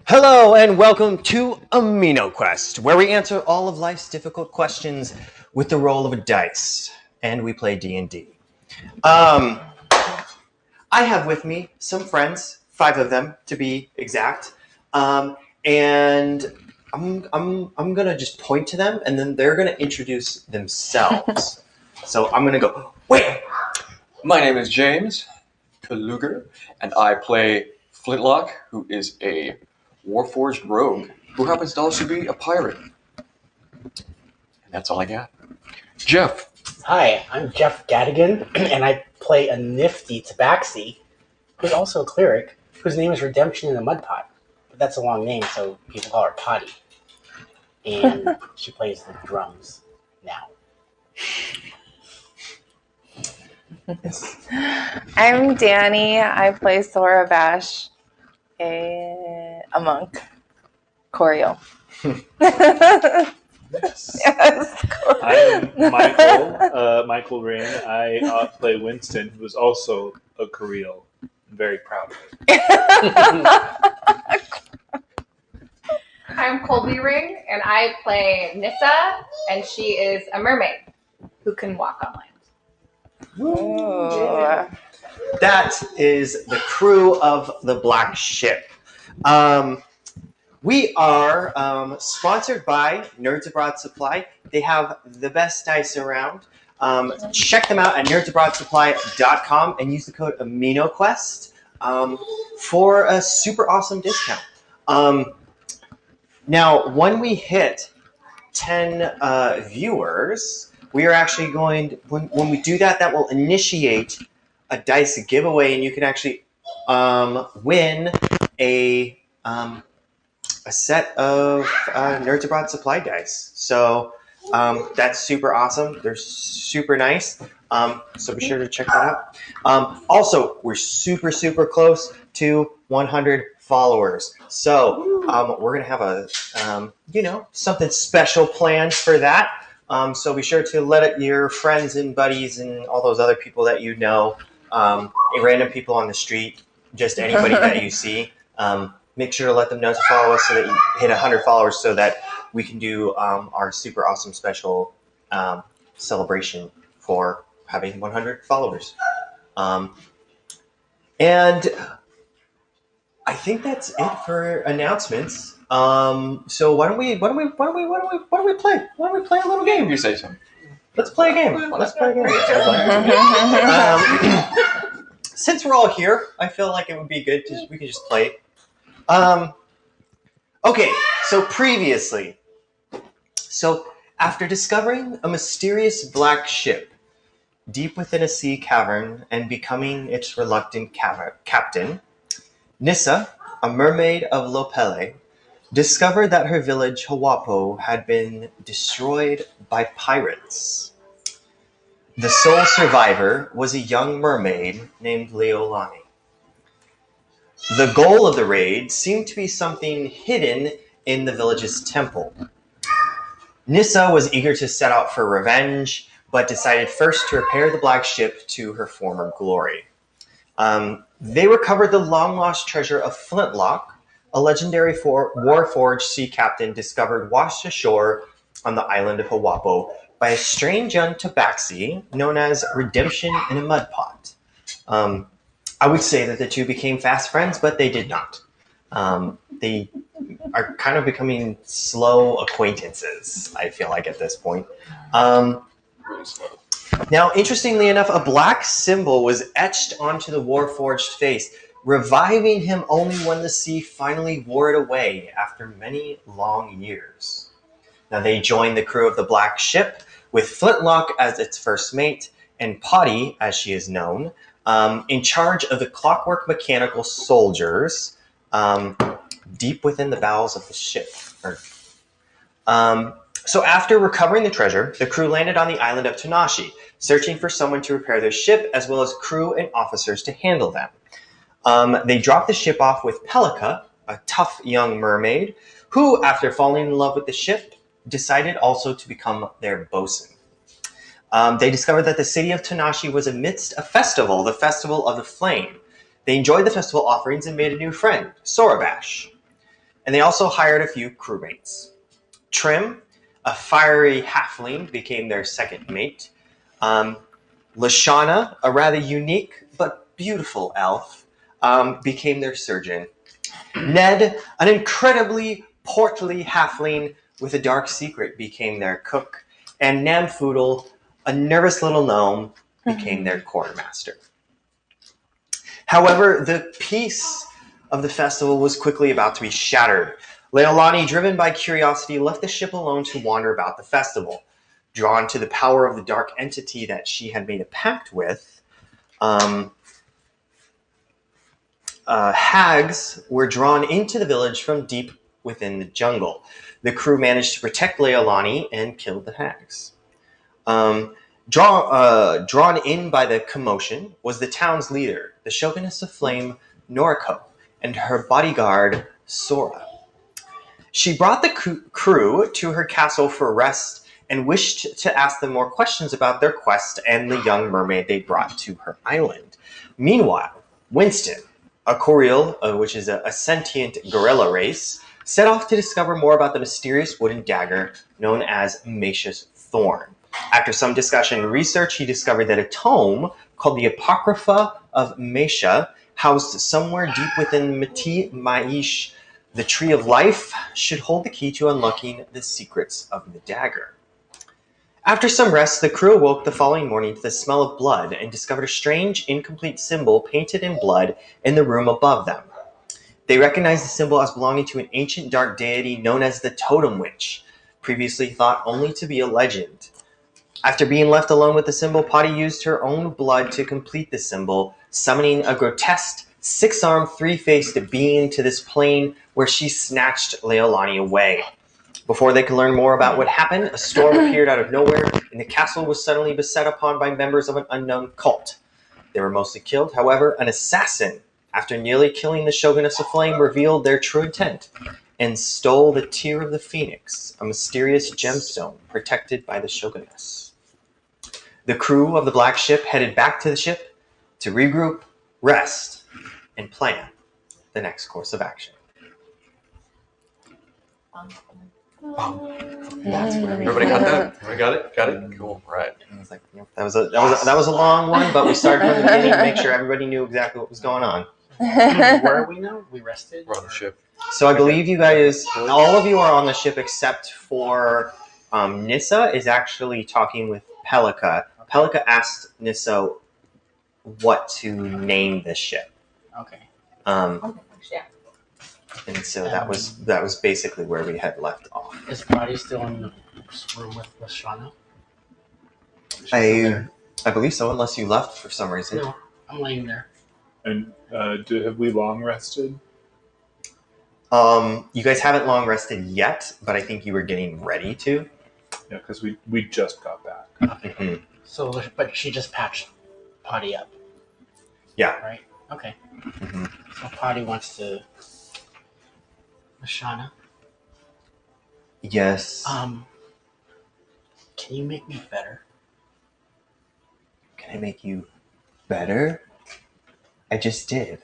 Hello and welcome to AminoQuest, where we answer all of life's difficult questions with the roll of a dice, and we play D&D. I have with me some friends, 5 of them to be exact, and I'm gonna just point to them, and then they're gonna introduce themselves. So I'm gonna go. Wait. My name is James Kaluger, and I play Flintlock, who is a Warforged rogue who happens to also be a pirate. And that's all I got. Jeff. Hi, I'm Jeff Gadigan, and I play a nifty tabaxi, who's also a cleric, whose name is Redemption in the Mud Pot. But that's a long name, so people call her Potty. and she plays the drums now. I'm Danny. I play Sora Bash, a monk. Choreo. Yes. I'm Michael Rain. I play Winston, who is also a Koreal. I'm very proud of it. I'm Colby Ring, and I play Nissa, and she is a mermaid who can walk on land. Ooh. That is the crew of the Black Ship. We are sponsored by Nerds Abroad Supply. They have the best dice around. Check them out at nerdsabroadsupply.com and use the code AminoQuest for a super awesome discount. Now, when we hit 10 viewers, we are actually going to, when we do that, that will initiate a dice giveaway, and you can actually win a set of Nerds Abroad Supply dice. So that's super awesome. They're super nice. So be sure to check that out. Also, we're super, super close to 100 followers. So we're going to have a, something special planned for that. So be sure to let your friends and buddies and all those other people that you know, random people on the street, just anybody that you see, make sure to let them know to follow us so that you hit 100 followers so that we can do our super awesome special celebration for having 100 followers. And I think that's it for announcements. So why don't we play? Why don't we play a little game? You say something. Let's play a game. Let's play a game. Since we're all here, I feel like it would be good to we could just play. Okay, so previously, after discovering a mysterious black ship deep within a sea cavern and becoming its reluctant captain, Nissa, a mermaid of Lopele, discovered that her village Hawapo had been destroyed by pirates. The sole survivor was a young mermaid named Leolani. The goal of the raid seemed to be something hidden in the village's temple. Nissa was eager to set out for revenge, but decided first to repair the black ship to her former glory. They recovered the long-lost treasure of Flintlock, a legendary Warforged sea captain discovered washed ashore on the island of Hawapo by a strange young tabaxi known as Redemption in a Mud Pot. I would say that the two became fast friends, but they did not. They are kind of becoming slow acquaintances, I feel like, at this point. Now, interestingly enough, a black symbol was etched onto the Warforged face, reviving him only when the sea finally wore it away after many long years. Now, they joined the crew of the Black Ship, with Flintlock as its first mate, and Potty, as she is known, in charge of the clockwork mechanical soldiers deep within the bowels of the ship. So after recovering the treasure, the crew landed on the island of Tanashi, searching for someone to repair their ship, as well as crew and officers to handle them. They dropped the ship off with Pelika, a tough young mermaid, who, after falling in love with the ship, decided also to become their bosun. They discovered that the city of Tanashi was amidst a festival, the Festival of the Flame. They enjoyed the festival offerings and made a new friend, Sorabash. And they also hired a few crewmates. Trim, a fiery halfling, became their second mate. Lashana, a rather unique but beautiful elf, became their surgeon. Ned, an incredibly portly halfling with a dark secret, became their cook. And Namfoodle, a nervous little gnome, became their quartermaster. However, the peace of the festival was quickly about to be shattered. Leolani, driven by curiosity, left the ship alone to wander about the festival. Drawn to the power of the dark entity that she had made a pact with, hags were drawn into the village from deep within the jungle. The crew managed to protect Leolani and kill the hags. Drawn in by the commotion was the town's leader, the Shoguness of Flame, Noriko, and her bodyguard, Sora. She brought the crew to her castle for rest and wished to ask them more questions about their quest and the young mermaid they brought to her island. Meanwhile, Winston, a Koriel, which is a sentient gorilla race, set off to discover more about the mysterious wooden dagger known as Macia's Thorn. After some discussion and research, he discovered that a tome called the Apocrypha of Macia, housed somewhere deep within Mati Maish, the Tree of Life, should hold the key to unlocking the secrets of the dagger. After some rest, the crew awoke the following morning to the smell of blood and discovered a strange, incomplete symbol painted in blood in the room above them. They recognized the symbol as belonging to an ancient dark deity known as the Totem Witch, previously thought only to be a legend. After being left alone with the symbol, Potty used her own blood to complete the symbol, summoning a grotesque, six-armed, three-faced being to this plane where she snatched Leolani away. Before they could learn more about what happened, a storm appeared out of nowhere, and the castle was suddenly beset upon by members of an unknown cult. They were mostly killed. However, an assassin, after nearly killing the Shoguness of Flame, revealed their true intent and stole the Tear of the Phoenix, a mysterious gemstone protected by the Shoguness. The crew of the Black Ship headed back to the ship to regroup, rest, and plan the next course of action. That's where we Everybody got that? Everybody got it? Got it? Cool. All right. I was like, yep, that was a long one, but we started from the beginning to make sure everybody knew exactly what was going on. Where are we now? We rested? We're on the ship. So I believe you guys, all of you are on the ship except for Nissa is actually talking with Pelika. Pelika asked Nissa what to name this ship. Okay. Yeah. And so that was basically where we had left off. Is Potty still in the room with Shauna? I believe so, unless you left for some reason. No, I'm laying there. And have we long rested? You guys haven't long rested yet, but I think you were getting ready to. Yeah, because we just got back. Mm-hmm. So, but she just patched Potty up. Yeah. Right? Okay. Mm-hmm. So Potty wants to... Shauna, Yes. can you make me better? Can I make you better? I just did.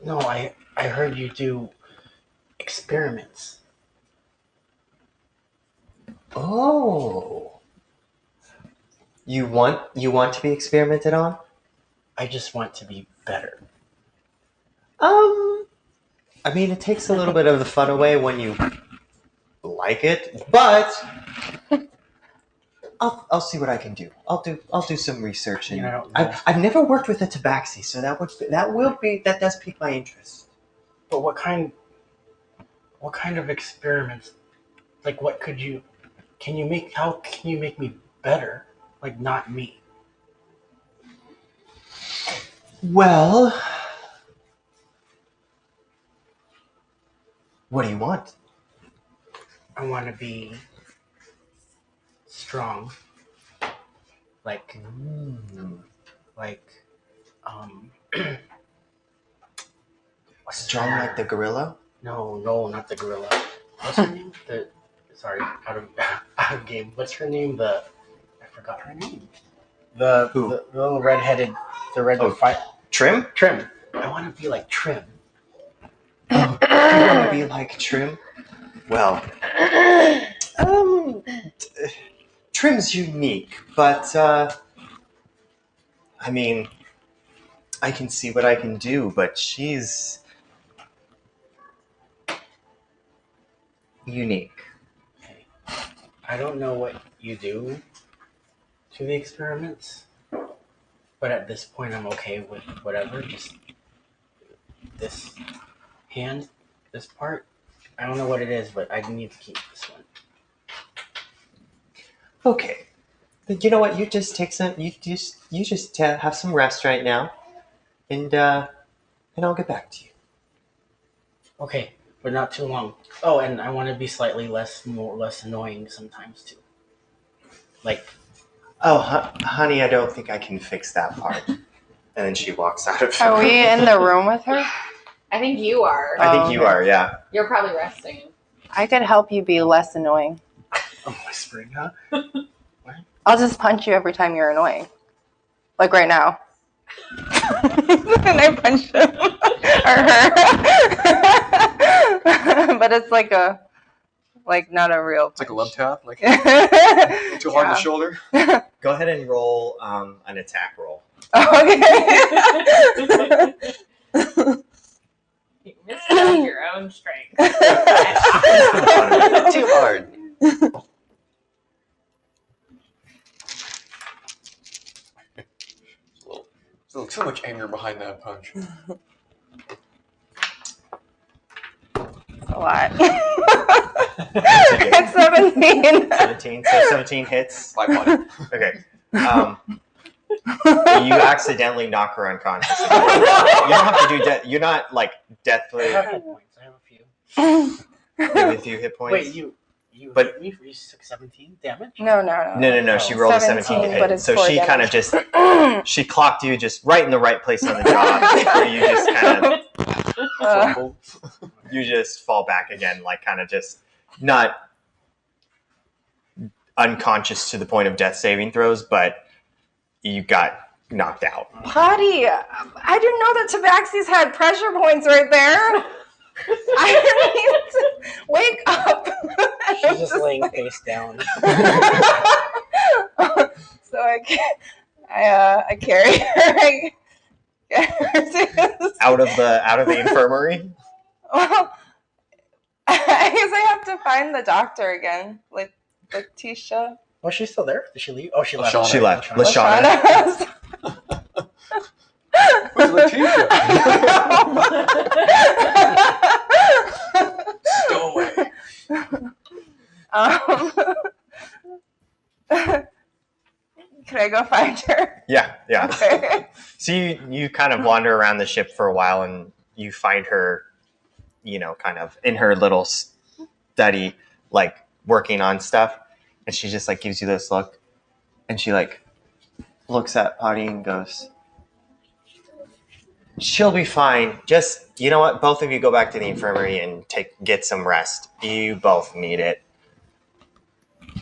No, I heard you do experiments. Oh. You want to be experimented on? I just want to be better. I mean, it takes a little bit of the fun away when you like it, but I'll see what I can do. I'll do some research, and I've never worked with a tabaxi, so that does pique my interest. But what kind of experiments? Like, what could you? How can you make me better? Like, not me. Well, what do you want? I want to be strong. Like, Strong like the gorilla? No, not the gorilla. What's her name? Sorry, out of game. What's her name? I forgot her name. Who? The little redheaded, Trim? Trim. I want to be like Trim. You want to be like Trim? Well, Trim's unique, but I mean, I can see what I can do, but she's unique. Okay. I don't know what you do to the experiments, but at this point I'm okay with whatever. Just this hand, this part. I don't know what it is, but I need to keep this one. Okay. But you know what? You just take some. You just have some rest right now, and I'll get back to you. Okay, but not too long. Oh, and I want to be slightly less annoying sometimes too. Like, Oh, honey, I don't think I can fix that part. And then she walks out of. Are we in the room with her? I think you are. I think you okay. are. Yeah. You're probably resting. I could help you be less annoying. I'm whispering, huh? I'll just punch you every time you're annoying. Like right now. And I punch him. Or her. But it's like not a real punch. It's like a love tap, like Yeah. too hard on the shoulder. Go ahead and roll an attack roll. Okay. You misjudge your own strength. Too hard. There's a little too much anger behind that punch. A lot. It's 17. 17. So 17 hits. 500. Okay. You accidentally knock her unconscious. You don't have to do death. You're not like deathly. I have hit points. I have a few. You have a few hit points. Wait, you But- hit me for you took 17 damage? No. No. She rolled a 17 to 17, but hit. it's So 4 she kind of damage. just she clocked you just right in the right place on the jaw. Where you just kind of you just fall back again, like kind of just not unconscious to the point of death saving throws, but you got knocked out. Potty, I didn't know that Tabaxis had pressure points right there. I didn't need to wake up. She's just laying face down. So I carry her. Out of the infirmary. Well, I guess I have to find the doctor again. Letitia. Oh, she's still there? Did she leave? Oh, she left. Lashana. She left. Lashana. Lashana. Who's Letitia? Stowaway. Can I go find her? Yeah. Okay. So you kind of wander around the ship for a while, and you find her, kind of in her little study, like working on stuff, and she just like gives you this look, and she like looks at Potty and goes, "She'll be fine. Just, you know what? Both of you go back to the infirmary and get some rest. You both need it."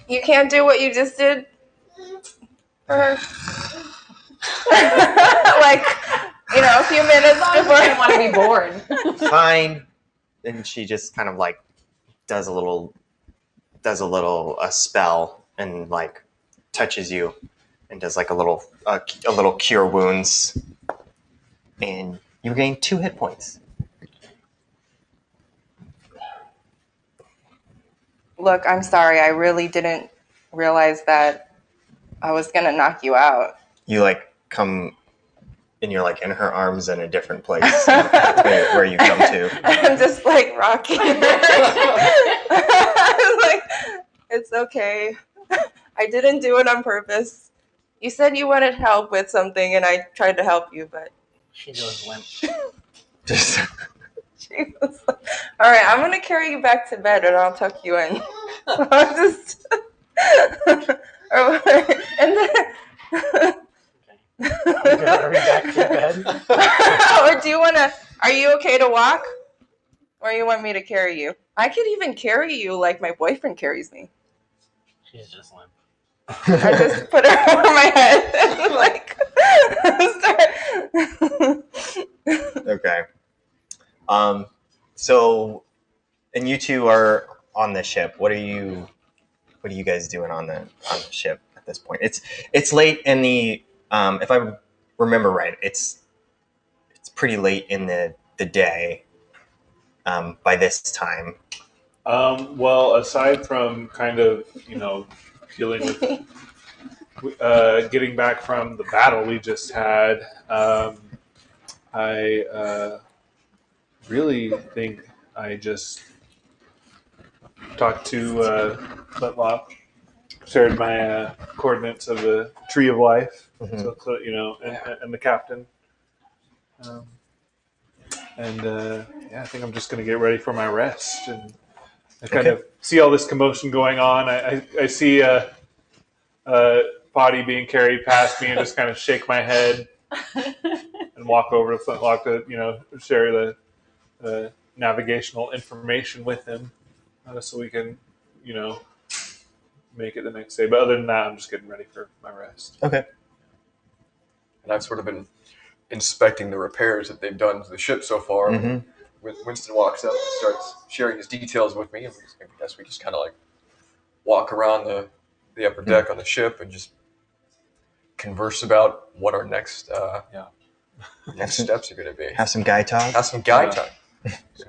You can't do what you just did for her. A few minutes I before. didn't want to be bored. Fine. And she just kind of like does a little spell and like touches you and does like a little cure wounds, and you gain 2 hit points. Look, I'm sorry. I really didn't realize that I was gonna knock you out. You like come and you're like in her arms in a different place where you come to. I'm just like rocking. I'm like, it's okay. I didn't do it on purpose. You said you wanted help with something, and I tried to help you, but She goes limp. Just she was like, all right, I'm gonna carry you back to bed, and I'll tuck you in. I'll just, and then. Are we back to bed? Or do you want to? Are you okay to walk? Or you want me to carry you? I could even carry you like my boyfriend carries me. She's just limp. I just put her over my head and start. Okay. So, and you two are on the ship. What are you guys doing on the ship at this point? It's late in the if I remember right, it's pretty late in the day by this time. Well, aside from kind of, dealing with getting back from the battle we just had, I really think I just talked to Flintlock, shared my coordinates of the Tree of Life, Mhm. so and the captain. And I think I'm just going to get ready for my rest. And I kind of see all this commotion going on. I see Potty being carried past me and just kind of shake my head and walk over to Flintlock to share the navigational information with him so we can make it the next day. But other than that, I'm just getting ready for my rest. Okay. And I've sort of been inspecting the repairs that they've done to the ship so far. Mhm. Winston walks up and starts sharing his details with me, and I guess we just kind of like walk around the upper deck on the ship and just converse about what our next steps are going to be. Have some guy talk. Have some guy time.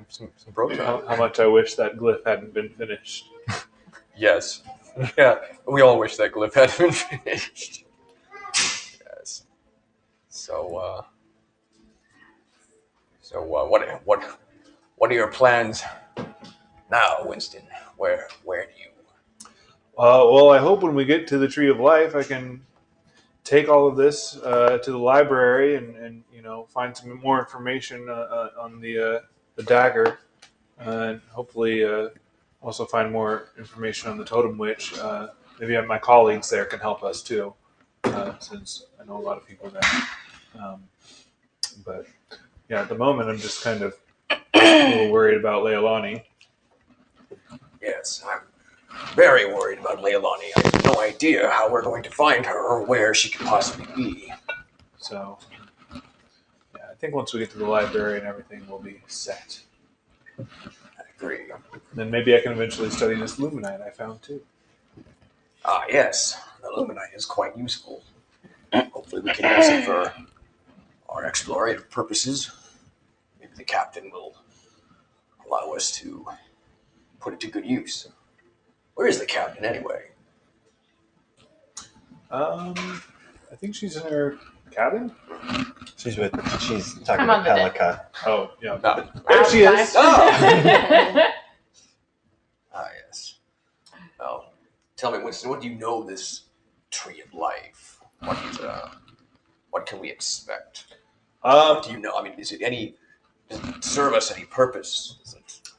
Some bro time. How much I wish that glyph hadn't been finished. Yes. Yeah. We all wish that glyph had been finished. Yes. So what are your plans now, Winston? Where do you? Well, I hope when we get to the Tree of Life, I can take all of this to the library and find some more information on the dagger, and hopefully also find more information on the Totem Witch. Maybe my colleagues there can help us too, since I know a lot of people there. But yeah, at the moment, I'm just kind of a little worried about Leilani. Yes, I'm very worried about Leilani. I have no idea how we're going to find her or where she could possibly be. So, yeah, I think once we get to the library and everything will be set. I agree. Then maybe I can eventually study this luminite I found too. Ah, yes, the luminite is quite useful. Hopefully we can use it for our explorative purposes. Maybe the captain will allow us to put it to good use. Where is the captain anyway? I think she's in her cabin. She's talking I'm on to the deck. Pelica. Oh, yeah. No. There she is. Ah, yes. Well, tell me, Winston, what do you know of this Tree of Life? What can we expect? What do you know? I mean, does it serve us any purpose?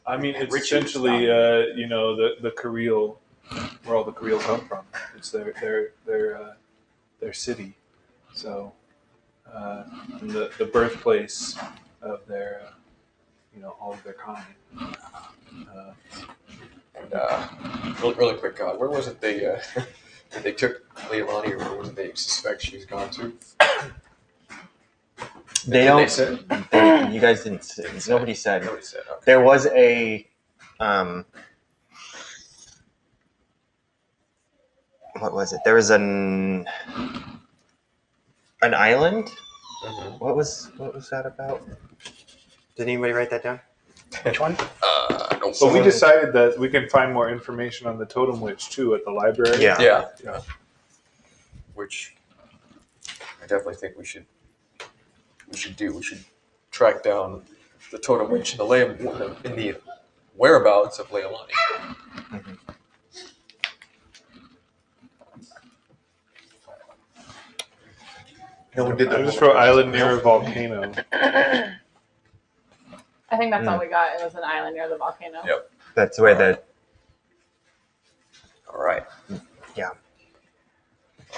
I mean, it's Rituals essentially, down the Kareel, where all the Kareel come from. It's their city. So, the birthplace of their, all of their kind. Really quick, where was it they took Leilani, or where was it they suspect she's gone to? They Did don't. They say? You guys didn't. Nobody said. Nobody said. Okay. There was a. What was it? There was an island. Mhm. What was that about? Did anybody write that down? Which one? No. But we decided that we can find more information on the Totem Witch too at the library. Yeah. Yeah. Which I definitely think we should do. We should track down the Totem Witch in the whereabouts of Leilani. Mhm. No one did I that. just wrote island near a volcano. I think that's all we got. It was an island near the volcano. Yep. That's where the. All right. Yeah.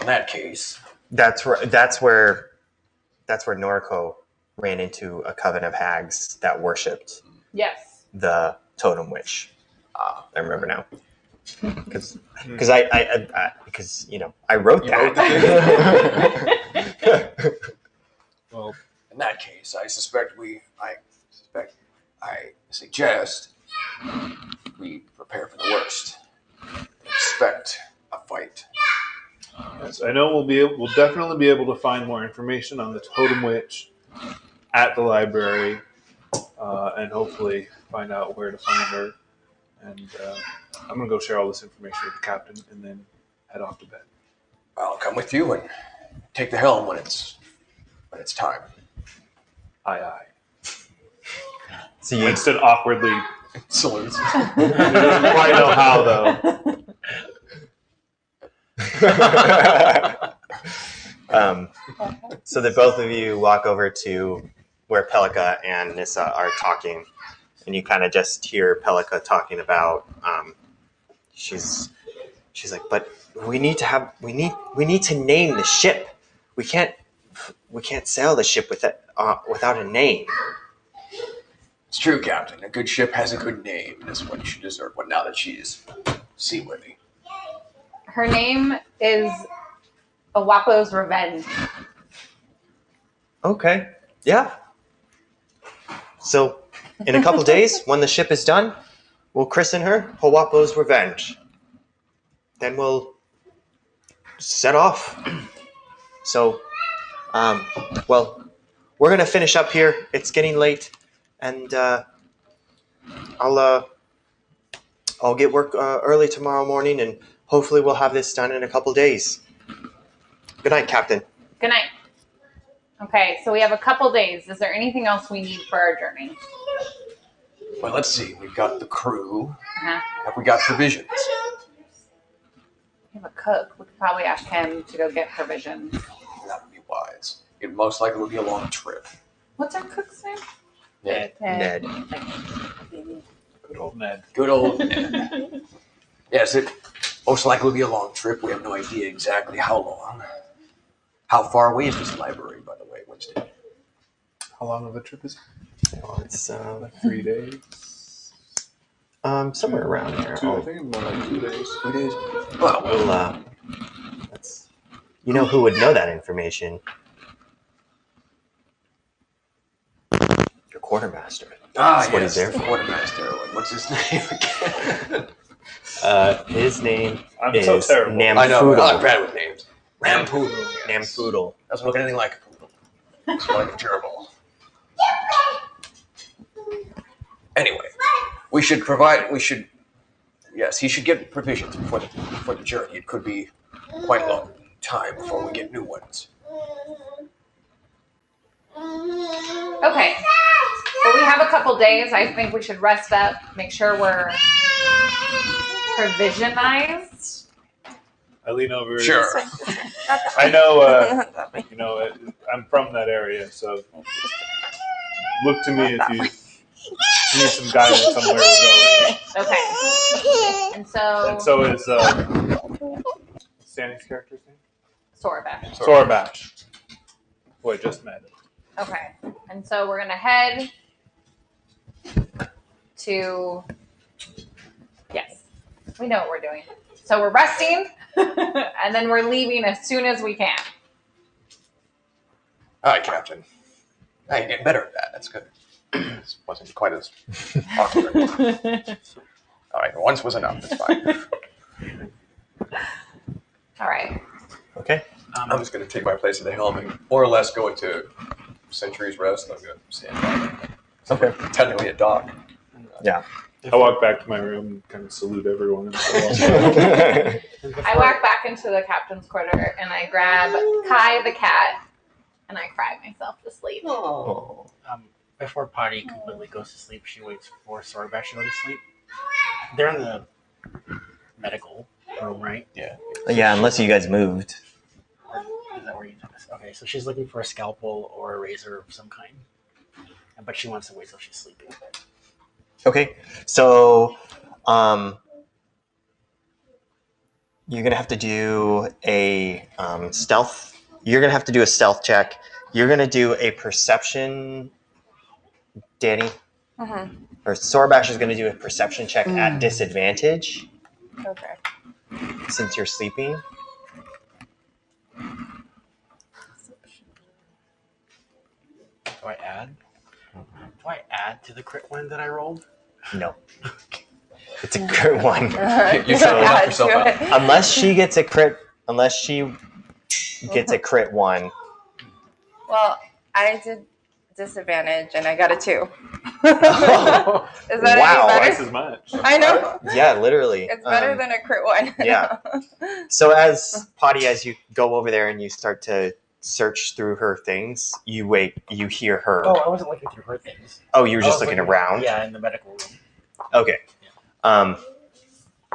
In that case, That's where Noriko ran into a coven of hags that worshipped Yes. the Totem Witch. Ah. I remember now. Because I wrote You that. Well, in that case, I suggest we prepare for the worst. Expect a fight. yes, I know we'll definitely be able to find more information on the Totem Witch at the library, and hopefully find out where to find her. And I'm gonna go share all this information with the captain, and then head off to bed. I'll come with you and take the helm when it's time. Aye, aye. So you Winston awkwardly. Salutes. I don't quite know how though. so that both of you walk over to where Pelika and Nissa are talking, and you kind of just hear Pelika talking about. She's like, but we need to name the ship. We can't sail the ship without a name. It's true, Captain. A good ship has a good name. That's what she deserves. But now that she's seaworthy. Her name is Awapo's Revenge. Okay. Yeah. So, in a couple days, when the ship is done, we'll christen her Hawapo's Revenge. Then we'll set off. So, well, we're gonna finish up here. It's getting late, and I'll get work early tomorrow morning, and hopefully we'll have this done in a couple days. Good night, Captain. Good night. Okay, so we have a couple days. Is there anything else we need for our journey? Well, let's see. We've got the crew. Uh-huh. Have we got provisions? We have a cook. We could probably ask him to go get provisions. That would be wise. It most likely would be a long trip. What's our cook's name? Ned. Good old Ned. Good old Ned. Yes, it most likely will be a long trip. We have no idea exactly how long. How far away is this library, by the way, Winston? How long of a trip is Well, it's it? 3 days. somewhere around there. I think it's more like 2 days. 2 days. Well, Well, that's, you know who would know that information? Your quartermaster. That's what he's there for. Quartermaster. What's his name again? His name I'm is so terrible. I know. I'm Namfoodle. bad with names. Rampoodle. Yes. Namfoodle. Doesn't look anything like a poodle. It's like a gerbil. Anyway, we should provide. Yes, he should get provisions before the journey. It could be quite a long time before we get new ones. Okay. Well, we have a couple days. I think we should rest up, make sure we're provisionized. I lean over. Sure. I know. You know, I'm from that area, so look to me if you need some guidance on where we're going. Okay. And And so so is Stanley's character's name? Sorbash. Sorabash, who I just met. Okay. And so we're gonna head to. Yes, we know what we're doing. So we're resting, and then we're leaving as soon as we can. All right, Captain. Now you're getting better at that. That's good. This wasn't quite as awkward. All right, once was enough. That's fine. All right. Okay. I'm just going to take my place at the helm and more or less go into Century's Rest. I'm going to stand by. Okay. Technically a dock. Yeah. I walk back to my room and kind of salute everyone. And so on. I walk back into the captain's quarter and I grab Kai the cat and I cry myself to sleep. Oh. Before Potty completely goes to sleep, she waits for Sorbash to go to sleep. They're in the medical room, right? Yeah. Yeah, unless you guys moved. Is that where you took us? Okay, so she's looking for a scalpel or a razor of some kind. But she wants to wait till she's sleeping. Okay. So, you're gonna have to do a stealth. You're gonna have to do a stealth check. You're gonna do a perception, Danny, or Sorbash is gonna do a perception check at disadvantage Okay. since you're sleeping. Do I add? Do I add to the crit one that I rolled? No, it's a crit one. You try to knock yourself out. Unless she gets a crit one. Well, I did disadvantage and I got a 2. Is Wow. that any Twice better? as much. I know. Yeah, literally. It's better than a crit one. Yeah. So as you go over there and you start to search through her things, you hear her. Oh, I wasn't looking through her things. Oh, you were I just was looking around? Yeah, in the medical room. Okay.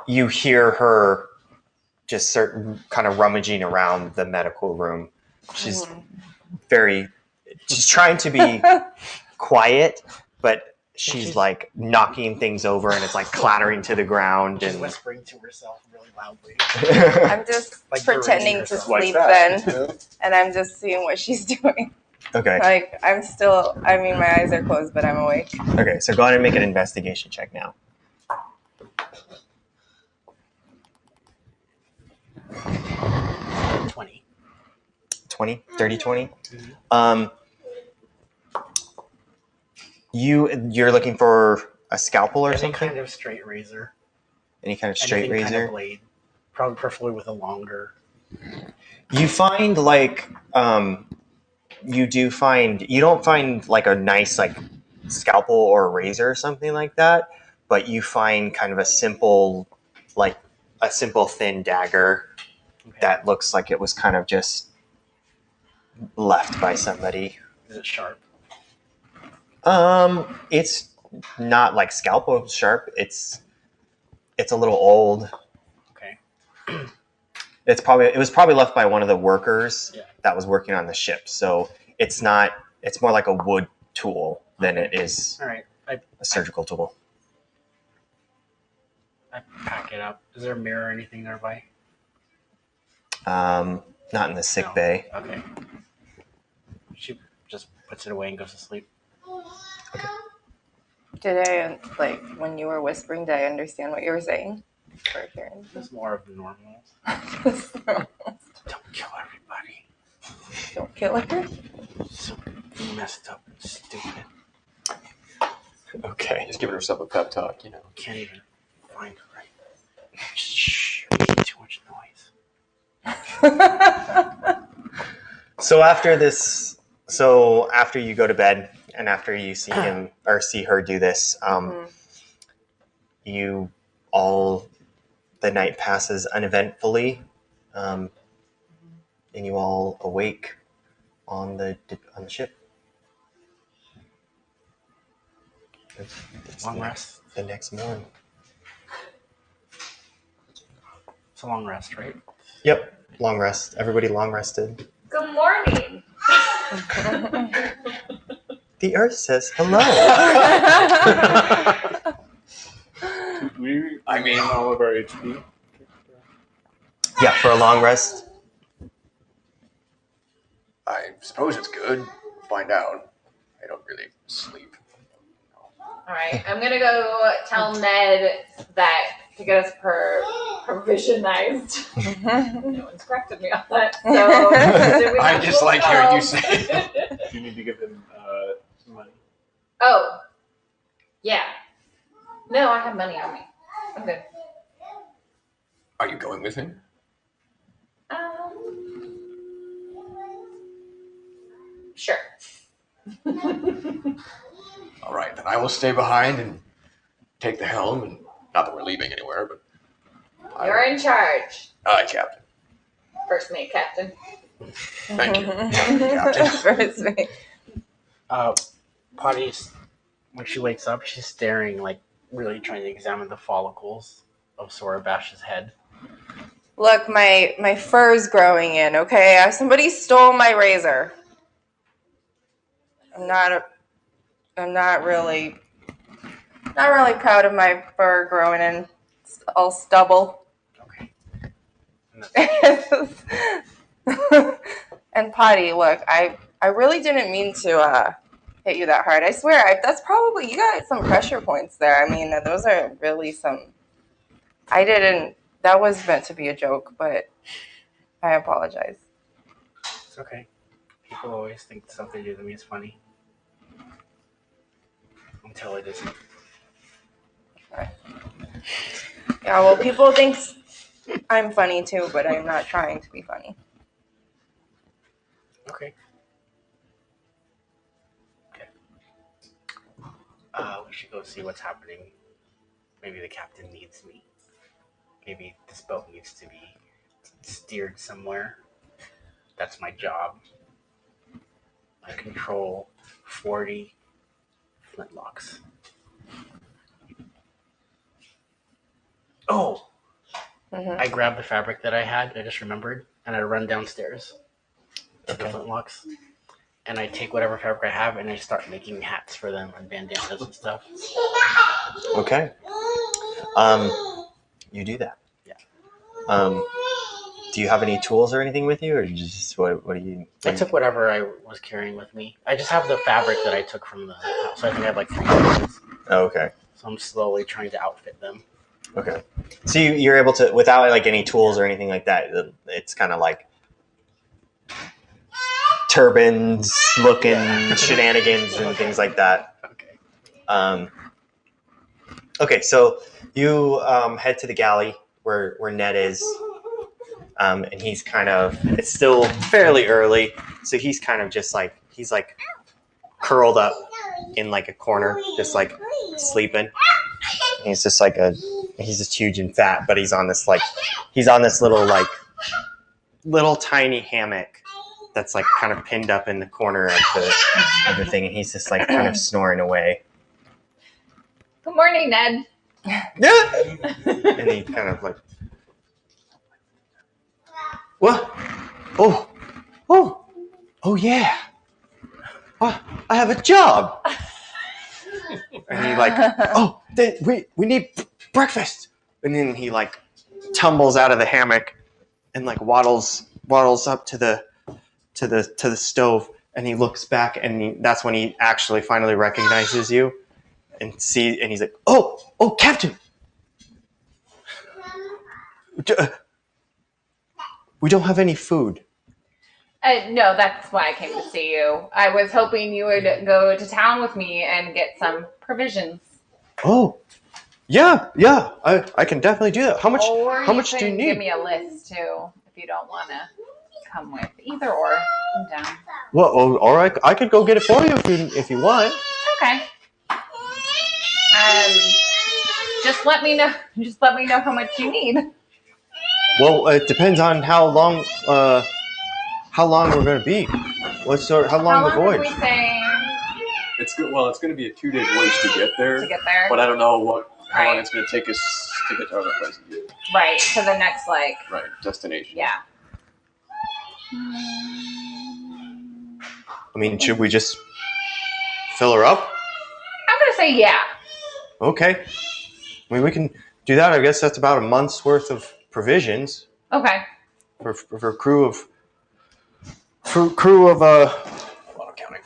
You hear her just kind of rummaging around the medical room. She's very she's trying to be quiet, but she's she's- like knocking things over and it's like clattering to the ground. She's And whispering to herself really loudly. I'm just Like pretending berating to herself. Like sleep that. then, and I'm just seeing what she's doing. okay. Like, I'm still, I mean, my eyes are closed, but I'm awake. Okay, so go ahead and make an investigation check now. 20. 20, 30, 20. Mhm. You're looking for a scalpel or Any something? kind of straight razor. Any kind of straight Anything razor? kind of blade. Probably preferably with a longer. You find like you don't find like a nice like scalpel or razor or something like that, but you find kind of a simple thin dagger Okay. that looks like it was kind of just left by somebody. Is it sharp? It's not like scalpel sharp. It's a little old. Okay. It was probably left by one of the workers Yeah. that was working on the ship. So it's not. It's more like a wood tool than it is All right. I a surgical tool. pack it up. Is there a mirror or anything nearby? Not in the sick No. bay. Okay. She just puts it away and goes to sleep. Did I, like, when you were whispering, did I understand what you were saying? Or hearing? It's more of the normal. Don't kill everybody. Don't kill her. So messed up and stupid. Okay. Just giving herself a pep talk, Can't even find her right. Shh. You're making too much noise. So after you go to bed and after you see him or see her do this, the night passes uneventfully, and you all awake on the ship. It's Long rest. the next morning. It's a long rest, right? Yep, long rest. Everybody long rested. Good morning. The Earth says hello. We I mean- all of our HP. Yeah, for a long rest. I suppose it's good. Find out. I don't really sleep. All right, I'm gonna go tell Ned that to get us provisionized. No one's corrected me on that, so assuming I that's just like hearing you 12. say it. Do you need to give him money? Oh, yeah. No, I have money on me. I'm good. Are you going with him? Sure. All right, then I will stay behind and take the helm. And not that we're leaving anywhere, but You're in charge. Aye, Captain. First mate, Captain. Thank you, Captain. First mate. Potty's, when she wakes up, she's staring, like, really trying to examine the follicles of Sora Bash's head. Look, my fur's growing in, okay? Somebody stole my razor. I'm not really proud of my fur growing in. It's all stubble. Okay. And that's, And Potty, look, I really didn't mean to hit you that hard. I swear, that's probably, you got some pressure points there. I mean, those are really some. That was meant to be a joke, but I apologize. it's okay. People always think something to do to me is funny. Until it isn't. Yeah, well, people think I'm funny too, but I'm not trying to be funny. Okay. We should go see what's happening. Maybe the captain needs me. Maybe this boat needs to be steered somewhere. That's my job. I control 40 flintlocks. Oh! Mhm. I grabbed the fabric that I just remembered, and I run downstairs to the Okay. flintlocks. and I take whatever fabric I have and I start making hats for them and bandanas and stuff. Okay. You do that. Yeah. Do you have any tools or anything with you, or just what do you? I took whatever I was carrying with me. I just have the fabric that I took from the house. So I think I have like 3 pieces. Oh, okay. So I'm slowly trying to outfit them. Okay. So you're able to, without like any tools or anything like that, it's kind of like turbans looking shenanigans and things like that. Okay. Okay, so you head to the galley where Ned is, and he's kind of, it's still fairly early, so he's kind of just like, he's like curled up in like a corner, just like sleeping. He's just like he's just huge and fat, but he's on this little tiny hammock that's like kind of pinned up in the corner of the thing, and he's just like kind of snoring away. Good morning, Ned. Yeah. And he kind of like, what? Oh yeah. Oh, I have a job. And he like, oh, we need breakfast. And then he like tumbles out of the hammock and like waddles up to the stove, and he looks back, and that's when he actually finally recognizes you and he's like, oh, Captain. We don't have any food. No, that's why I came to see you. I was hoping you would go to town with me and get some provisions. Oh, yeah. I can definitely do that. How much do you need? Give me a list too, if you don't want to come with. Either or, I'm down. Well, all right. I could go get it for you if you want. Okay. Just let me know. Just let me know how much you need. Well, it depends on how long we're going to be. How long the How long voyage? are we saying It's good. Well, it's going to be a 2-day voyage to get there. But I don't know how long Right. it's going to take us to get to other places. Right, to the next, like, Right, destination. yeah. I mean, should we just fill her up? I'm going to say yeah. Okay. I mean, we can do that. I guess that's about a month's worth of provisions Okay. for a crew of what am I counting?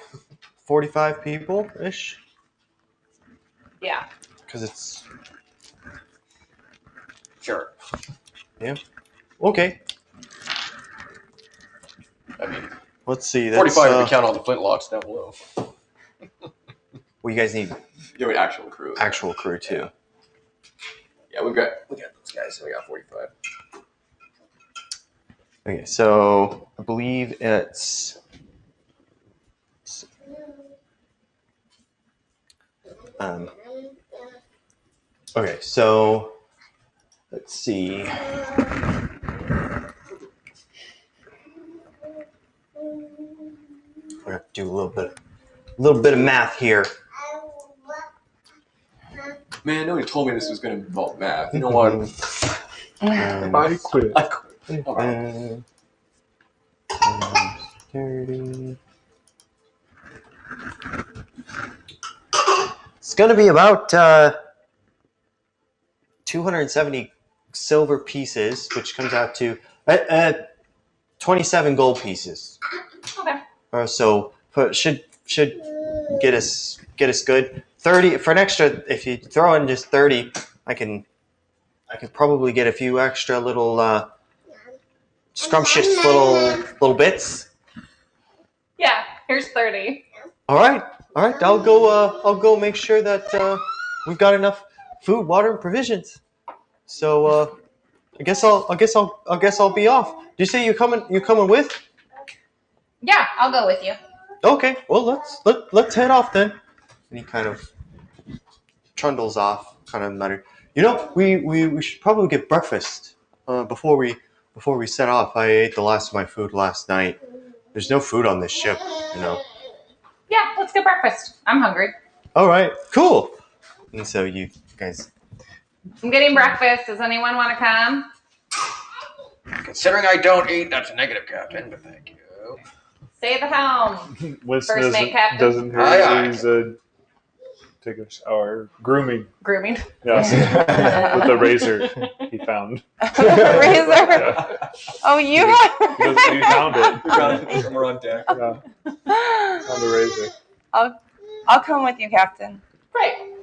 45 people ish. Yeah. Because it's Sure. okay. I mean, Let's see. That's 45 if we count all the flintlocks down below. well, you guys need Yeah, we actual crew. actual crew too. Yeah, we got those guys, so we got 45. Okay, so I believe it's okay, so let's see. We're gonna do a little bit of math here. Man, nobody told me this was going to involve math. You know what? I quit. I quit. All right. 30. It's going to be about 270 silver pieces, which comes out to 27 gold pieces. Okay. So should get us good. 30 for an extra. If you throw in just 30, I could probably get a few extra little scrumptious little bits. Yeah, here's 30. All right. I'll go make sure that we've got enough food, water, and provisions. So I guess I'll be off. Do you say you're coming with? Yeah, I'll go with you. Okay. Well, let's head off then. And he kind of trundles off, kind of muttering, we should probably get breakfast before we set off. I ate the last of my food last night. There's no food on this ship, Yeah, let's get breakfast. I'm hungry. All right, cool. And so you guys. I'm getting breakfast. Does anyone want to come? Considering I don't eat, that's a negative, Captain, but thank you. Stay at the helm. Winston First mate, Captain. doesn't Aye, hear aye. he's take a shower. Grooming. Grooming. Yes. With the razor he found. Razor. Yeah. Oh, you have. He found it. We're on deck. Yeah. Found the razor. I'll come with you, Captain. Right.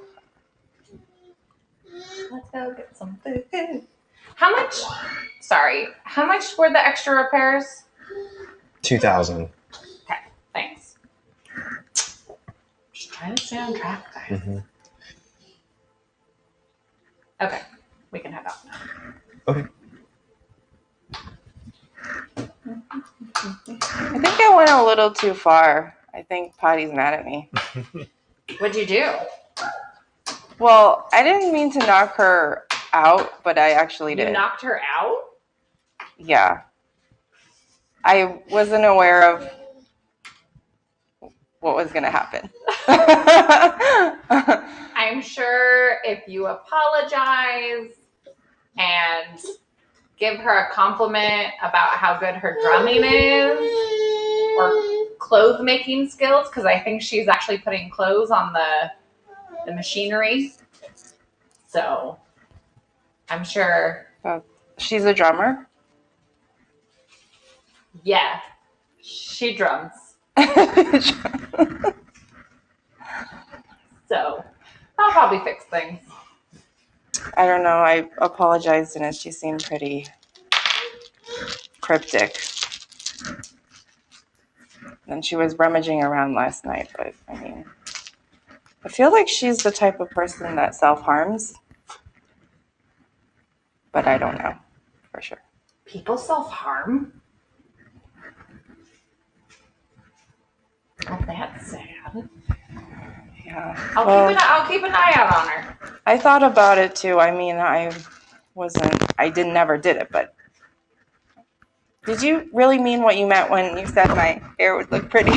Let's go get some food. How much? Sorry. How much were the extra repairs? 2,000. Thanks. Just trying to stay on track, guys. Mm-hmm. Okay, we can head out now. Okay. I think I went a little too far. I think Patty's mad at me. What'd you do? Well, I didn't mean to knock her out, but I actually You did. knocked her out? Yeah. I wasn't aware of what was going to happen. I'm sure if you apologize and give her a compliment about how good her drumming is or clothes making skills, because I think she's actually putting clothes on the machinery. So I'm sure. She's a drummer. Yeah, she drums. So I'll probably fix things. I don't know. I apologized and she seemed pretty cryptic. And she was rummaging around last night, but I mean, I feel like she's the type of person that self-harms. But I don't know for sure. People self-harm? Oh, that's sad. Yeah. I'll keep an eye out on her. I thought about it too. I mean, I never did it, but did you really mean what you meant when you said my hair would look pretty?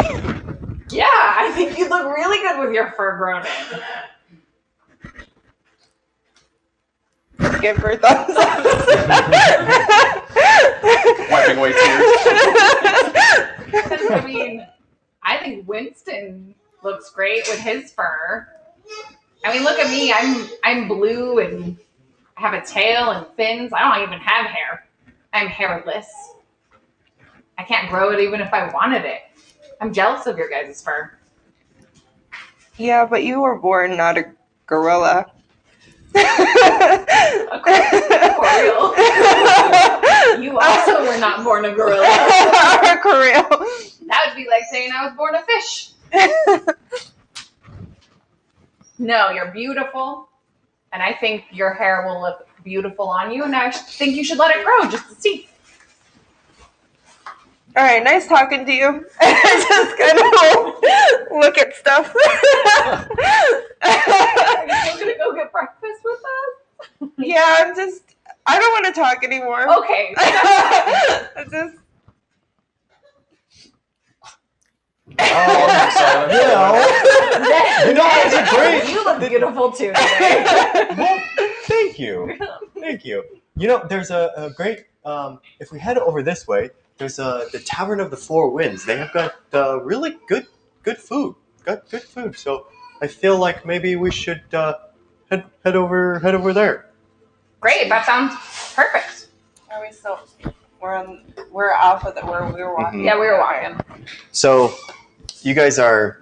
Yeah, I think you look really good with your fur grown in. Give her thumbs up. Wiping away tears. I mean, I think Winston looks great with his fur. I mean, look at me. I'm blue and I have a tail and fins. I don't even have hair. I'm hairless. I can't grow it even if I wanted it. I'm jealous of your guys' fur. Yeah, but you were born not a gorilla. For real. You also were not born a gorilla. For real. That would be like saying I was born a fish. No, you're beautiful. And I think your hair will look beautiful on you. And I think you should let it grow just to see. All right, nice talking to you. Just kind of look at stuff. Are you still going to go get breakfast with us? Yeah, I don't want to talk anymore. Okay. It's great. You look beautiful too today. Well, thank you. Thank you. You know, there's a great, if we head over this way, there's the Tavern of the Four Winds. They have got really good food. Got good food. So I feel like maybe we should head over there. Great, that sounds perfect. Are we still? We're off of where we were walking. Yeah, we were walking. So you guys are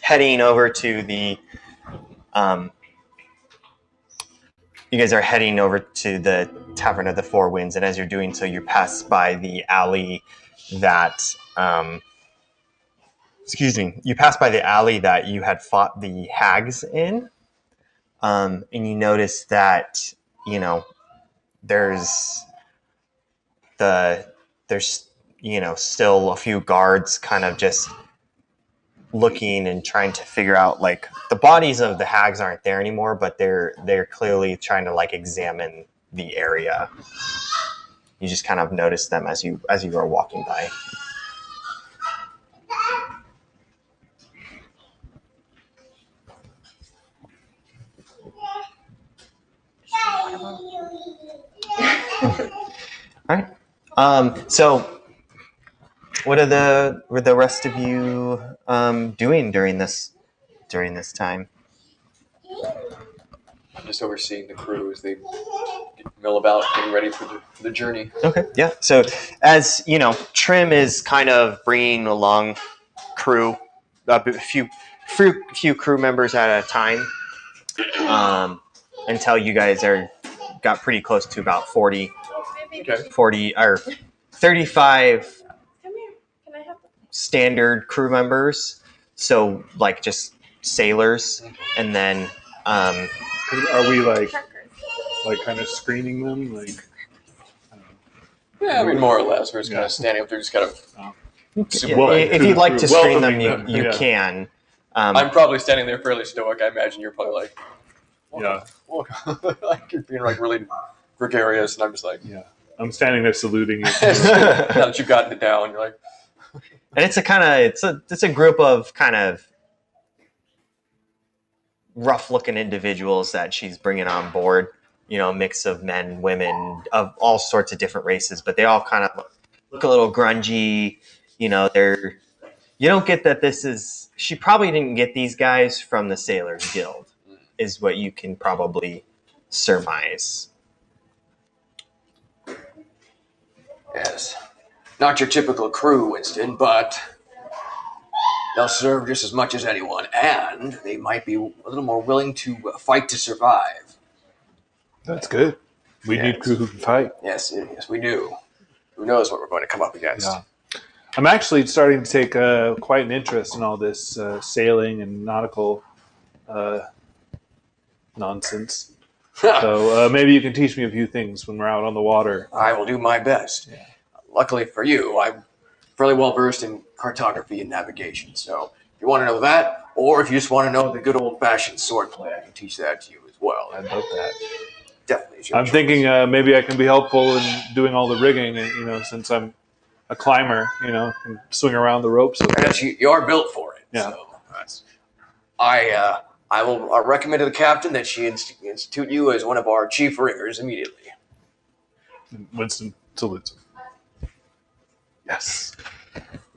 heading over to the Tavern of the Four Winds, and as you're doing so, you pass by the alley that you pass by the alley that you had fought the hags in, and you notice that there's still a few guards kind of just looking and trying to figure out, like, the bodies of the hags aren't there anymore, but they're clearly trying to, like, examine the area. You just kind of notice them as you are walking by. All right. So what are the rest of you doing during this time? I'm just overseeing the crew as they mill about, getting ready for the journey. Okay, yeah. So as you know, Trim is kind of bringing along crew, a few crew members at a time, until you guys got pretty close to about 40 Okay. 40 or 35 Come here. Can I have standard crew members. So like just sailors, and then Are we like crackers? kind of screening them? Like, I don't know. Yeah, I mean, more or less. We're just Yeah. kind of standing up there, just kind of. if you'd like to screen them, Welcoming them, you yeah. can. I'm probably standing there fairly stoic. I imagine you're probably like, Yeah. like you're being like really gregarious, and I'm just like, Yeah. I'm standing there saluting you. now that you've gotten it down, you're like, And it's a group of kind of rough looking individuals that she's bringing on board. You know, a mix of men, women, of all sorts of different races, but they all kind of look a little grungy. You know, you don't get that this is. She probably didn't get these guys from the Sailors Guild, is what you can probably surmise. yes, not your typical crew, Winston, but they'll serve just as much as anyone, and they might be a little more willing to fight to survive. That's good. We need crew who can fight. Yes, yes, we do. Who knows what we're going to come up against? Yeah. I'm actually starting to take quite an interest in all this sailing and nautical nonsense. So maybe you can teach me a few things when we're out on the water. I will do my best. Yeah. Luckily for you, I'm fairly well versed in cartography and navigation. So if you want to know that, or if you just want to know the good old fashioned swordplay, I can teach that to you as well. I'd love that. Definitely. Is your I'm choice. thinking maybe I can be helpful in doing all the rigging, since I'm a climber, and swing around the ropes. Yes, you are built for it. Yeah. So I will recommend to the captain that she institute you as one of our chief riggers immediately. Winston salutes him. Yes.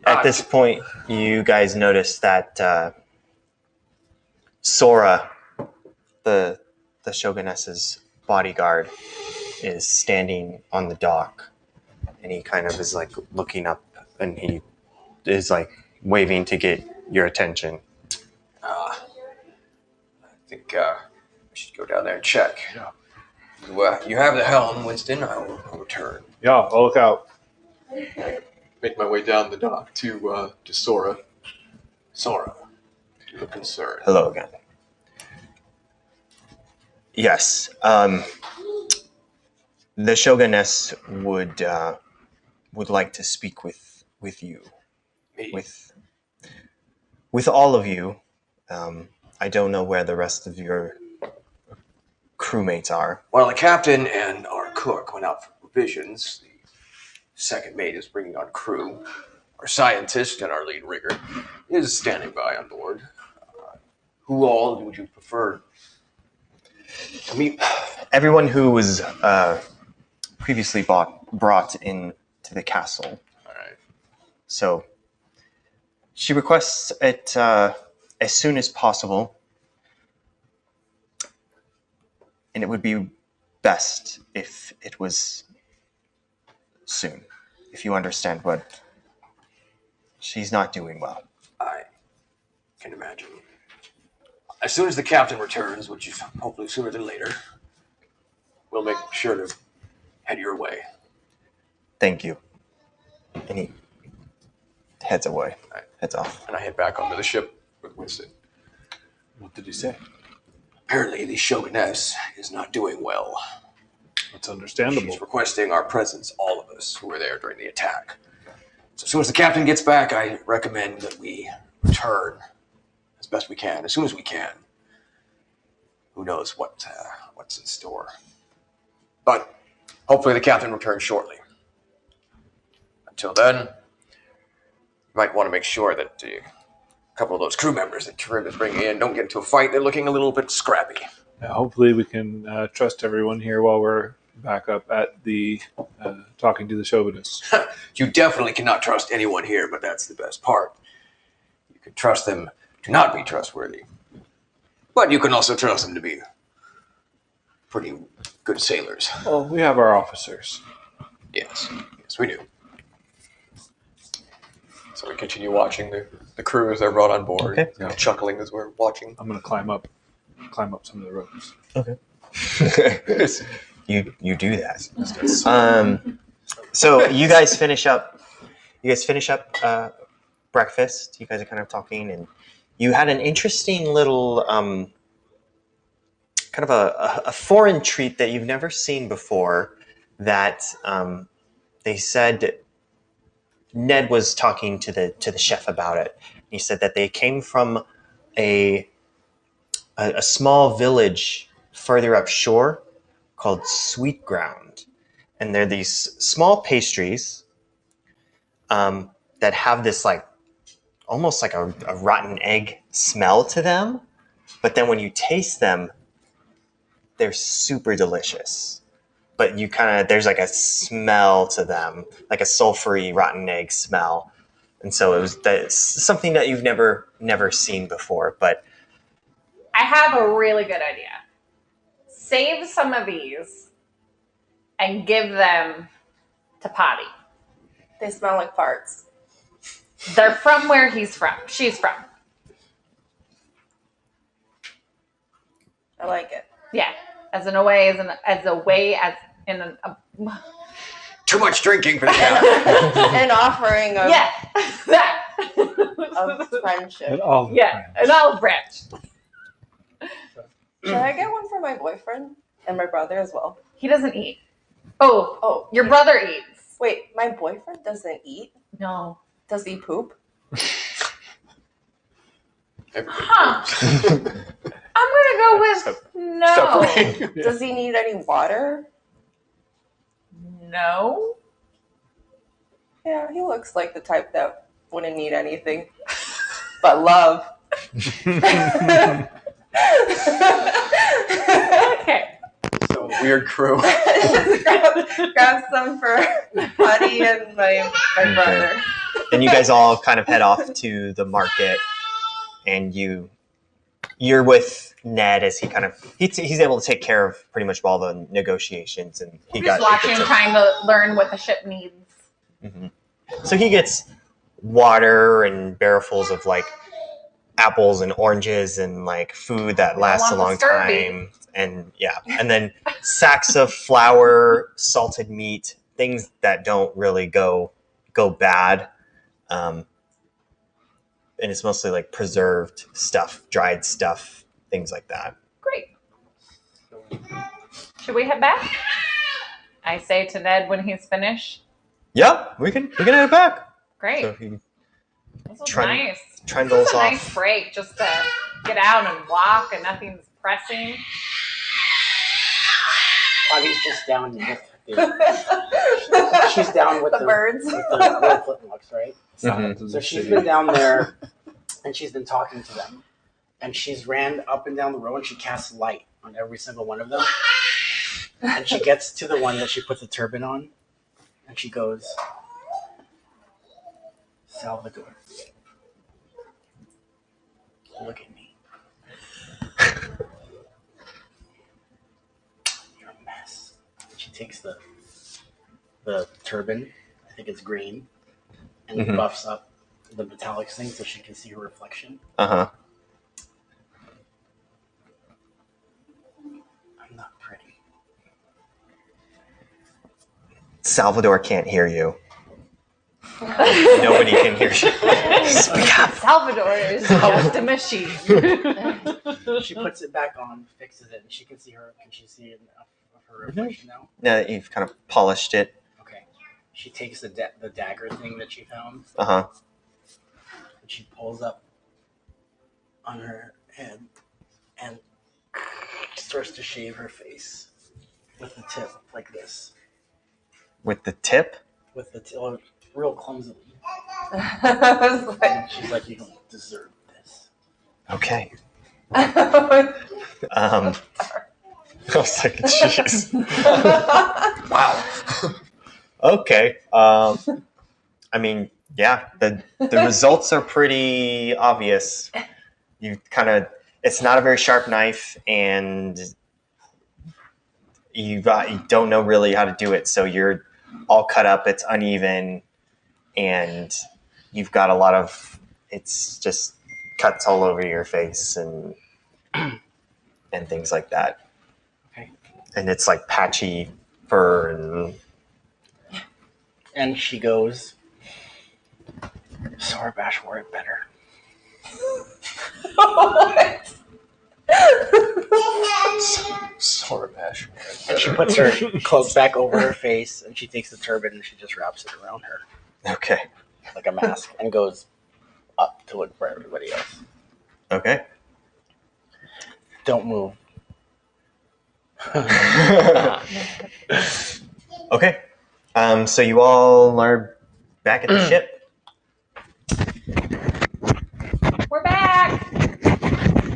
At this point, you guys notice that Sora, the Shoguness's bodyguard, is standing on the dock, and he kind of is like looking up, and he is like waving to get your attention. I think we should go down there and check. Yeah. You have the helm, Winston. I'll return. Yeah, I'll look out. Make my way down the dock to Sora. Sora, you look concerned. Hello again. Yes, the Shoguness would like to speak with you, Me? with all of you. I don't know where the rest of your crewmates are. Well, the captain and our cook went out for provisions. The second mate is bringing on crew. Our scientist and our lead rigger is standing by on board. Who all would you prefer to meet? Everyone who was previously brought into the castle. All right. So she requests it as soon as possible, and it would be best if it was soon. If you understand what she's not doing well. I can imagine. As soon as the captain returns, which is hopefully sooner than later, we'll make sure to head your way. Thank you. And he heads away. Right. Heads off. And I head back onto the ship with Winston. What did he say? Apparently, the Shoguness is not doing well. That's understandable. She's requesting our presence, all of us who were there during the attack. So as soon as the captain gets back, I recommend that we return as best we can, as soon as we can. Who knows what's in store. But hopefully the captain returns shortly. Until then, you might want to make sure that a couple of those crew members that Trim is bringing in don't get into a fight. They're looking a little bit scrappy. Yeah, hopefully we can trust everyone here while we're back up at the talking to the chauvinist. You definitely cannot trust anyone here, but that's the best part. You can trust them to not be trustworthy. But you can also trust them to be pretty good sailors. Well, we have our officers. Yes, we do. So we continue watching the crew as they're brought on board, Okay. kind of chuckling as we're watching. I'm going to climb up some of the ropes. You do that. So you guys finish up. Breakfast. You guys are kind of talking, and you had an interesting little kind of a foreign treat that you've never seen before. That they said Ned was talking to the chef about it. He said that they came from a small village further upshore called Sweet Ground, and they're these small pastries that have this like almost like a rotten egg smell to them, but then when you taste them, they're super delicious. But you kind of there's like a smell to them, like a sulfury rotten egg smell, and so that's something that you've never seen before. But I have a really good idea. Save some of these and give them to Potty. They smell like farts. They're from where she's from. I like it. Yeah, as a way in a Too much drinking for the cat. An offering of, yeah, that of friendship. And all an olive branch. Should I get one for my boyfriend and my brother as well? He doesn't eat. Oh, your yeah. brother eats. Wait, my boyfriend doesn't eat? No. Does he poop? Huh. I'm gonna go with no. Separate. Does he need any water? No. Yeah, he looks like the type that wouldn't need anything but love. Okay. So Weird crew. Just grab some for Buddy and my brother. then you guys all kind of head off to the market, and you're with Ned as he kind of he's able to take care of pretty much all the negotiations, and he Just watching, trying to learn what the ship needs. Mm-hmm. So he gets water and barrelfuls of like apples and oranges and like food that lasts a long time, and and then sacks of flour, salted meat, things that don't really go bad. And it's mostly like preserved stuff, dried stuff, things like that. Great. Should we head back? I say to Ned when he's finished. Yeah, we can head back. Great. So he This was Trund- nice. trundles This is a off. nice break just to get out and walk and nothing's pressing. Potty's just down with she's down with the birds. with the little flintlocks, right? Mhm. So she's been down there and she's been talking to them. And she's ran up and down the row and she casts light on every single one of them. And she gets to the one that she put the turban on and she goes, Salvador, look at me. You're a mess. She takes the turban, I think it's green, and Mhm. buffs up the metallic thing so she can see her reflection. Uh-huh. I'm not pretty. Salvador can't hear you. Nobody can hear you. Speak up. Salvador is just a machine. She puts it back on, fixes it, and she can see her. Can she see enough of her reflection now? Now that you've kind of polished it. Okay. She takes the dagger thing that she found, Uh-huh. and she pulls up on her head and starts to shave her face with the tip, like this. With the tip? With the tip, real clumsily. I was like, And she's like, you don't deserve this. Okay. I was like, jeez. Wow. Okay. I mean, yeah, the results are pretty obvious. You kind of, it's not a very sharp knife, and you don't know really how to do it. So you're all cut up. It's uneven, and you've got a lot of, it's just cuts all over your face and things like that. Okay. And it's like patchy fur And she goes, Sorbash wore it better. What? Sorbash. And she puts her cloak back over her face, and she takes the turban and she just wraps it around her Okay. like a mask and goes up to look for everybody else. Okay. Don't move. Okay. So you all are back at the ship. We're back.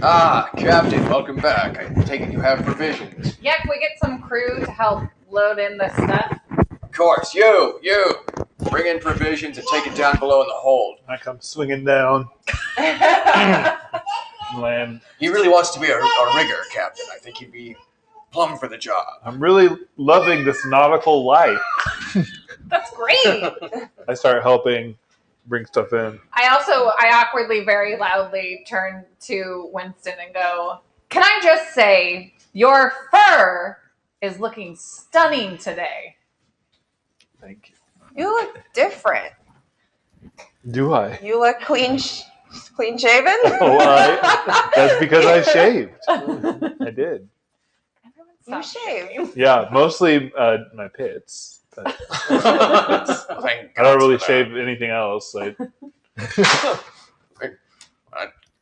Ah, Captain, welcome back. I take it you have provisions. Yeah, can we get some crew to help load in the stuff? Of course, you, bring in provisions and take it down below in the hold. I come swinging down. Land. He really wants to be a rigger, Captain. I think he'd be plumb for the job. I'm really loving this nautical life. That's great. I start helping bring stuff in. I awkwardly, very loudly turn to Winston and go, can I just say, your fur is looking stunning today. Thank you. You look different. Do I? You look clean shaven. Oh, that's because I shaved. I did. You shaved. Yeah, mostly my pits. But Thank I don't God really for shave anything else. I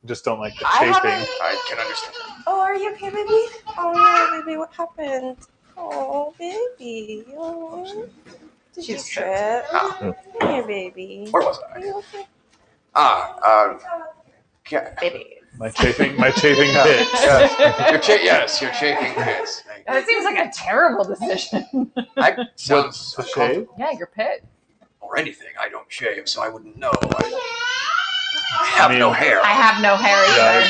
just don't like the I chafing. haven't- I can understand. Oh, are you okay, baby? Oh, no, baby, what happened? Oh, baby. Oh. Did you She's trip? Ah. Come here, baby. Where was Are I? you okay? Baby. My chafing pits. Yes, you're chafing pits. That seems like a terrible decision. I sounds To shave? Yeah, your pit. or anything. I don't shave, so I wouldn't know. I have no hair. I have no hair either.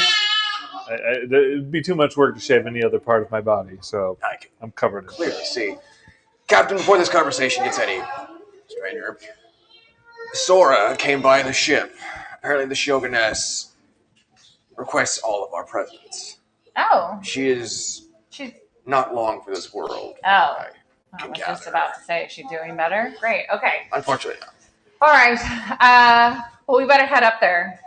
Yeah, it'd be too much work to shave any other part of my body, so I can I'm covered in clearly see. Captain, before this conversation gets any stranger, Sora came by the ship. Apparently the Shoguness requests all of our presents. Oh, She is she's. not long for this world. Oh, I can was gather. just about to say, is she doing better? Great. Okay. Unfortunately, not. All right. Well, we better head up there.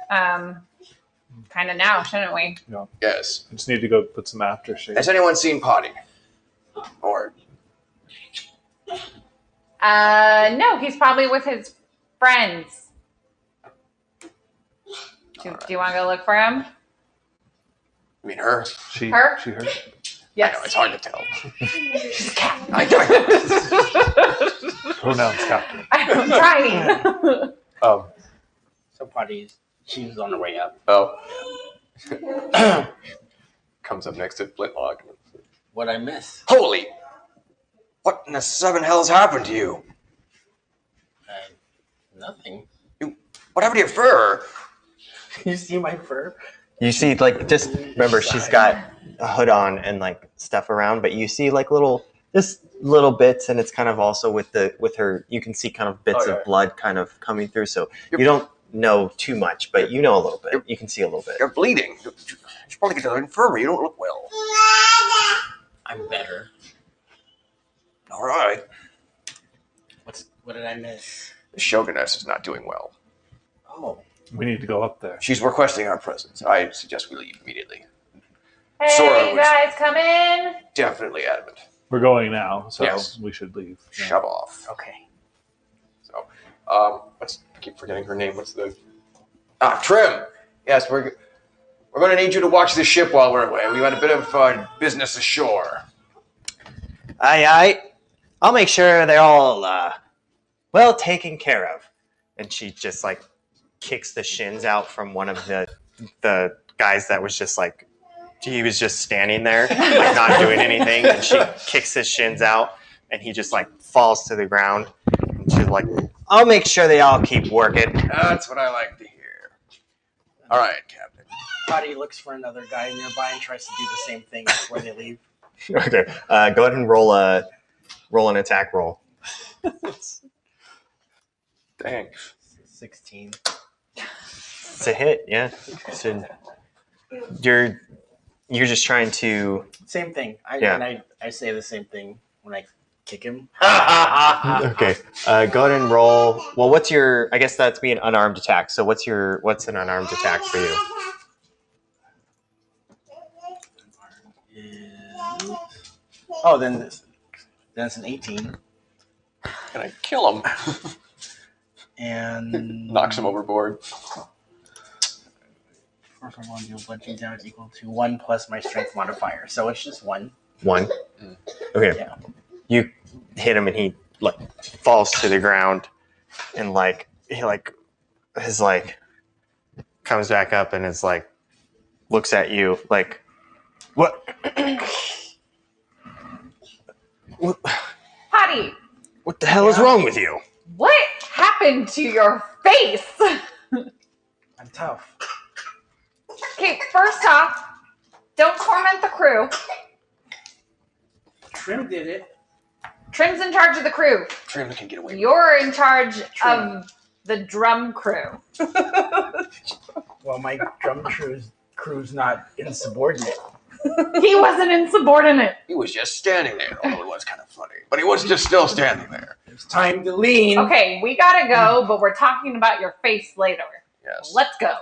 Kind of now, shouldn't we? Yes. I just need to go put some aftershave. Has anyone seen Potty? Or No, he's probably with his friends. Do you want to go look for him? I mean her? She Her? She heard. I know it's hard to tell. She's a cat. I Pronouns captain. I'm trying. So parties, she was on her way up. Oh. Comes up next to Flintlock. What'd I miss? Holy! What in the seven hells happened to you? Nothing. What happened to your fur? You see my fur? You see, like, just remember, she's got a hood on and like stuff around, but you see like just little bits, and it's kind of also with her. You can see kind of bits of blood kind of coming through. So you don't know too much, but you know a little bit. You can see a little bit. You're bleeding. You should probably get to the infirmary. You don't look well. I'm better. All right. What did I miss? The Shoguness is not doing well. Oh. We need to go up there. She's requesting our presence. I suggest we leave immediately. Hey, Sora you was- guys, come in. Definitely adamant. We're going now, so Yes. we should leave. Yeah. Shove off. Okay. So, I keep forgetting her name. What's the... Trim. Yes, we're going to need you to watch the ship while we're away. We had a bit of business ashore. Aye. I'll make sure they're all well taken care of. And she just like kicks the shins out from one of the guys that was just like he was just standing there, like not doing anything, and she kicks his shins out, and he just like falls to the ground. And she's like, "I'll make sure they all keep working." That's what I like to hear. All right, Captain. Buddy looks for another guy nearby and tries to do the same thing before they leave. Okay, go ahead and roll an attack roll. Dang. 16. It's a hit, yeah. So you're just trying to. Same thing. Yeah. I say the same thing when I kick him. Okay, go ahead and roll. Well, what's your? I guess that's be an unarmed attack. So what's an unarmed attack for you? Oh, then it's an 18. Can I kill him? And Knocks him overboard. First of all, deal bludgeoning damage equal to 1 plus my strength modifier. So it's just 1. One. Okay. Yeah. You hit him and he like falls to the ground, and like he like his like comes back up and is like looks at you like what? Patty, What the hell is wrong with you? what happened to your face? I'm tough. Okay, first off, don't torment the crew. Trim did it. Trim's in charge of the crew. Trim can get away. You're in charge Trim. of the drum crew. Well, my drum crew's not insubordinate. He wasn't insubordinate. He was just standing there, although it was kind of funny. But he was just still standing there. It's time to lean. Okay, we gotta go, but we're talking about your face later. Yes. Let's go.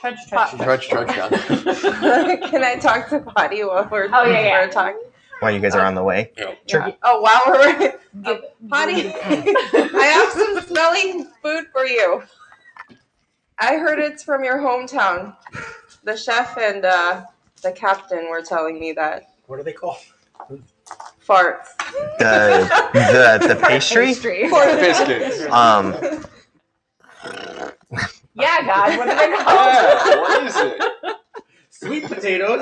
Trudge, Trudge, John. Can I talk to Potty while we're, Oh, yeah. we're talking? While you guys are on the way. Yeah. Oh, while we're Potty, I have some smelly food for you. I heard it's from your hometown. The chef and the captain were telling me that. What are they called? Farts. The pastry. Biscuits. Yeah, God, what are they called? Yeah, what is it? Sweet potatoes.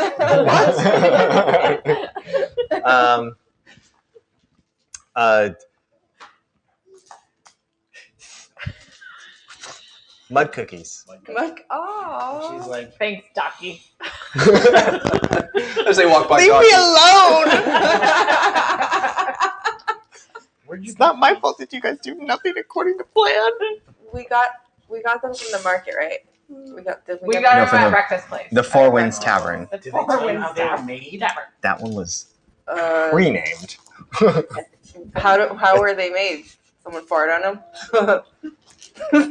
Mud cookies. Like, oh. She's like, Thanks, Ducky. As they walk by, Leave me alone. where'd you It's not my fault that you guys do nothing according to plan. we got them from the market, right? We got them. We got No, them from at the- breakfast place. The Four Winds Tavern. The Did they Four tell you Winds how they were Tavern. made? That one was them. renamed. How were they made? Someone farted on them. Well,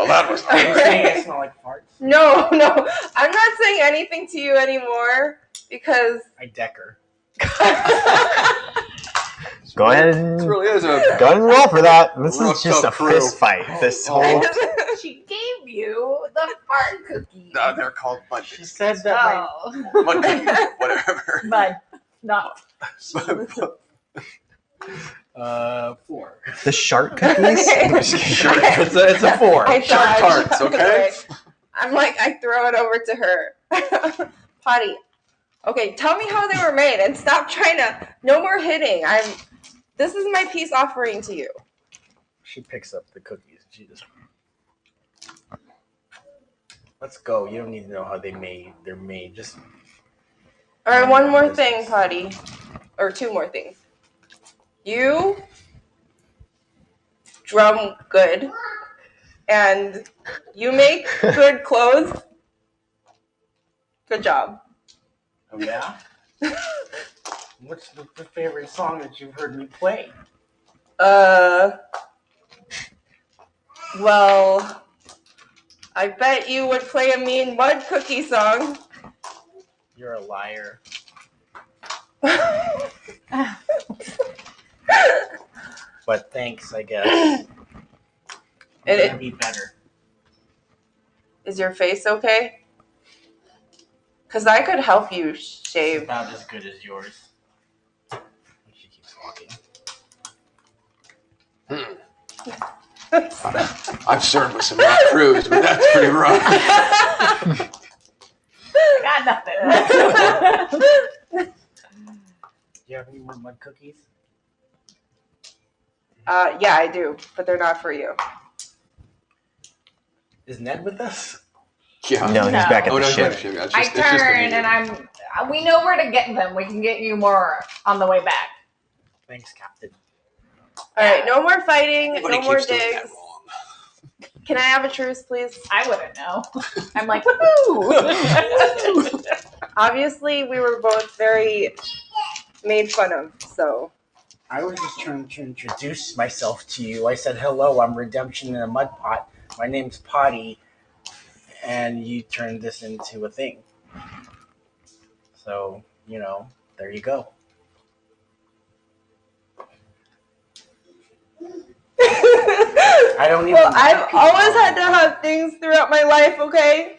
that was Are you saying I smell like farts? No, I'm not saying anything to you anymore because. I decker. Go ahead This and really is a. go ahead and roll for that. This Rough is just a up crew. fist fight. This whole She gave you the fart cookie. No, they're called mud. She said that Oh, Mud cookies, whatever. mud. No. 4. the shark cookies. Sure. It's a 4. I Shark thought- tarts, okay? I'm like, I throw it over to her. Potty. Okay, tell me how they were made and stop trying to. No more hitting. This is my peace offering to you. She picks up the cookies. She just. Let's go. You don't need to know how they're made. Just. All right, one more thing, Potty. Or 2 more things. You drum good. And you make good clothes. Good job. Oh yeah. What's the favorite song that you've heard me play? Well, I bet you would play a mean mud cookie song. You're a liar. But thanks, I guess. And It'd be better. Is your face okay? Because I could help you It's shave. about as good as yours. She keeps walking. I've served with some rough crews, but that's pretty rough. Got nothing. Do you have any more mud cookies? Yeah, I do, but they're not for you. Is Ned with us? Yeah. No, he's back at Oh, the no, ship. it's just, I it's just turn and we know where to get them. We can get you more on the way back. Thanks, Captain. All right, no more fighting, Everybody no more keeps doing that digs. wrong. Can I have a truce, please? I wouldn't know. I'm like, woohoo! Obviously, we were both very made fun of, so. I was just trying to introduce myself to you. I said, hello, I'm Redemption in a Mud Pot. My name's Potty. And you turned this into a thing. So, there you go. I don't even. Well, I've always had to have things throughout my life, okay?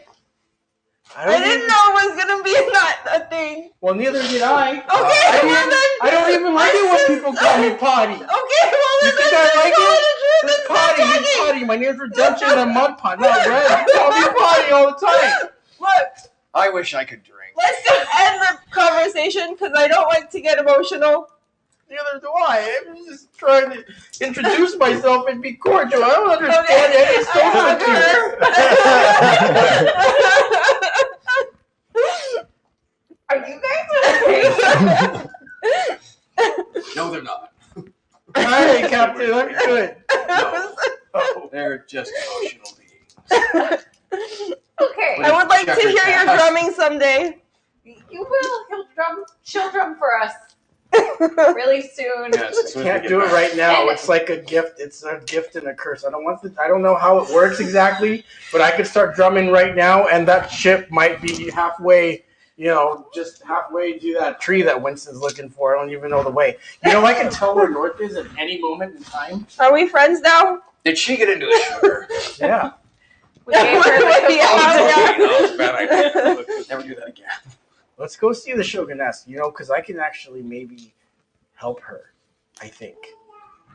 I didn't know it was gonna be not a thing. Well, neither did I. Okay, well then. I don't even like it when people call me Potty. Okay, well You then. think I like it? It's It's Potty. It's Potty. My name's Redemption in a Mud Pot, not Red. You call me Potty all the time. Look, I wish I could drink. let's just end the conversation because I don't like to get emotional. Neither do I. I'm just trying to introduce myself and be cordial. I don't understand any social cues. Are you guys okay? No, they're not. All right, Captain. I'm good. No, Oh. they're just emotional beings. Okay. I would like to hear your drumming someday. You will. She'll drum for us really soon. Yes, as soon as we Can't get do it back. right now. And- It's like a gift. It's a gift and a curse. I don't know how it works exactly, but I could start drumming right now, and that ship might be halfway. Just halfway to that tree that Winston's looking for. I don't even know the way. I can tell where north is at any moment in time. Are we friends now? Did she get into the sugar? Yeah. We gave her the Yeah. Okay, no, it's a bad idea. Never do that again. Let's go see the Shoguness, because I can actually maybe help her, I think.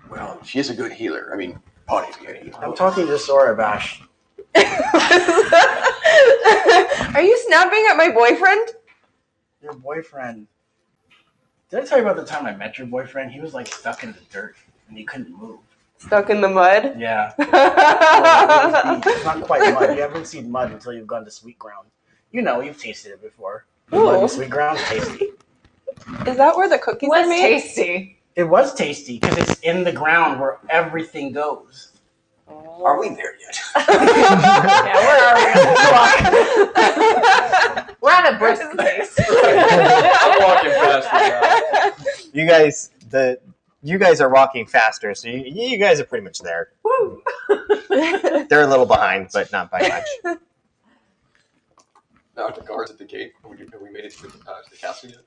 Well, she is a good healer. I mean, Potty's a good healer. I'm talking to Sora Bash. Are you snapping at my boyfriend? Your boyfriend. Did I tell you about the time I met your boyfriend? He was like stuck in the dirt and he couldn't move. Stuck in the mud? Yeah. It's not quite mud. You haven't seen mud until you've gone to sweet ground. You've tasted it before. Mud and sweet ground, tasty. Is that where the cookies was are made? tasty. It was tasty because it's in the ground where everything goes. Are we there yet? Yeah, where are we? We're on a brisk pace. I'm walking fast right You guys are walking faster, so you guys are pretty much there. Woo. They're a little behind, but not by much. now. Now the guards at the gate. Have we made it to the castle yet?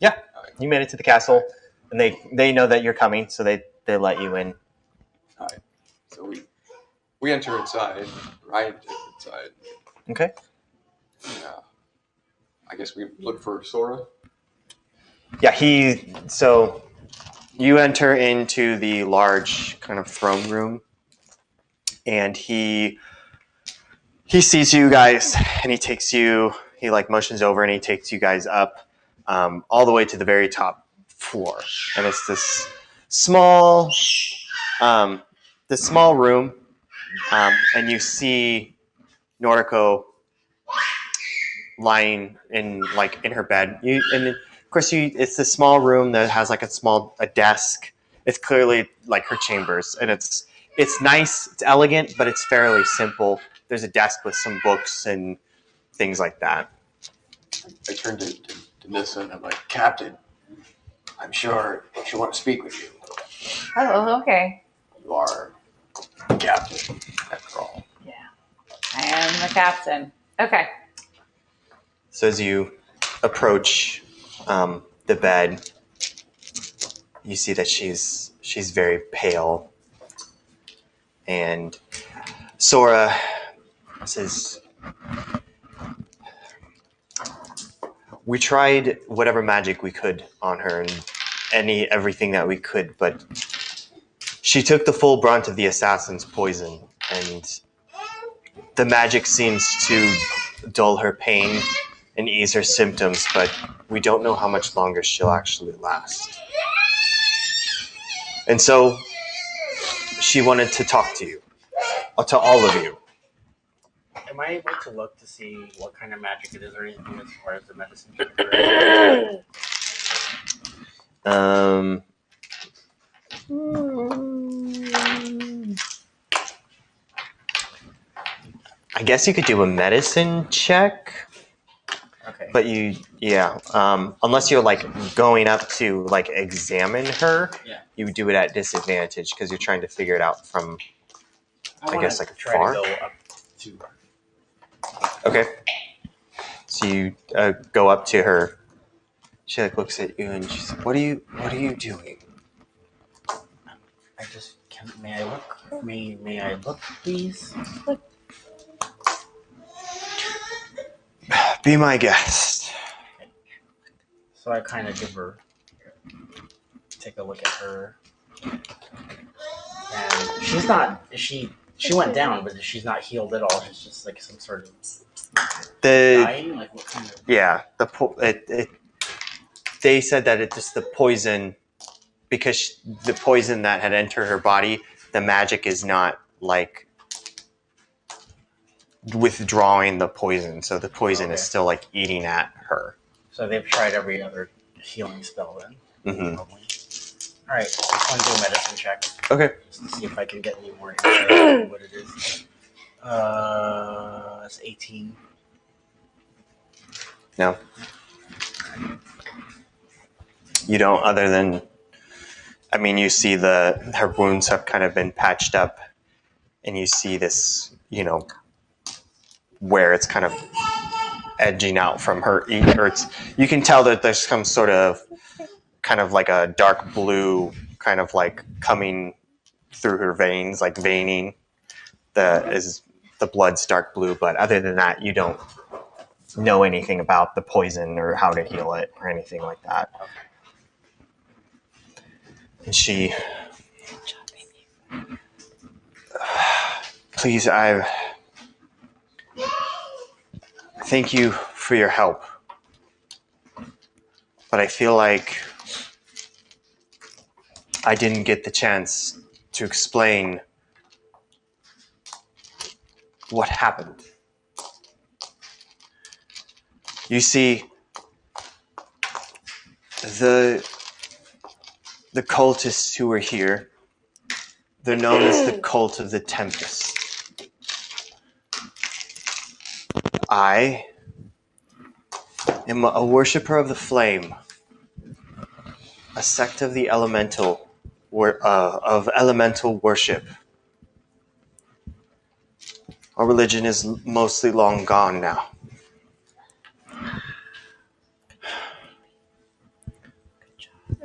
Yeah, you made it to the castle, and they know that you're coming, so they let you in. All right. So we enter inside. Ryan enters inside. Okay. Yeah. I guess we look for Sora. Yeah, so you enter into the large kind of throne room, and he sees you guys, and he motions over, and he takes you guys up all the way to the very top floor, and it's this small room, and you see Noriko lying in her bed. Of course, it's this small room that has like a desk. It's clearly like her chambers, and it's nice, it's elegant, but it's fairly simple. There's a desk with some books and things like that. I turn to Nissa and I'm like, Captain, I'm sure she wants to speak with you. Oh, okay. You are the captain, after all. Yeah. I am the captain. Okay. So as you approach the bed, you see that she's very pale, and Sora says, "We tried whatever magic we could on her and everything that we could, but She took the full brunt of the assassin's poison, and the magic seems to dull her pain and ease her symptoms, but we don't know how much longer she'll actually last. And so she wanted to talk to you, or to all of you. Am I able to look to see what kind of magic it is or anything as far as the medicine? I guess you could do a medicine check, Okay. but unless you're like going up to like examine her, Yeah. you would do it at disadvantage because you're trying to figure it out from. I wanna guess, like, try far? to go up to her. Okay. So you go up to her. She like looks at you and she's like, "What are you doing?" I just can. May I look? May I look, please? Be my guest. So I kind of take a look at her, and she's not. She went down, but she's not healed at all. She's just like some sort of dying. Like what kind of? Yeah, they said that it's just the poison, because the poison that had entered her body, the magic is not like withdrawing the poison, so the poison is still like eating at her. So they've tried every other healing spell then. Mm-hmm. Probably. All right, I'm going to do a medicine check Okay. just to see if I can get any more insight on what it is. That's 18. No. You don't, other than, I mean, you see her wounds have kind of been patched up, and you see this, where it's kind of edging out from her. You can tell that there's some sort of kind of like a dark blue kind of like coming through her veins, like veining. The blood's dark blue, but other than that, you don't know anything about the poison or how to heal it or anything like that. And she, please, I thank you for your help, but I feel like I didn't get the chance to explain what happened. You see, the cultists who are here, they're known as the Cult of the Tempest. I am a worshiper of the flame, a sect of the elemental worship. Our religion is mostly long gone now.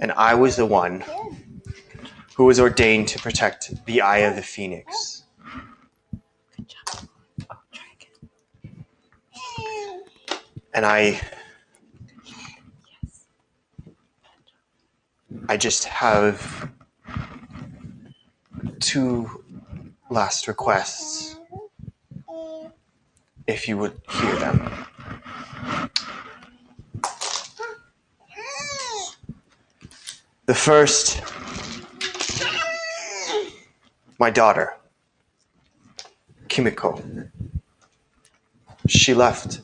And I was the one who was ordained to protect the Eye of the Phoenix. And I just have 2 last requests, if you would hear them. The first, my daughter, Kimiko. She left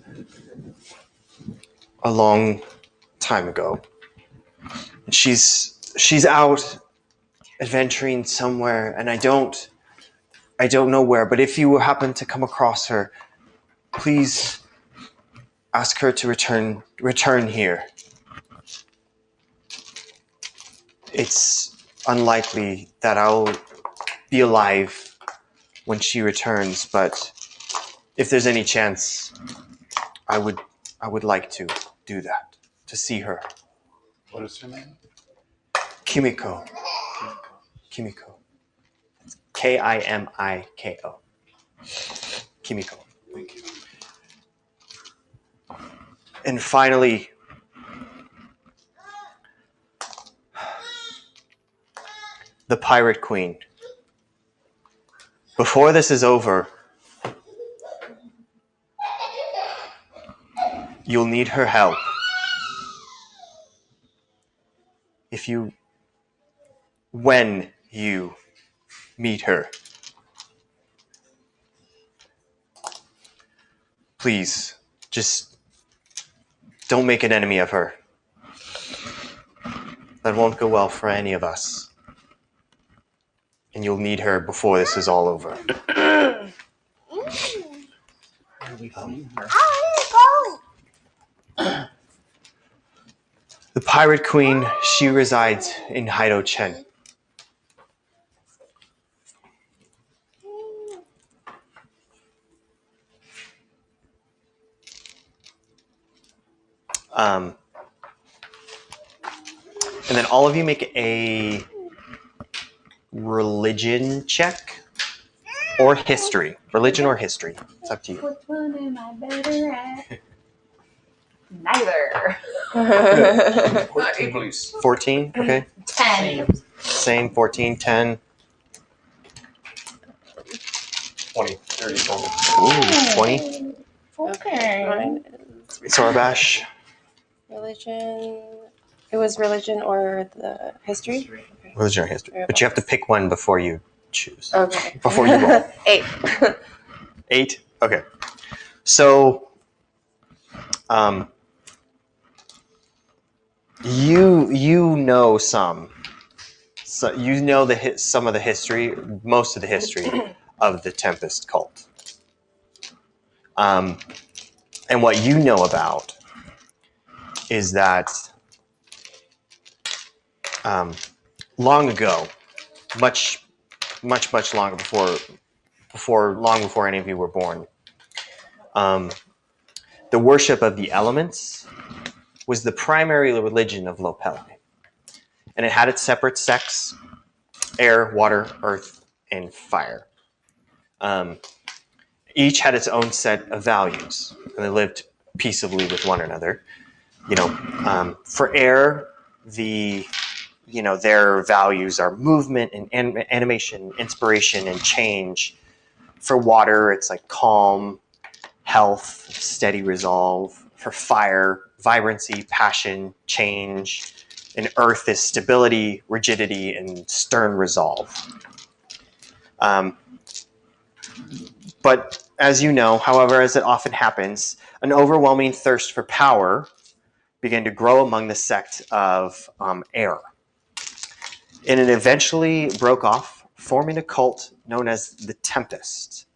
a long time ago. She's out adventuring somewhere, and I don't know where, but if you happen to come across her, please ask her to return here. It's unlikely that I'll be alive when she returns, but if there's any chance, I would like to do that, to see her. What is her name? Kimiko. Kimiko. It's Kimiko. Kimiko. Thank you. And finally, the Pirate Queen. Before this is over, you'll need her help. When you meet her, please, just don't make an enemy of her. That won't go well for any of us. And you'll need her before this is all over. Where do we find her? The Pirate Queen, she resides in Haido Chen. And then all of you make a religion check or history. Religion or history. It's up to you. Which one am I better at? Neither. Please. 14, okay. 10. Same, 14, 10. 20, 30 total. Ooh, 20. Okay. Mine is Sorbash. religion. It was religion or the history? Religion or history. But you have to pick one before you choose. Okay. Before you roll. 8. 8? Okay. So, you know some. So you know some of the history, most of the history of the Tempest cult. And what you know about is that long ago, much longer long before any of you were born, the worship of the elements was the primary religion of Lopele. And it had its separate sects: air, water, earth, and fire. Each had its own set of values, and they lived peaceably with one another. For air, their values are movement and animation, inspiration, and change. For water, it's like calm, health, steady resolve. For fire, vibrancy, passion, change. And earth is stability, rigidity, and stern resolve. But as you know, however, as it often happens, an overwhelming thirst for power began to grow among the sect of air. And it eventually broke off, forming a cult known as the Tempest,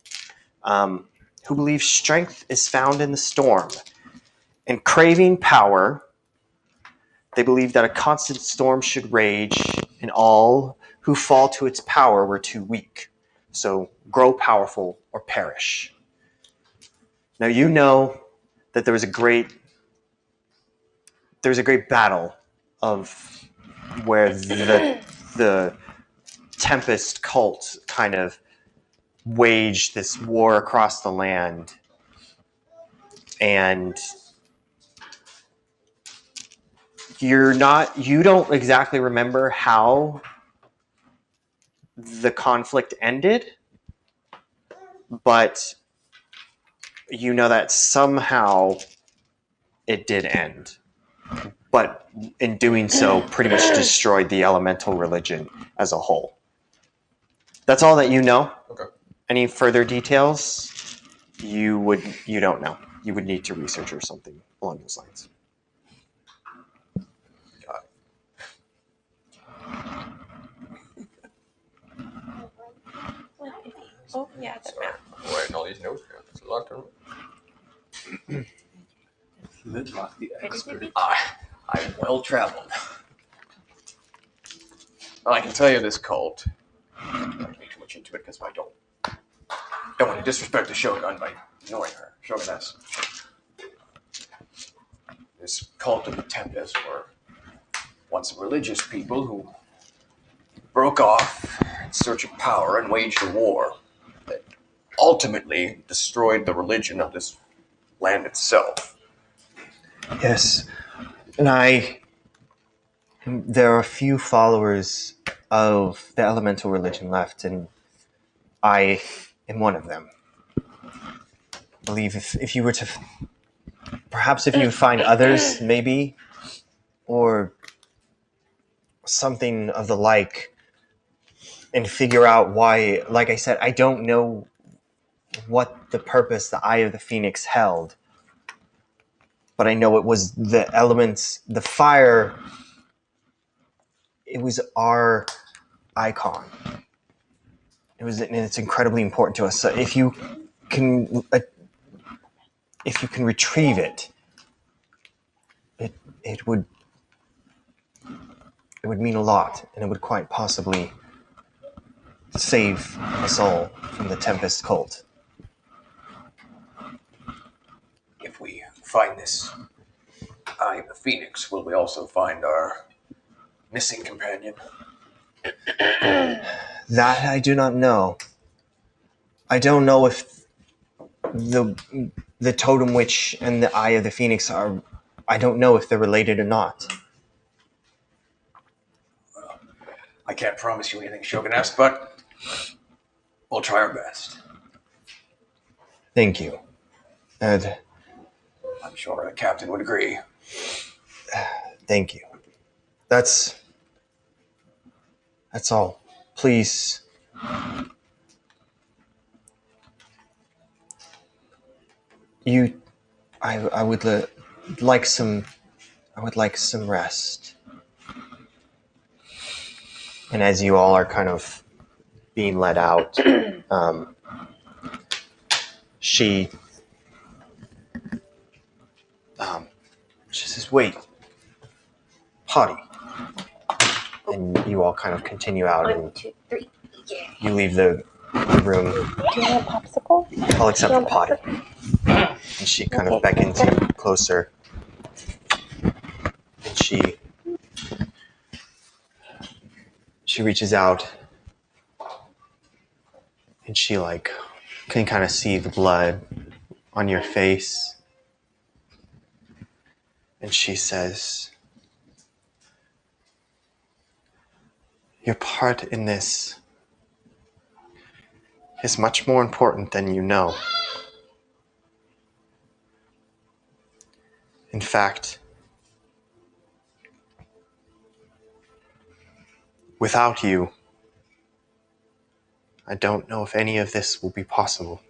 who believes strength is found in the storm. And craving power, they believed that a constant storm should rage, and all who fall to its power were too weak. So grow powerful or perish. Now you know that there was a great battle of where the Tempest cult kind of waged this war across the land, and you don't exactly remember how the conflict ended, but you know that somehow it did end. But in doing so, pretty much destroyed the elemental religion as a whole. That's all that you know. Okay. Any further details? You don't know. You would need to research or something along those lines. Oh, yeah, that map. I'm writing all these notes down. It's a lot to Flintlock the expert. I'm well traveled. Well, I can tell you this cult. I don't get too much into it because I don't want to disrespect the Shogun by ignoring her. Shoguness. This cult of the Tempest were once religious people who broke off in search of power and waged a war that ultimately destroyed the religion of this land itself. Yes, and there are a few followers of the elemental religion left, and I am one of them. I believe if you were to, perhaps if you find others, maybe, or something of the like, and figure out why, like I said, I don't know what the purpose the Eye of the Phoenix held, but I know it was the elements, the fire, it was our icon. It was, and it's incredibly important to us. So can, if you can retrieve it, it would mean a lot, and it would quite possibly save us all from the Tempest cult. If we find this Eye of the Phoenix, will we also find our missing companion? That I do not know. I don't know if the Totem Witch and the Eye of the Phoenix are. I don't know if they're related or not. I can't promise you anything, Shoguness, but we'll try our best. Thank you. And I'm sure a captain would agree. thank you. That's all. Please. I would like some. I would like some rest. And as you all are kind of being let out, she says, "Wait, potty." And you all kind of continue out, 1, 2, 3. Yeah. you leave the room. Do you want a popsicle? All except You for want potty. popsicle? And she kind of Okay. beckons you closer. And she reaches out, and she like can kind of see the blood on your face. And she says, "Your part in this is much more important than you know. In fact, without you, I don't know if any of this will be possible.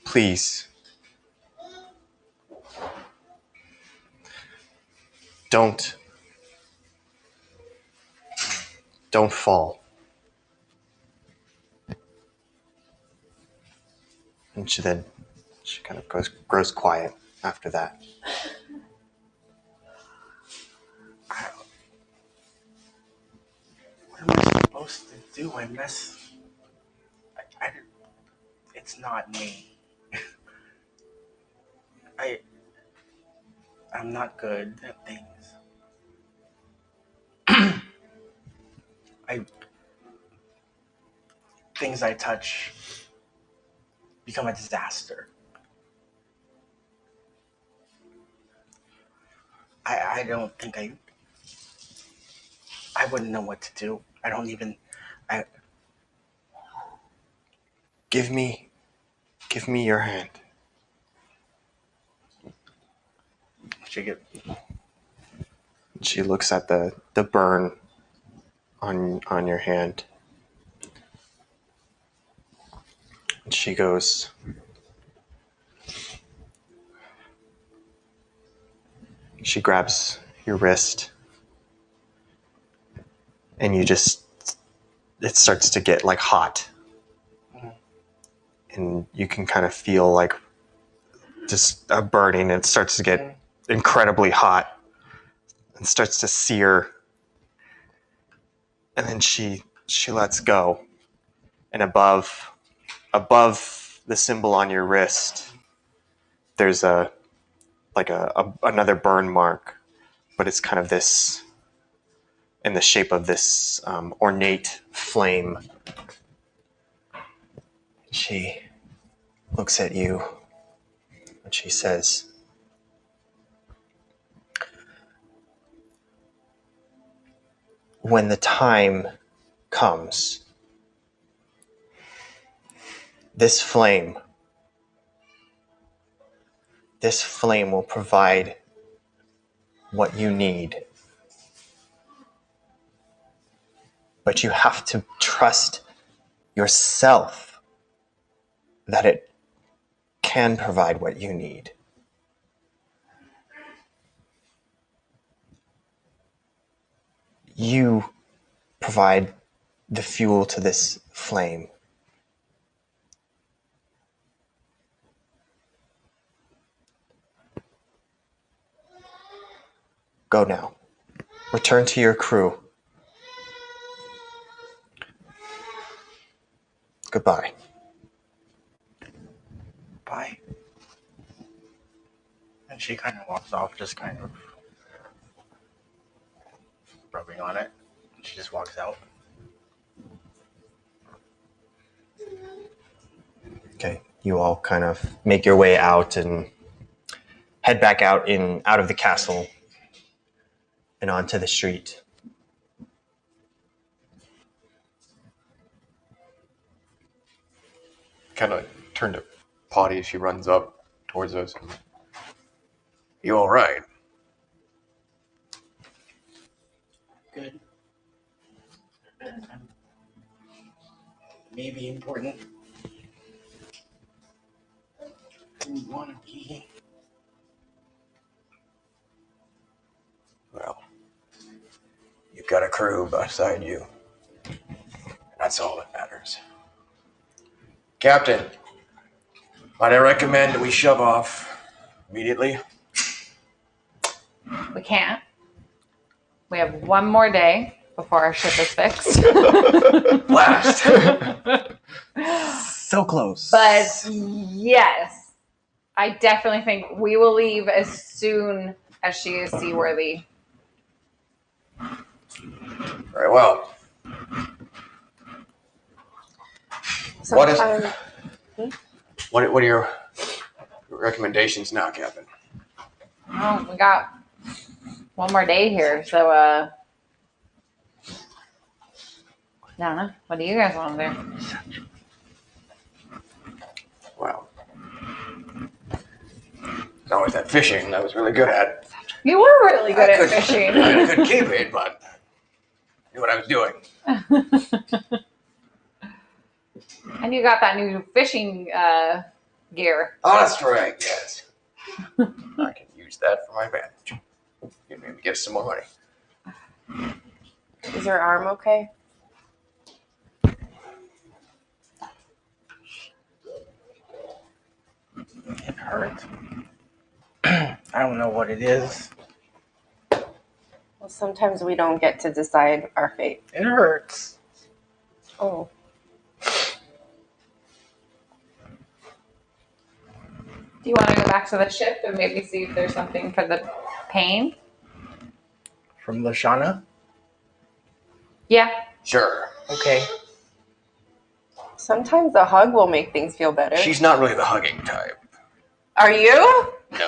Please, don't fall." And she kind of grows quiet after that. What am I supposed to do? It's not me. I'm not good at things. Things I touch become a disaster. I don't think I wouldn't know what to do. I don't even. Give me your hand. She looks at the burn on your hand. And she goes, she grabs your wrist, and it starts to get like hot. And you can kind of feel like just a burning, and it starts to get incredibly hot and starts to sear. And then she lets go. And above the symbol on your wrist, there's another burn mark, but it's kind of this in the shape of this ornate flame. She looks at you and she says, when the time comes, this flame will provide what you need. But you have to trust yourself that it can provide what you need. You provide the fuel to this flame. Go now. Return to your crew. Goodbye. Bye. And she kind of walks off, just kind of rubbing on it. And she just walks out. Okay, you all kind of make your way out and head back out of the castle and onto the street. Kind of turn to Potty as she runs up towards us. You all right? Good. Maybe important. Didn't want to be. Well, you've got a crew beside you. That's all that matters. Captain, might I recommend that we shove off immediately? We can't. We have one more day before our ship is fixed. Blast! So close. But yes, I definitely think we will leave as soon as she is seaworthy. Very well. What is- Sometime- What are your recommendations now, Captain? Oh, we got one more day here, so I don't know. What do you guys want to do? Well, it's always that fishing I was really good at. You were really good I at could- fishing. I couldn't keep it, but I knew what I was doing. And you got that new fishing gear. Oh, that's right, yes. I can use that for my advantage. Maybe get some more money. Is your arm okay? It hurts. I don't know what it is. Well, sometimes we don't get to decide our fate. It hurts. Oh. Do you want to go back to the ship and maybe see if there's something for the pain? From Lashana? Yeah. Sure. Okay. Sometimes a hug will make things feel better. She's not really the hugging type. Are you? No.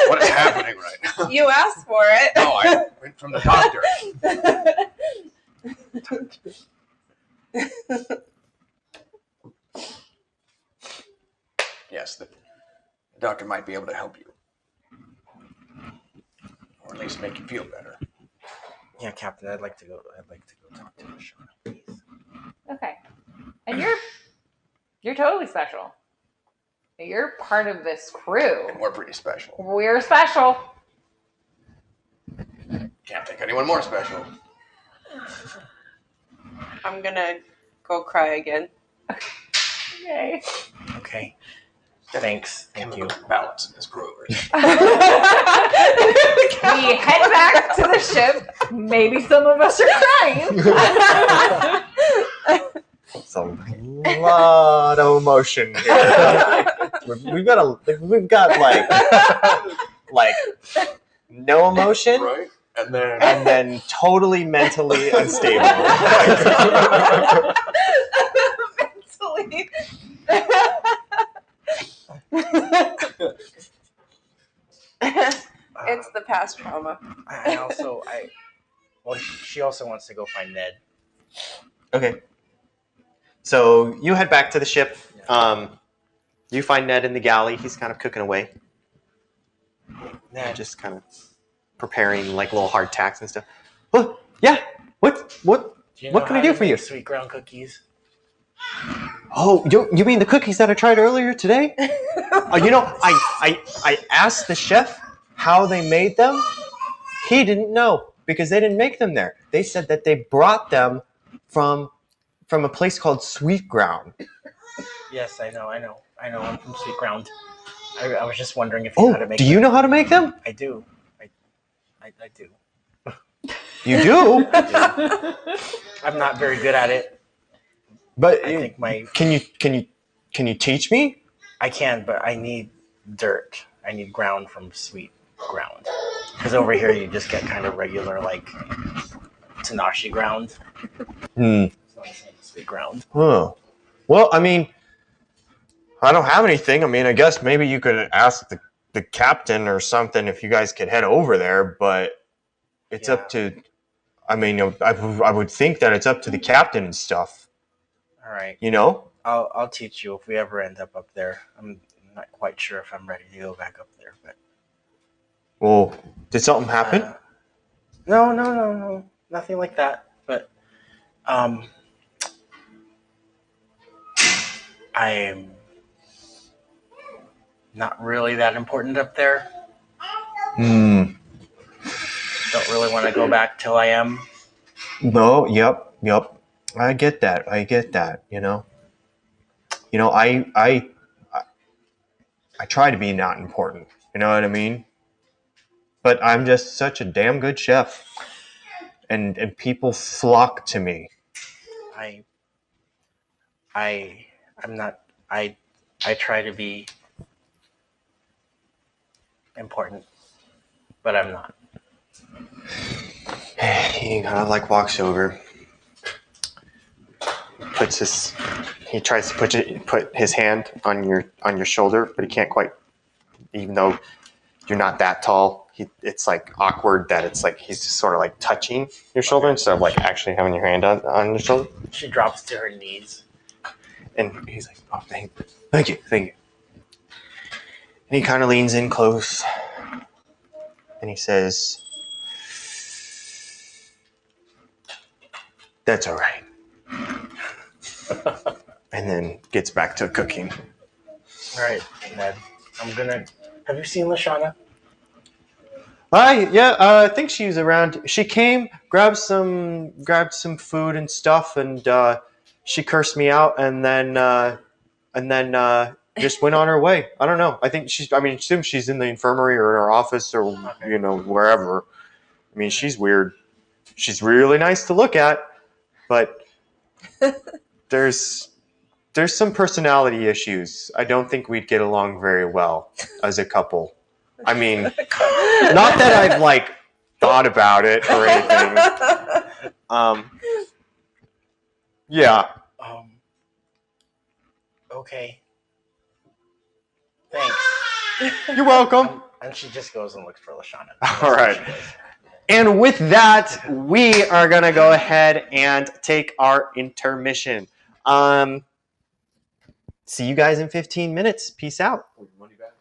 What is happening right now? You asked for it. No, I went from the doctor. Yes, the doctor might be able to help you. Or at least make you feel better. Yeah, Captain, I'd like to go talk to Lashana, please. Okay. And you're totally special. You're part of this crew. And we're pretty special. We're special. Can't think anyone more special. I'm gonna go cry again. Yay. Okay. Thanks. Thank you. Balance in this crew. We head back to the ship. Maybe some of us are crying. It's a lot of emotion here. we've got like no emotion, Right? And then totally mentally unstable. Mentally. It's the past trauma. She also wants to go find Ned. Okay. So you head back to the ship. You find Ned in the galley. He's kind of cooking away. Ned, Just kind of preparing like little hardtacks and stuff. What? Yeah. What? do you What know can I how do to for you? make sweet ground cookies? Oh, you mean the cookies that I tried earlier today? I asked the chef how they made them. He didn't know because they didn't make them there. They said that they brought them from a place called Sweet Ground. Yes, I know. I'm from Sweet Ground. I was just wondering if you know how to make Do them. you know how to make them? I do. I do. You do? I do. I'm not very good at it. But I think can you teach me? I can, but I need dirt. I need ground from Sweet Ground. Because over here you just get kind of regular like Tanashi ground. It's not the same as Sweet Ground. Huh. Well, I mean, I don't have anything. I mean, I guess maybe you could ask the captain or something if you guys could head over there, but it's up to. I mean, I would think that it's up to the captain and stuff. All right. You know? I'll teach you if we ever end up there. I'm not quite sure if I'm ready to go back up there, but Well, did something happen? no, nothing like that. But I'm not really that important up there. Don't really want to go back till I am. No. Yep. I get that. You know. I try to be not important. You know what I mean? But I'm just such a damn good chef, and people flock to me. I'm not. I try to be important, but I'm not. He kind of like walks over, he tries to put his hand on your shoulder, but he can't quite, even though you're not that tall. It's like awkward that it's like he's just sort of like touching your shoulder instead of like actually having your hand on your shoulder. She drops to her knees. And he's like, "Oh, thank you. And he kind of leans in close, and he says, "That's all right." And then gets back to cooking. All right, Ned. Have you seen Lashana? I think she's around. She came, grabbed some food and stuff, and she cursed me out, and then just went on her way. I don't know. I assume she's in the infirmary or in her office or wherever. I mean, she's weird. She's really nice to look at, but there's some personality issues. I don't think we'd get along very well as a couple. I mean, not that I've like thought about it or anything. Yeah. Okay. Thanks. You're welcome. And she just goes and looks for Lashana. All right. And with that, we are going to go ahead and take our intermission. See you guys in 15 minutes. Peace out. Money back.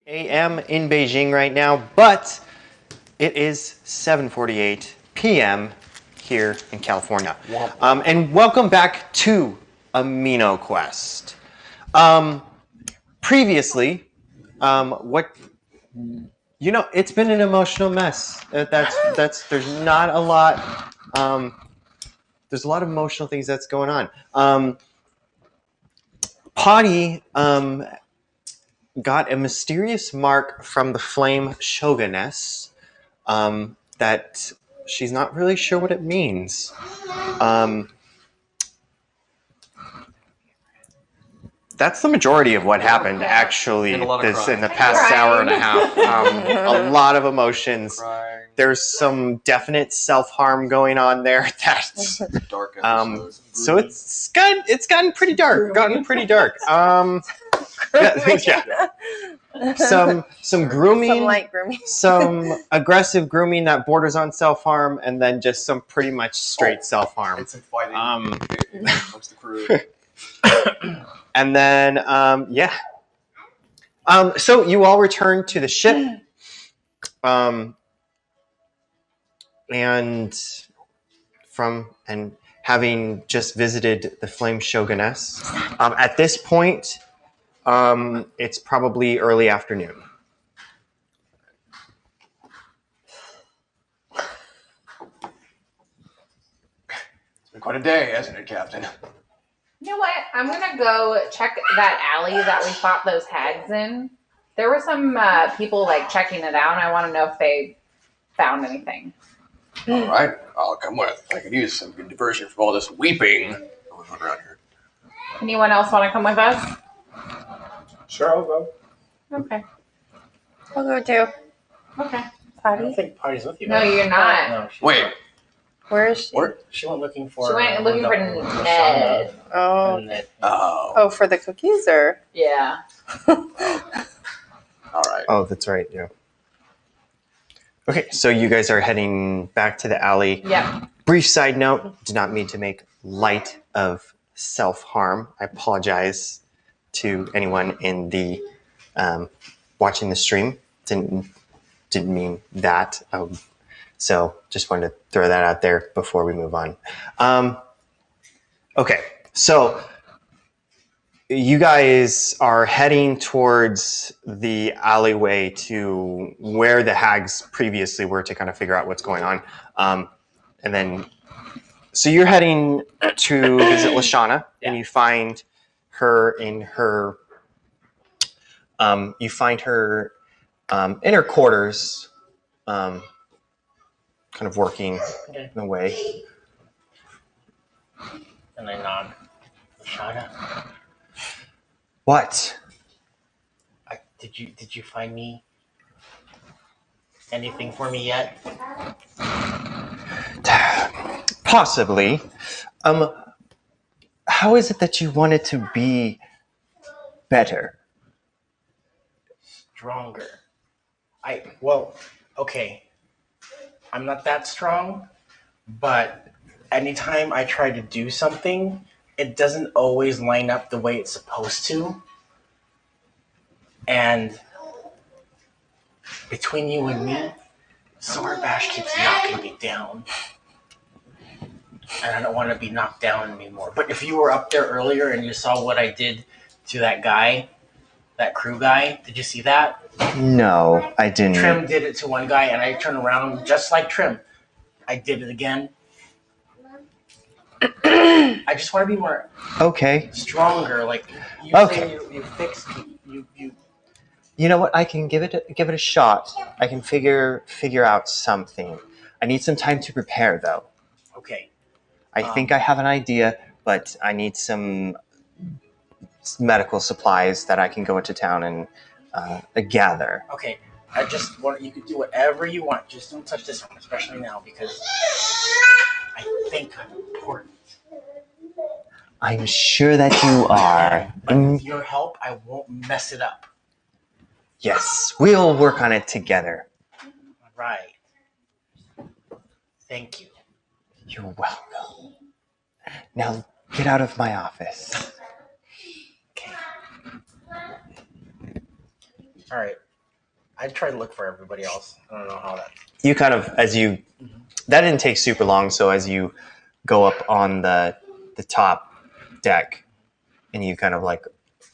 a.m. in Beijing right now, but it is 7:48 p.m. here in California. And welcome back to AminoQuest. Previously, it's been an emotional mess. There's not a lot. There's a lot of emotional things that's going on. Potty got a mysterious mark from the Flame Shoguness that she's not really sure what it means. That's the majority of what happened, actually, And a lot of in the crying. past hour and a half. A lot of emotions. Crying. There's some definite self-harm going on there. Dark episode. So it's gotten pretty dark. Yeah. Some grooming, Some light grooming. some aggressive grooming that borders on self-harm, and then just some pretty much straight self-harm. And some fighting amongst the crew. And then, so you all return to the ship, and having just visited the Flame Shoguness, at this point, it's probably early afternoon. It's been quite a day, hasn't it, Captain? You know what? I'm gonna go check that alley that we fought those hags in. There were some people like checking it out, and I want to know if they found anything. All right, I'll come with. I could use some good diversion from all this weeping going on around here. Anyone else want to come with us? Sure, I'll go. Okay. I'll go too. Okay. I Potty. don't think Party's with you. No, you're not. No, Wait, Where is she? where? She went looking for. She went looking for Lashana, Ned. Oh. and that- Oh, For the cookies or? Yeah. all right. Oh, that's right. Yeah. Okay, so you guys are heading back to the alley. Yeah. Brief side note: did not mean to make light of self-harm. I apologize to anyone in the watching the stream. Didn't mean that. So just wanted to throw that out there before we move on. Okay, so you guys are heading towards the alleyway to where the hags previously were to kind of figure out what's going on. And then, so you're heading to visit Lashana, and you find her in her, inner quarters, kind of working Okay. in a way. And I nod. Lashana, What? did you find me anything for me yet? Possibly. How is it that you wanted to be better? Stronger. Okay. I'm not that strong, but anytime I try to do something, it doesn't always line up the way it's supposed to. And between you and me, Summer Bash keeps knocking me down. And I don't want to be knocked down anymore. But if you were up there earlier and you saw what I did to that guy, that crew guy, did you see that? No, I didn't. Trim did it to one guy, and I turned around just like Trim. I did it again. I just want to be more Okay. stronger. Like you Okay. say, you fix you. You know what? I can give it a shot. I can figure out something. I need some time to prepare, though. Okay. I think I have an idea, but I need some medical supplies that I can go into town and gather. Okay. I just want you can do whatever you want. Just don't touch this one, especially now, because I think I'm important. I'm sure that you are. But with your help, I won't mess it up. Yes, we'll work on it together. All right. Thank you. You're welcome. Now get out of my office. Okay. All right. I try to look for everybody else. I don't know how that. You kind of that didn't take super long. So as you go up on the top deck, and you kind of like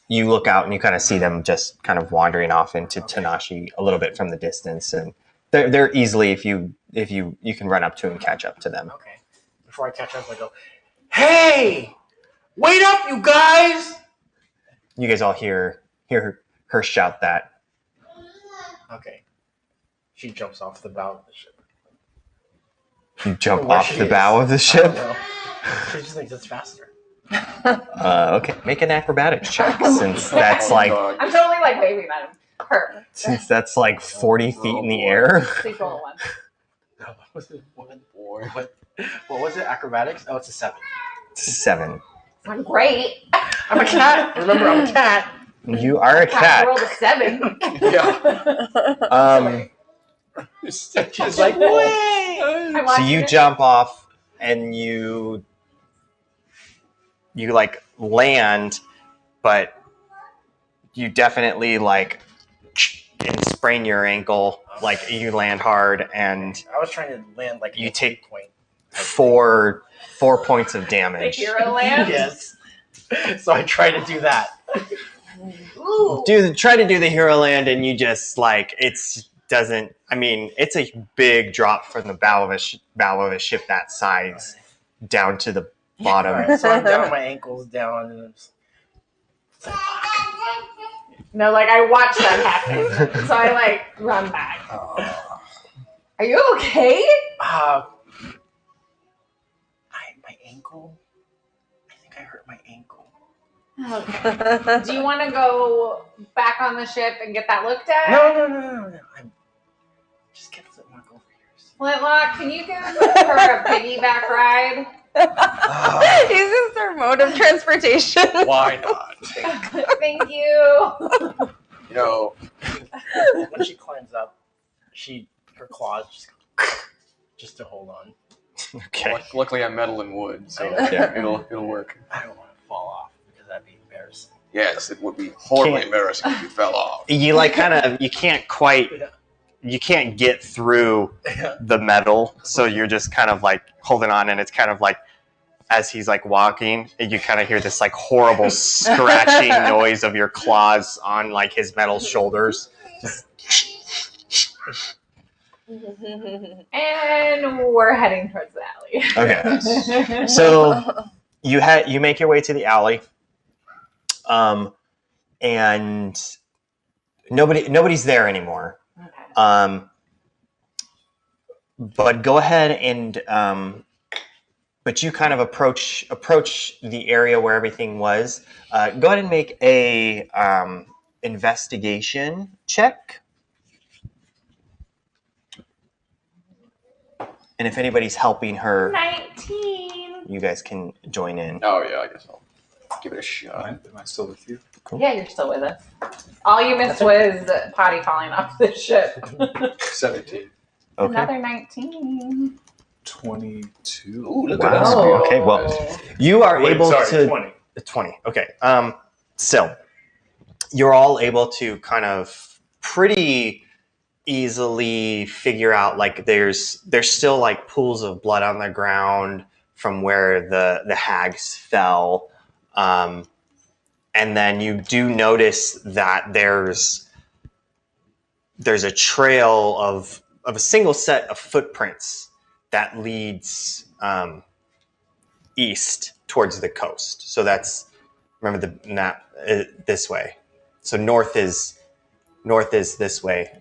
you look out and you kind of see them just kind of wandering off into Tanashi a little bit from the distance, and they're easily if you can run up to and catch up to them. Okay. Before I catch up, I go, "Hey, wait up, you guys!" You guys all hear her shout that. Okay. She jumps off the bow of the ship. You jump Where off she the is. bow of the I ship. don't know. She just thinks it's faster. Okay, make an acrobatics check since that's Oh, like God. I'm totally like waving at him. Her. 40 feet in the air. Please roll a 1. What was it? Boy. What was it? Acrobatics? Oh, it's a 7. 7. I'm great. I'm a cat. Remember, I'm a cat. You are a cat. Rolled a 7. Yeah. She's like, wait. I'm So watching you it. jump off and you like land, but you definitely like and sprain your ankle. Like you land hard and I was trying to land like You a take- point. 4 points of The damage. hero land. Yes. So I tried to do that. Ooh. Try to do the hero land and you just like it's a big drop from the bow of a ship that size down to the bottom. Alright, so I'm down, my ankle's down, and it's like, No, like I watched that happen. So I like run back. Are you okay? my ankle. I think I hurt my ankle. Okay. Do you want to go back on the ship and get that looked at? No. I'm just get the mark over here. Flintlock, can you give her a piggyback ride? Is this their mode of transportation? Why not? Thank you. You know, When she climbs up, her claws just to hold on. Okay. luckily I'm metal and wood, so Yeah. it'll work. I don't want to fall off because that'd be embarrassing. Yes, it would be horribly Can't- embarrassing if you fell off. You like you can't get through the metal, so you're just kind of like holding on, and it's kind of like as he's like walking, and you kind of hear this like horrible scratching noise of your claws on like his metal shoulders. And we're heading towards the alley. Okay. So you make your way to the alley, and nobody's there anymore. Okay. But go ahead and but you kind of approach the area where everything was. Go ahead and make a investigation check. And if anybody's helping her, 19. you guys can join in. Oh yeah, I guess I'll give it a shot. Am I still with you? Yeah, you're still with us. All you missed was Potty falling off the ship. 17. Okay. Another 19. 22. Ooh, look Wow. at us. Oh. Okay, well, you are able to 20. 20. Okay. So you're all able to kind of pretty easily figure out like there's still like pools of blood on the ground from where the hags fell, and then you do notice that there's a trail of a single set of footprints that leads east towards the coast. So that's, remember the map, this way. So north is this way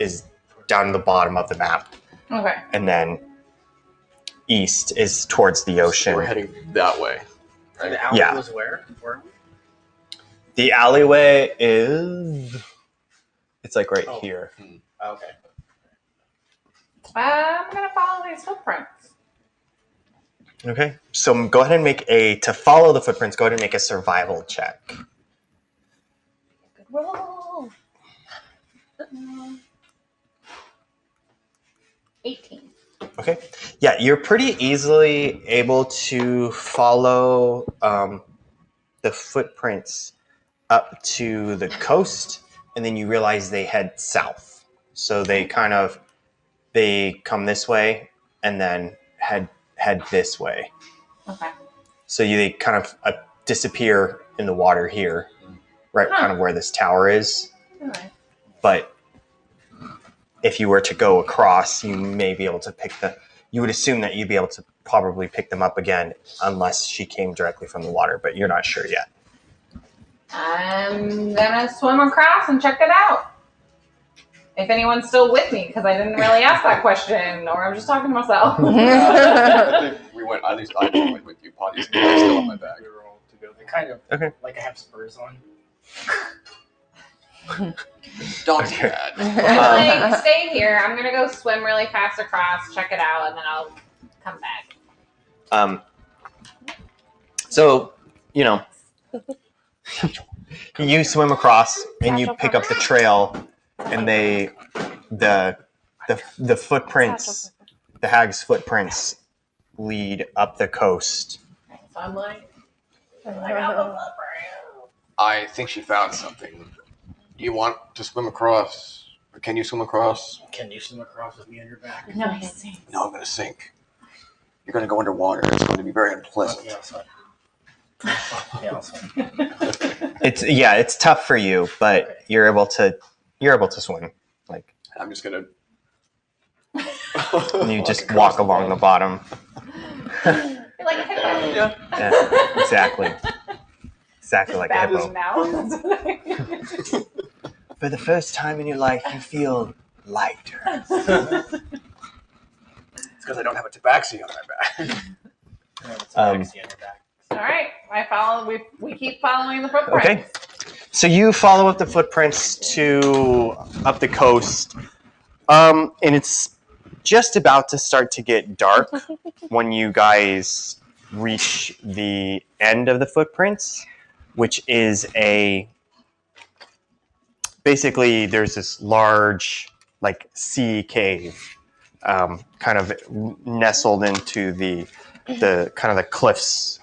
is down the bottom of the map, Okay. and then east is towards the ocean. We're heading that way. And the alley Yeah. was where? Where? The alleyway it's like right Oh. here. Okay. I'm going to follow these footprints. Okay. So go ahead and to follow the footprints, go ahead and make a survival check. Good roll. 18. Okay. Yeah, you're pretty easily able to follow the footprints up to the coast, and then you realize they head south. So they come this way and then head this way. Okay. So they kind of disappear in the water here, right, kind of where this tower is. All right. But if you were to go across, you may be able to you would assume that you'd be able to probably pick them up again unless she came directly from the water, but you're not sure yet. I'm gonna swim across and check it out. If anyone's still with me, because I didn't really ask that question, or I'm just talking to myself. I think we went. At least I went with you. Potty's still on my back. We were all together. Kind of Okay. like I have spurs on. Don't do Okay. that. Like, stay here. I'm gonna go swim really fast across, check it out, and then I'll come back. So, you swim across and you pick up the trail, and the footprints, the hag's footprints, lead up the coast. So I'm like, I got the footprint. I think she found something. Do you want to swim across? Or can you swim across? Can you swim across with me on your back? No, he's saying. No, I'm going to sink. You're going to go underwater. It's going to be very unpleasant. Yeah, I'll swim. It's tough for you, but you're able to swim. Like, I'm just going to. you just walk along the bottom. You're like a hippo. Yeah. Yeah, exactly like a hippo. now. For the first time in your life, you feel lighter. It's because I don't have a tabaxi on my back. On your back. All right, I follow. We keep following the footprints. Okay. So you follow up the footprints up the coast, and it's just about to start to get dark when you guys reach the end of the footprints, which is basically there's this large sea cave, kind of nestled into the kind of the cliffs,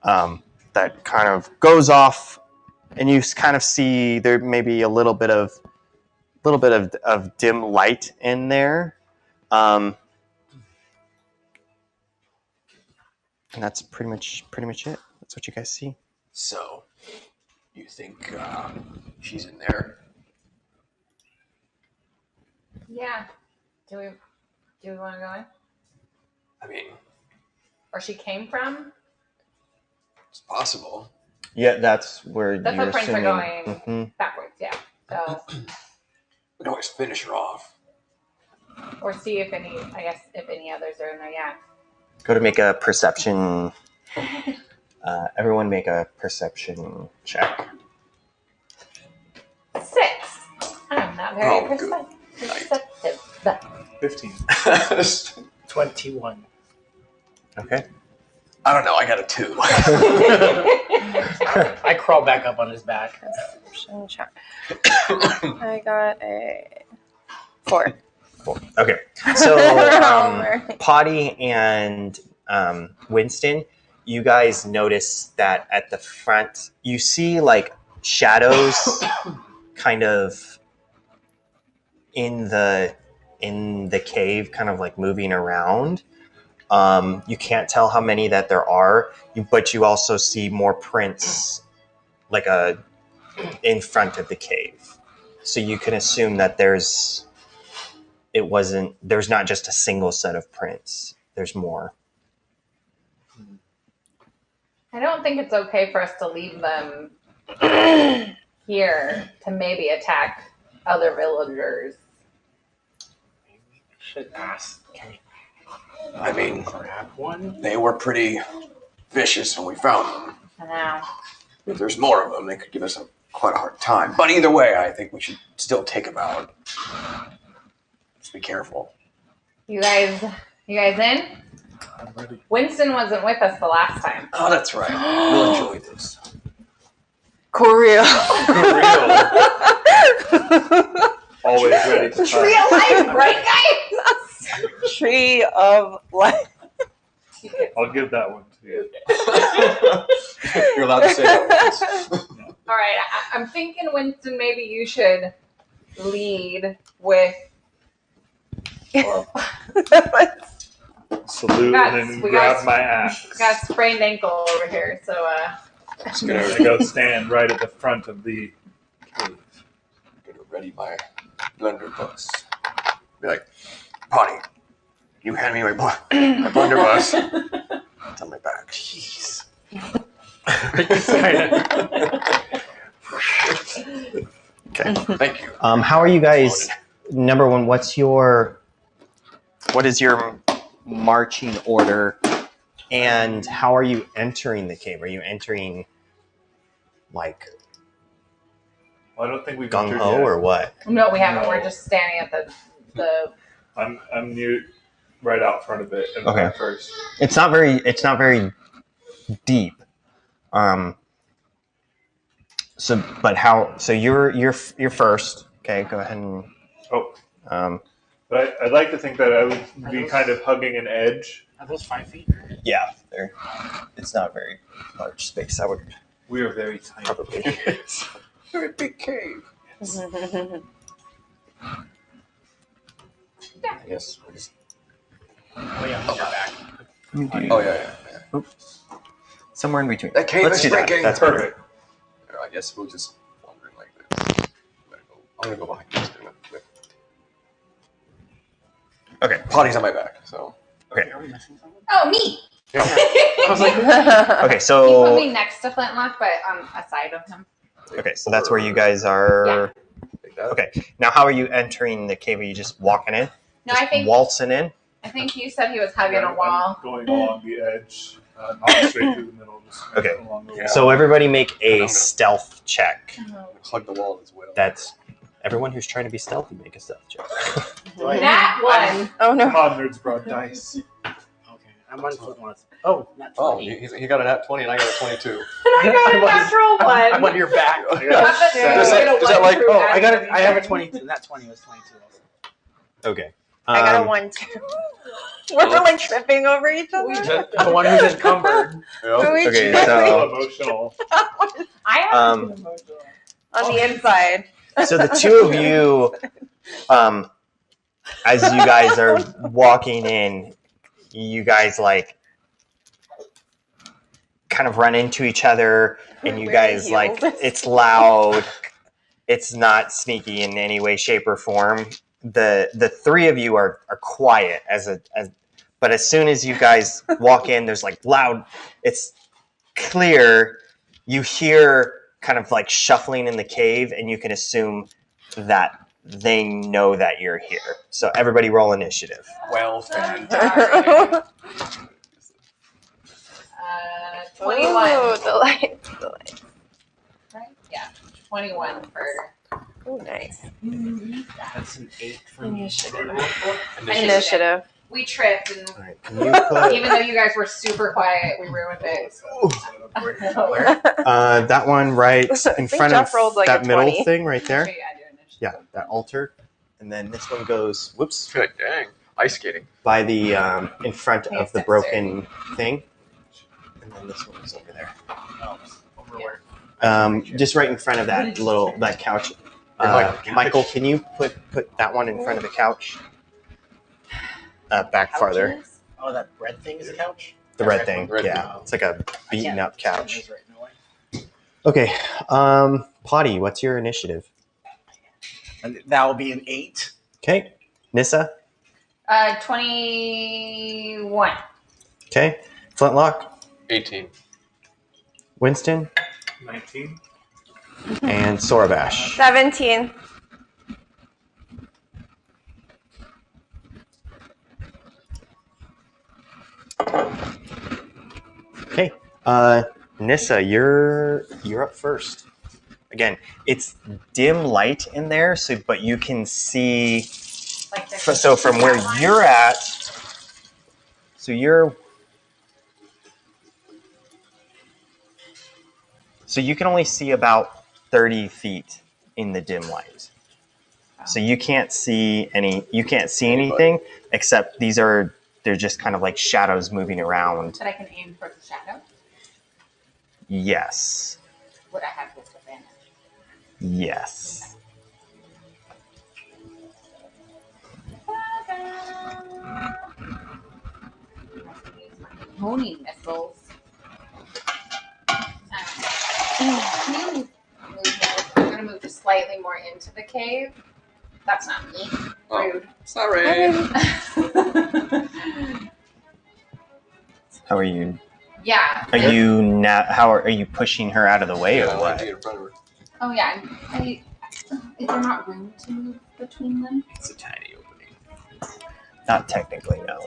that kind of goes off. And you kind of see there may be a little bit of dim light in there, and that's pretty much it. That's what you guys see. So, you think she's in there? Yeah. Do we want to go in? I mean, Or she came from? it's possible. Yeah, that's where The you're footprints are assuming. going Mhm. backwards. Yeah. So, We can always finish her off. or see if any others are in there. Yeah. Go to make a perception. Everyone make a perception check. 6. I'm not very Oh, good. perceptive. 15. 21. Okay. I don't know. I got a 2. I crawl back up on his back. Perception check. I got a 4. Okay. So Potty and Winston, you guys notice that at the front you see shadows kind of in the cave, kind of moving around. You can't tell how many that there are, but you also see more prints in front of the cave. So you can assume that there's not just a single set of prints. There's more. I don't think it's okay for us to leave them here to maybe attack other villagers. Should ask. Can we I mean, grab one? they were pretty vicious when we found them. I know. If there's more of them, they could give us quite a hard time. But either way, I think we should still take them out. Just be careful. You guys in? I'm ready. Winston wasn't with us the last time. Oh, that's right. We'll enjoy this. Korea. Always ready to Tree fight. of life, right, guys? Tree of life. I'll give that one to you. You're allowed to say that once. All right, I'm thinking, Winston, maybe you should lead with. Well, Salute and then grab my axe. got sprained ankle over here, so Just I'm gonna gonna go stand right at the front of the cave. ready my blunderbuss. Be like, Bonnie, you hand me my blunderbuss. It's on my back. Jeez. Okay, thank you. How are you guys? Number one, what is your marching order, and how are you entering the cave? Are you entering like Well, I don't think we've gung entered ho yet. or what? no, we haven't. We're just standing at the. I'm near, right out front of it. And Okay. First. It's not very deep. So, but how? So you're first. Okay, go ahead and. Oh. Um, But I'd like to think that I would be kind of hugging an edge. Are those 5 feet? yeah, it's not very large space. I would We are very tiny. probably. It's a very big cave. I guess we'll just. Oh yeah, on your back. Oh, yeah. Somewhere in between. That cave Let's is do that. shrinking. That's Perfect. I guess we'll just wander like this. I'm gonna go behind this. Okay. Potty's on my back, so. Okay. Are we missing something? Oh, me. I was like, Okay, You put so me next to Flintlock, but on a side of him. that's where you guys are. Like that. Okay. Now, how are you entering the cave? Are you just walking in? No, Just I think waltzing in. you said he was hugging a I'm wall. going along the edge, not straight through the middle. Just Okay. along the Yeah. wall. So everybody make I'm a gonna- stealth check. Hug the wall as well. That's everyone who's trying to be stealthy. Make a stealth check. That one. Oh no. Come on, nerds brought dice. Okay, I'm on Flintlock's. Oh, not Oh, 20. he got a nat 20 and I got a 22. I got a natural one. I'm on your back. Not that Is that- is that like- true Oh, I got it. add I have a to 22. That 20 was 22 also. Okay. I got a 1 too. We're like tripping over each other. The one who's encumbered. Who Yeah. is Okay, tripping? so- Emotional. I have Um, On the inside. So the two of you, as you guys are walking in, you guys like kind of run into each other, and you Wearing guys like heels. it's loud. It's not sneaky in any way, shape, or form. The three of you are quiet but as soon as you guys walk in, there's like loud. It's clear. You hear kind of like shuffling in the cave, and you can assume that they know that you're here. So everybody roll initiative. Well, fantastic. 21. Ooh, the light. Right? Yeah, 21 for Ooh, nice. That's an 8 for me. Initiative. we tripped, and All right. Can you put even though you guys were super quiet, we ruined it. that one right in think front Jeff of rolled like that a middle 20. thing right there? Yeah, Yeah, that altar. And then this one goes, whoops, Good, dang. Ice skating. by the in front Thanks, of the Dexter. broken thing. And then this one is over there. Oh, over where? Just right in front of that couch. Michael, can you put that one in front of the couch? Back farther. Couches? Oh, that red thing is a couch? The red thing. Red Yeah, it's like a beaten up couch. It's right in the way. Okay. Potty, what's your initiative? And that will be an 8. Okay. Nissa. 21. Okay. Flintlock. 18. Winston. 19. And Sorabash. 17. Okay. Nissa, you're up first. Again, it's dim light in there, but you can see. Like the- So from where you're at, so you can only see about 30 feet in the dim light. So you can't see anything except they're just kind of like shadows moving around. That I can aim for the shadow. Yes. Would I have disadvantage? Yes. Honing missiles. Can you move more? I'm gonna move just slightly more into the cave. That's not me. Rude. Sorry. How are you? Yeah. Are you now? How are you pushing her out of the way or I what? be in front of her. Oh yeah. Is there not room to move between them? It's a tiny opening. Not technically, no.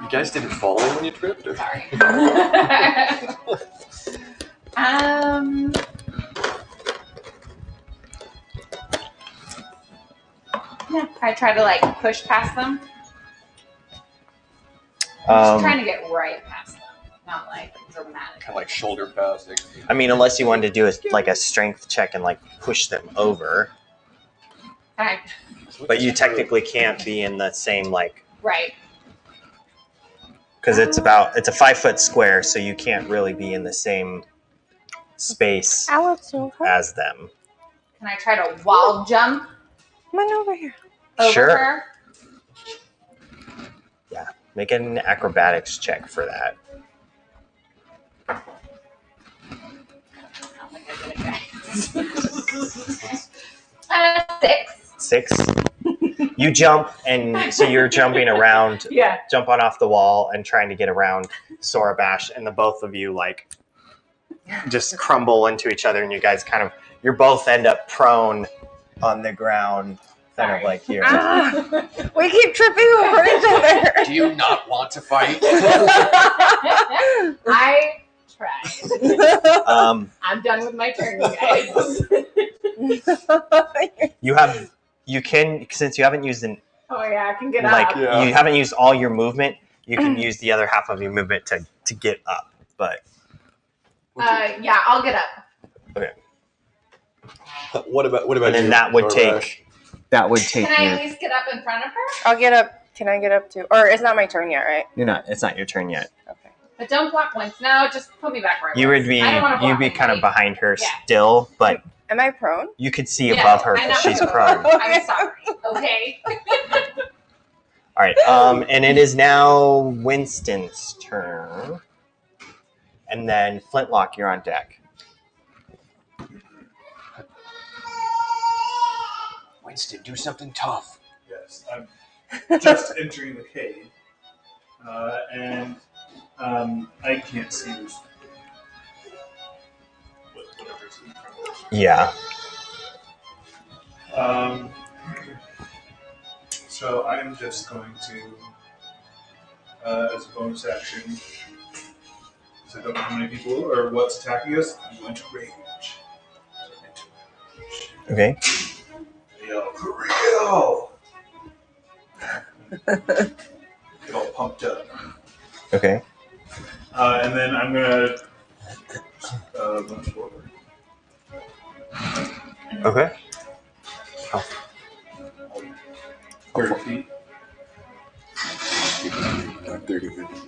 You guys didn't fall in when you tripped? Or? Sorry. Yeah, I try to like push past them. I'm just trying to get right past them, not like dramatic. Kind of like shoulder passing. I mean, unless you wanted to do a strength check and like push them over, Okay. but you technically can't be in the same like Right. because it's a 5 foot square, so you can't really be in the same space as them. Can I try to wall jump Come on over here. over Sure. her? Make an acrobatics check for that. I don't think I did it. 6. 6. You jump, and so you're jumping around, Yeah. jumping off the wall and trying to get around Sorabash, and the both of you like just crumble into each other, and you guys you both end up prone on the ground, kind of like here. We keep tripping over each other. Do you not want to fight? I tried. I'm done with my turn, you guys. You can since you haven't used Oh yeah, I can get like up. Yeah. you haven't used all your movement, you can use the other half of your movement to get up. But Yeah, I'll get up. What about and then you? that would Sorabash? take Can I you. at least get up in front of her? I'll get up. Can I get up too? Or it's not my turn yet, right? It's not your turn yet. Okay. But don't block once. No, just put me back where I was. You would be I don't wanna block you'd be kind of anybody. behind her Yeah. still, but Am I prone? you could see Yeah, above her I know. because she's prone. I'm sorry. Okay. All right, and it is now Winston's turn, and then Flintlock, you're on deck. Winston, do something tough. Yes, I'm just entering the cave, and I can't see this. Whatever's in front of us. Yeah. So I'm just going to, as a bonus action, so I don't know how many people or what's attacking us, I'm going to rage. Okay. Yell, Real! Get all pumped up. Okay. And then I'm going to move forward. Okay. 30 feet. 30 minutes.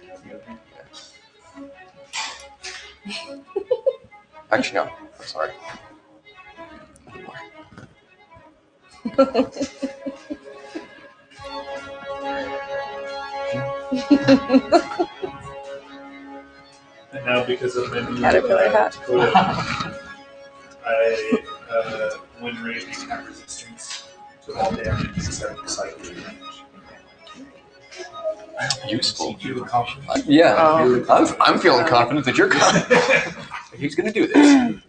Actually, no. I'm sorry. And now, because of my new Caterpillar hat. Dakota, when raging, have resistance to all damage except psychic damage. Useful. Feel confident. Yeah, I'm feeling confident that you're confident. He's gonna do this.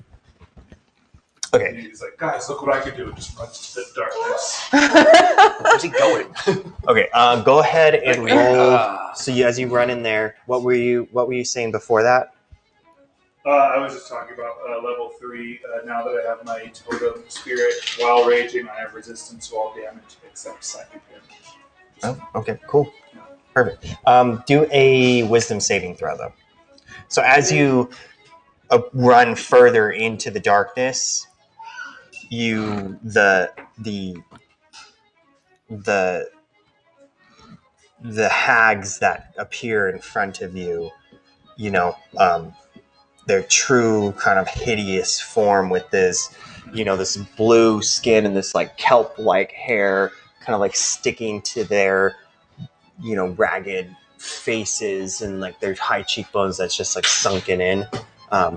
Okay. He's like, guys, look what I can do. Just run to the darkness. Where's he going? Okay. Go ahead and Wait, roll. So as you run in there, what were you saying before that? I was just talking about level 3. Now that I have my totem spirit, while raging, I have resistance to all damage except psychic damage. Oh, okay, cool. Perfect. Do a wisdom saving throw, though. So as you run further into the darkness, the hags that appear in front of you their true kind of hideous form with this, this blue skin and this like kelp-like hair kind of like sticking to their, ragged faces and like their high cheekbones that's just like sunken in.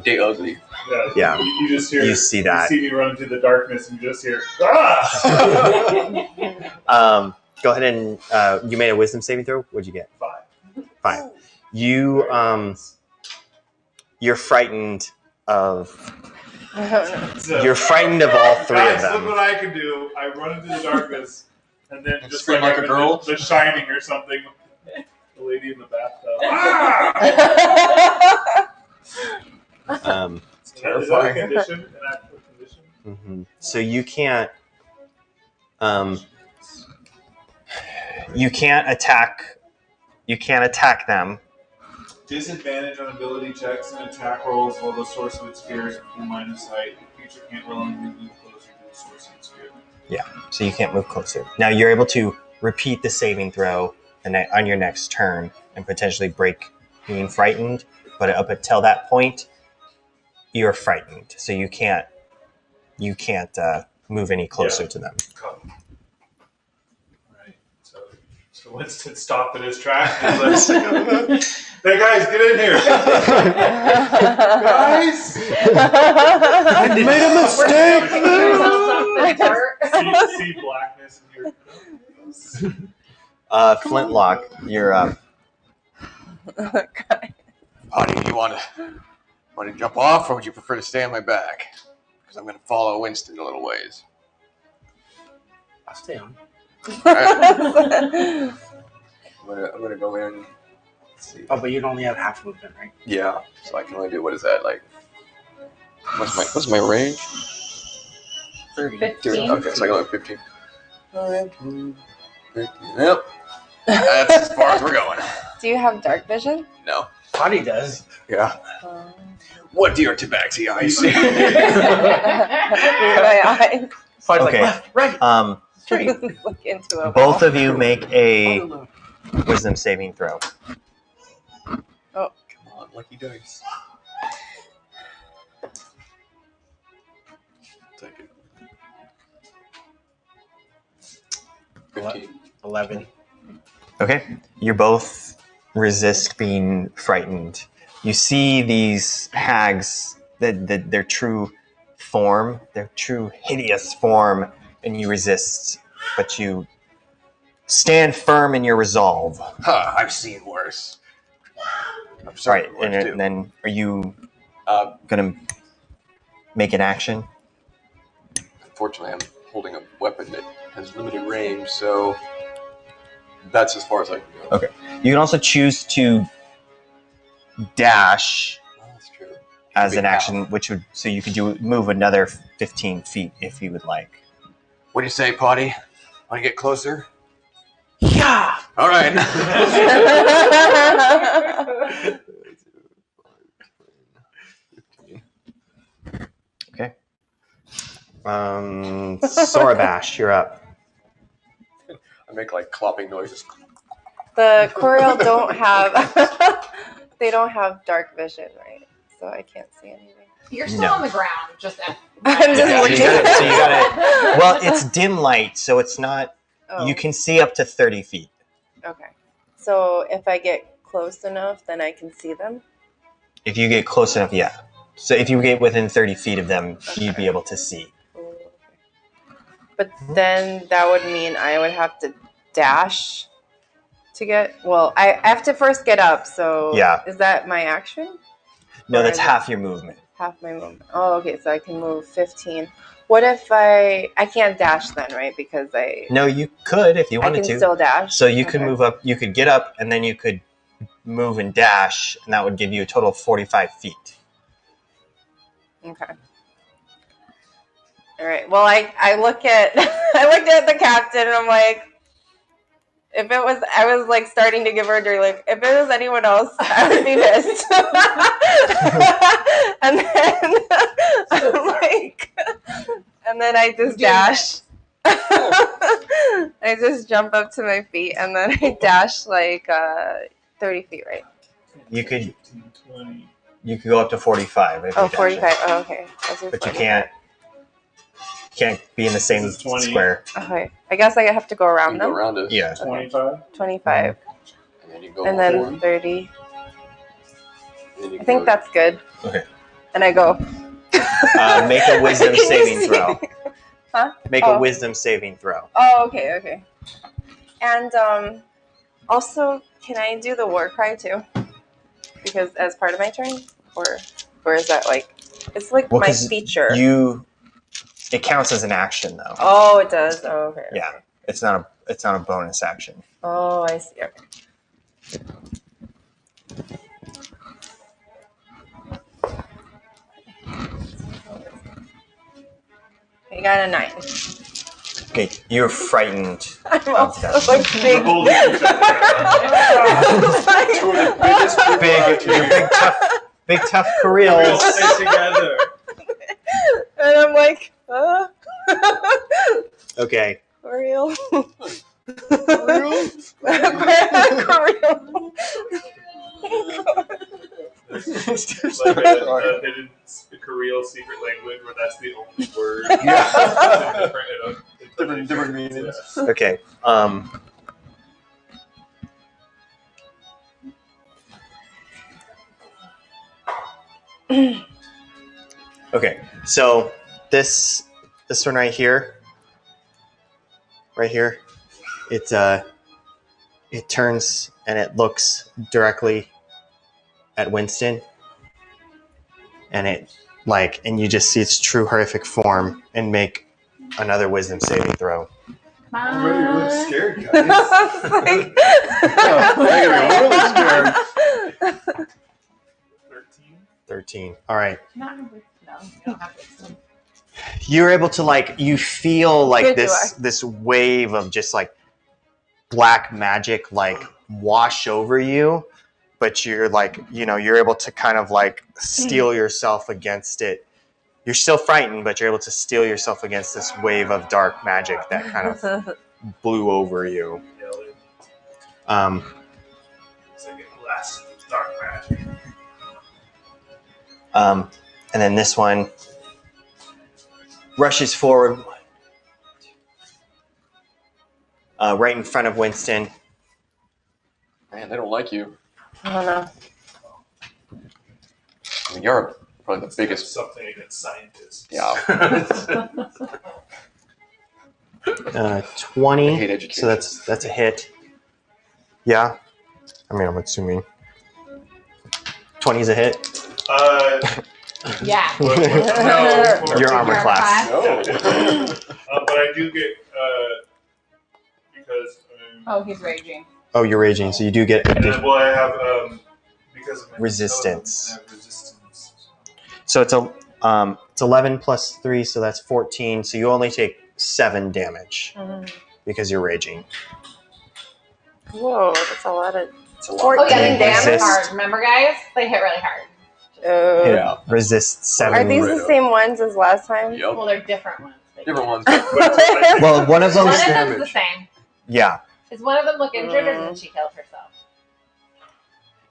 They ugly. Yeah. Yeah. You just hear. You see that. You see me run into the darkness, and you just hear. Ah! Go ahead and you made a wisdom saving throw. What'd you get? 5. You're frightened of. So, You're frightened of all three guys, of look them. what I can do. I run into the darkness, and then just scream like a I'm in girl? The Shining or something. The lady in the bathtub. Ah! It's Is that a terrifying. condition? An actual condition? So you can't. You can't attack. You can't attack them. Disadvantage on ability checks and attack rolls while the source of its fear is in line of sight. The creature can't willingly move closer to the source of its fear. So you can't move closer. Now you're able to repeat the saving throw on your next turn and potentially break being frightened. But up until that point, you're frightened, so you can't move any closer to them. Right. So Winston stopped in his tracks and was like, "Hey guys, get in here, guys!" I made a mistake. See blackness in your. Flintlock, you're up. Honey, you want to jump off, or would you prefer to stay on my back? Because I'm going to follow Winston a little ways. I'll stay on. All right. I'm gonna go in. Let's see. Oh, but you'd only have half movement, right? Yeah, so I can only do, what is that, like? What's my range? 30. 15. Okay, so I go like 15. 15. Yep. That's as far as we're going. Do you have dark vision? No. Potty does. Yeah. What do your tabaxi eyes see? My eyes. Potty's Okay. like, left, right, straight. Look into a Both of you make a wisdom saving throw. Come on, lucky dice. Take it. 15. 11. Okay. You both resist being frightened. You see these hags, their true form, their true hideous form, and you resist, but you stand firm in your resolve. Huh, I've seen worse. I'm sorry. Right, and then are you Uh, gonna make an action? Unfortunately, I'm holding a weapon that has limited range, so that's as far as I can go. Okay. You can also choose to dash Oh, that's true. as Be an out. action, which would so you could move another 15 feet if you would like. What do you say, Potty? Want to get closer? Yeah! All right. Okay. Sorabash, you're up. I make like clopping noises. The Coral don't have. They don't have dark vision, right? So I can't see anything. You're still No. on the ground, just at I'm just Yeah, so looking. you gotta- Well, it's dim light, so it's not. Oh, You can see up to 30 feet. okay. So if I get close enough, then I can see them. If you get close enough, yeah. So if you get within 30 feet of them, you'd be able to see. Ooh, okay. But then that would mean I would have to dash to get. Well, I have to first get up. So Yeah. is that my action? No, Or that's is it half your movement. half my movement? Oh, okay. So I can move 15. What if I can't dash then, right? Because No, you could if you I wanted can to. still dash. So you could Okay. move up. You could get up, and then you could move and dash, and that would give you a total of 45 feet. Okay. All right. Well, I look at I looked at the captain and I'm like, if it was, I was like starting to give her a dirty look. If it was anyone else, I would be pissed. And then I'm like, and then I just dash. I just jump up to my feet and then I dash like 30 feet, right? You could 15, 20. you could go up to 45. If Oh, you dash 45. it. Oh, okay. Let's do But you 45. can't be in the same This is 20. square. Okay. I guess I have to go You around can go them. around it. Yeah. 25. 25. And then you go And then 40. 30. And then you I can think go- that's good. Okay. And I go. Make a wisdom Can you saving see? throw. Huh? Make Oh. a wisdom saving throw. Oh, okay, okay. And also, can I do the war cry too? Because as part of my turn, or is that like it's like Well, my 'cause feature? It counts as an action though. Oh, it does. Oh, okay. Yeah. Okay. It's not a bonus action. Oh, I see. Okay. I got a 9. Okay, you're frightened. I'm of also them. like big. We're holding each other. Two of the biggest people Big, big tough We all Koreals. stay together. And I'm like, Okay. Koreal. Koreal? Koreal. Like a hidden Korean secret language where that's the only word. Different meanings. Okay. Okay. So this one right here, it turns and it looks directly at Winston, and and you just see its true horrific form and make another wisdom saving throw. I'm already really scared, guys. Like- I'm really scared. 13. 13. All right. No, you don't have to. You're able to you feel like Good this wave of just black magic wash over you, but you're you're able to kind of steel yourself against it. You're still frightened, but you're able to steel yourself against this wave of dark magic that kind of blew over you. Yelling. It's like a glass of dark magic. And then this one rushes forward right in front of Winston. Man, they don't like you. I don't know. I mean, you're probably the biggest. Something against scientists. Yeah. 20. I hate education. So that's a hit. Yeah. I mean, I'm assuming 20 is a hit. Yeah. No. Your armor Your class. No. But I do get because Oh, he's raging. Oh, you're raging, so you do get and then, well, I have because of my Resistance. I have resistance. so it's 11 plus 3, so that's 14. So you only take 7 damage because you're raging. Whoa, that's a lot of. It's a lot. 14 Oh yeah, they hit damage. really hard. Remember, guys? They hit really hard. It Yeah. resists 7. Are these Right the up. same ones as last time? Yep. Well, they're different ones. Different ones. Well, one of One them's of them's the damage. same. yeah. Is one of them look injured, or did she kill herself?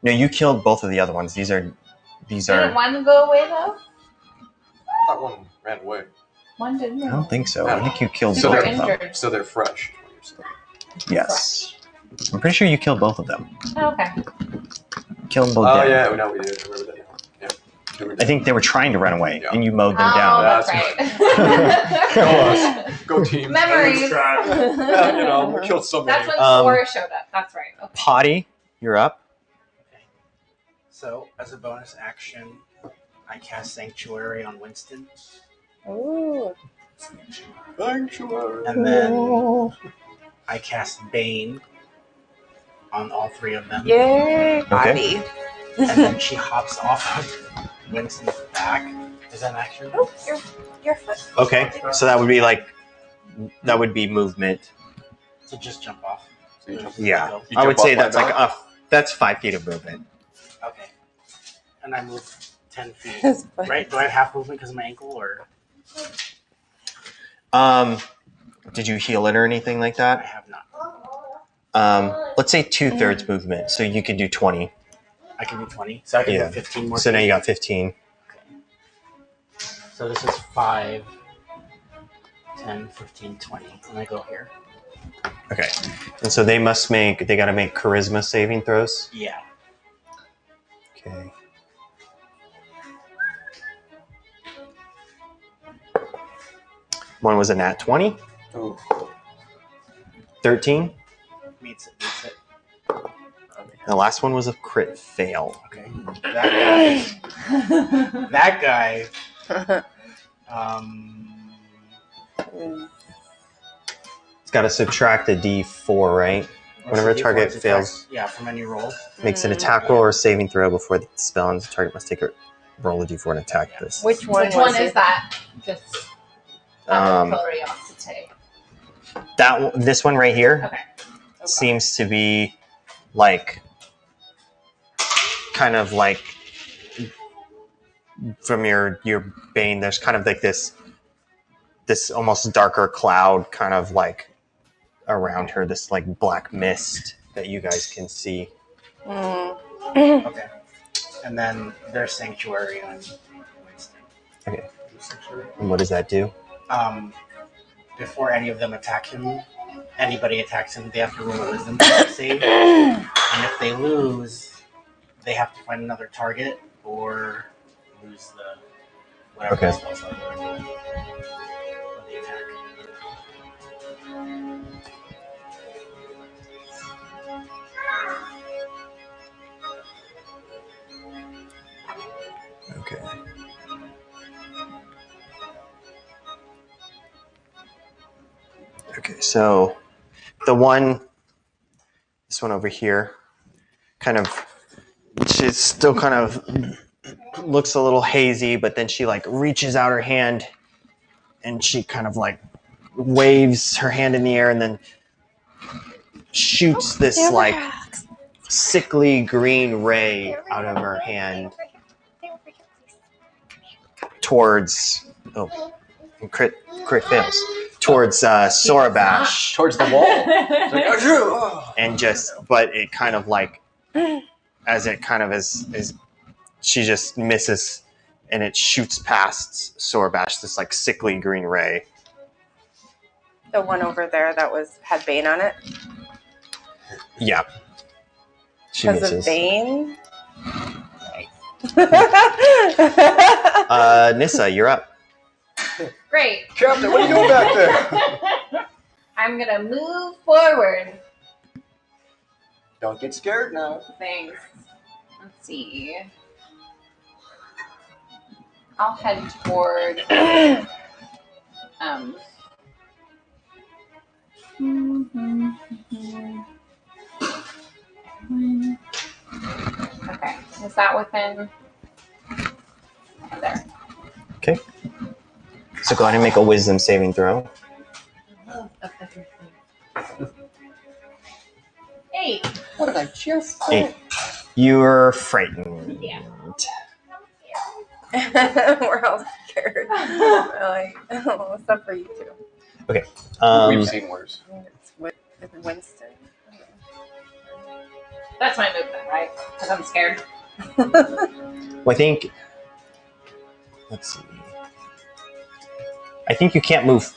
No, you killed both of the other ones. These are Didn't one go away though? I thought one ran away. One didn't. I don't think so. I think you killed So both they're of them. injured. So they're fresh. Yes. I'm pretty sure you killed both of them. Oh, okay. Killed them both Oh down. yeah, no, we did. I remember that. Yeah. I think they were trying to run away, Yeah. and you mowed them Oh, down. that's right. Go team. Memories. Yeah, we killed somebody. That's when Sora showed up. That's right. Okay. Potty, you're up. So, as a bonus action, I cast Sanctuary on Winston, Ooh. Sanctuary. and then I cast Bane on all 3 of them. Yay, Bobby. And then she hops off of Winston's back. Is that an action? Oh, your foot. Okay, so that would be movement. So just jump off. So you jump- Yeah, You I would jump say off that's that's 5 feet of movement. Okay. And I move 10 feet. His foot. Right? Do I have half movement because of my ankle, or Did you heal it or anything like I that? have not? Let's say 2/3 movement, so you can do 20. I can do 20. So I can Yeah. do 15 more. So now feet. you got 15. So this is 5, 10, 15, 20. And I go here. Okay. And so they got to make charisma saving throws. Yeah. Okay. One was a nat 20. Oh. 13. Meets it. The last one was a crit fail. Okay. That guy. It's got to subtract a d4, right? Whenever a target fails, from any roll. makes an attack roll or saving throw before the spell ends. The target must take a roll a d4 and attack this. Which one? Which one is that? Just out of curiosity. This one right here Okay. seems to be like kind of like from your bane. There's kind of like this almost darker cloud kind of like around her, this like black mist that you guys can see. Okay. And then there's Sanctuary on Winston. Okay. And what does that do? Before any of them attack him, anybody attacks him, they have to roll a wisdom save. And if they lose, they have to find another target or lose the whatever Okay. spell slot they're doing for the attack. Okay. Okay, so this one over here, she's still kind of looks a little hazy, but then she like reaches out her hand and she kind of like waves her hand in the air and then shoots this like sickly green ray out of her hand towards crit fails towards Sorabash. Towards the wall. It's like, oh. And but it kind of like as it kind of is she just misses and it shoots past Sorabash, this like sickly green ray. The one over there that had Bane on it. Yeah. She Because misses. of Bane. Nissa, you're up. Great. Captain, what are you doing back there? I'm gonna move forward. Don't get scared now. Thanks. Let's see. I'll head toward okay. Is that within there? Okay. So go ahead and make a wisdom saving throw. Eight. What did I just say? 8. You're frightened. Yeah. We're all scared. We're like, oh, stuff for you too. Okay. We've seen worse. I think it's Winston. That's my movement, right? Because I'm scared. Well, I think. Let's see. I think you can't move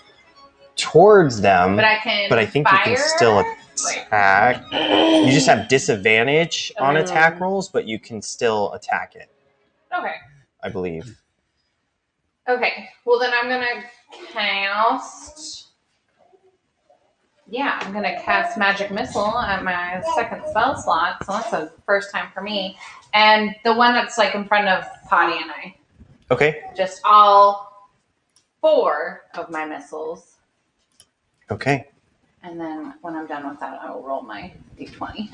towards them, But I can. but I think you can still attack. You just have disadvantage on attack rolls, but you can still attack it, Okay. I believe. Okay. Well, then I'm gonna cast. Yeah, I'm gonna cast Magic Missile at my second spell slot, so that's a first time for me. And the one that's like in front of Potty and I. Okay. Just all 4 of my missiles. Okay. And then when I'm done with that, I will roll my d20.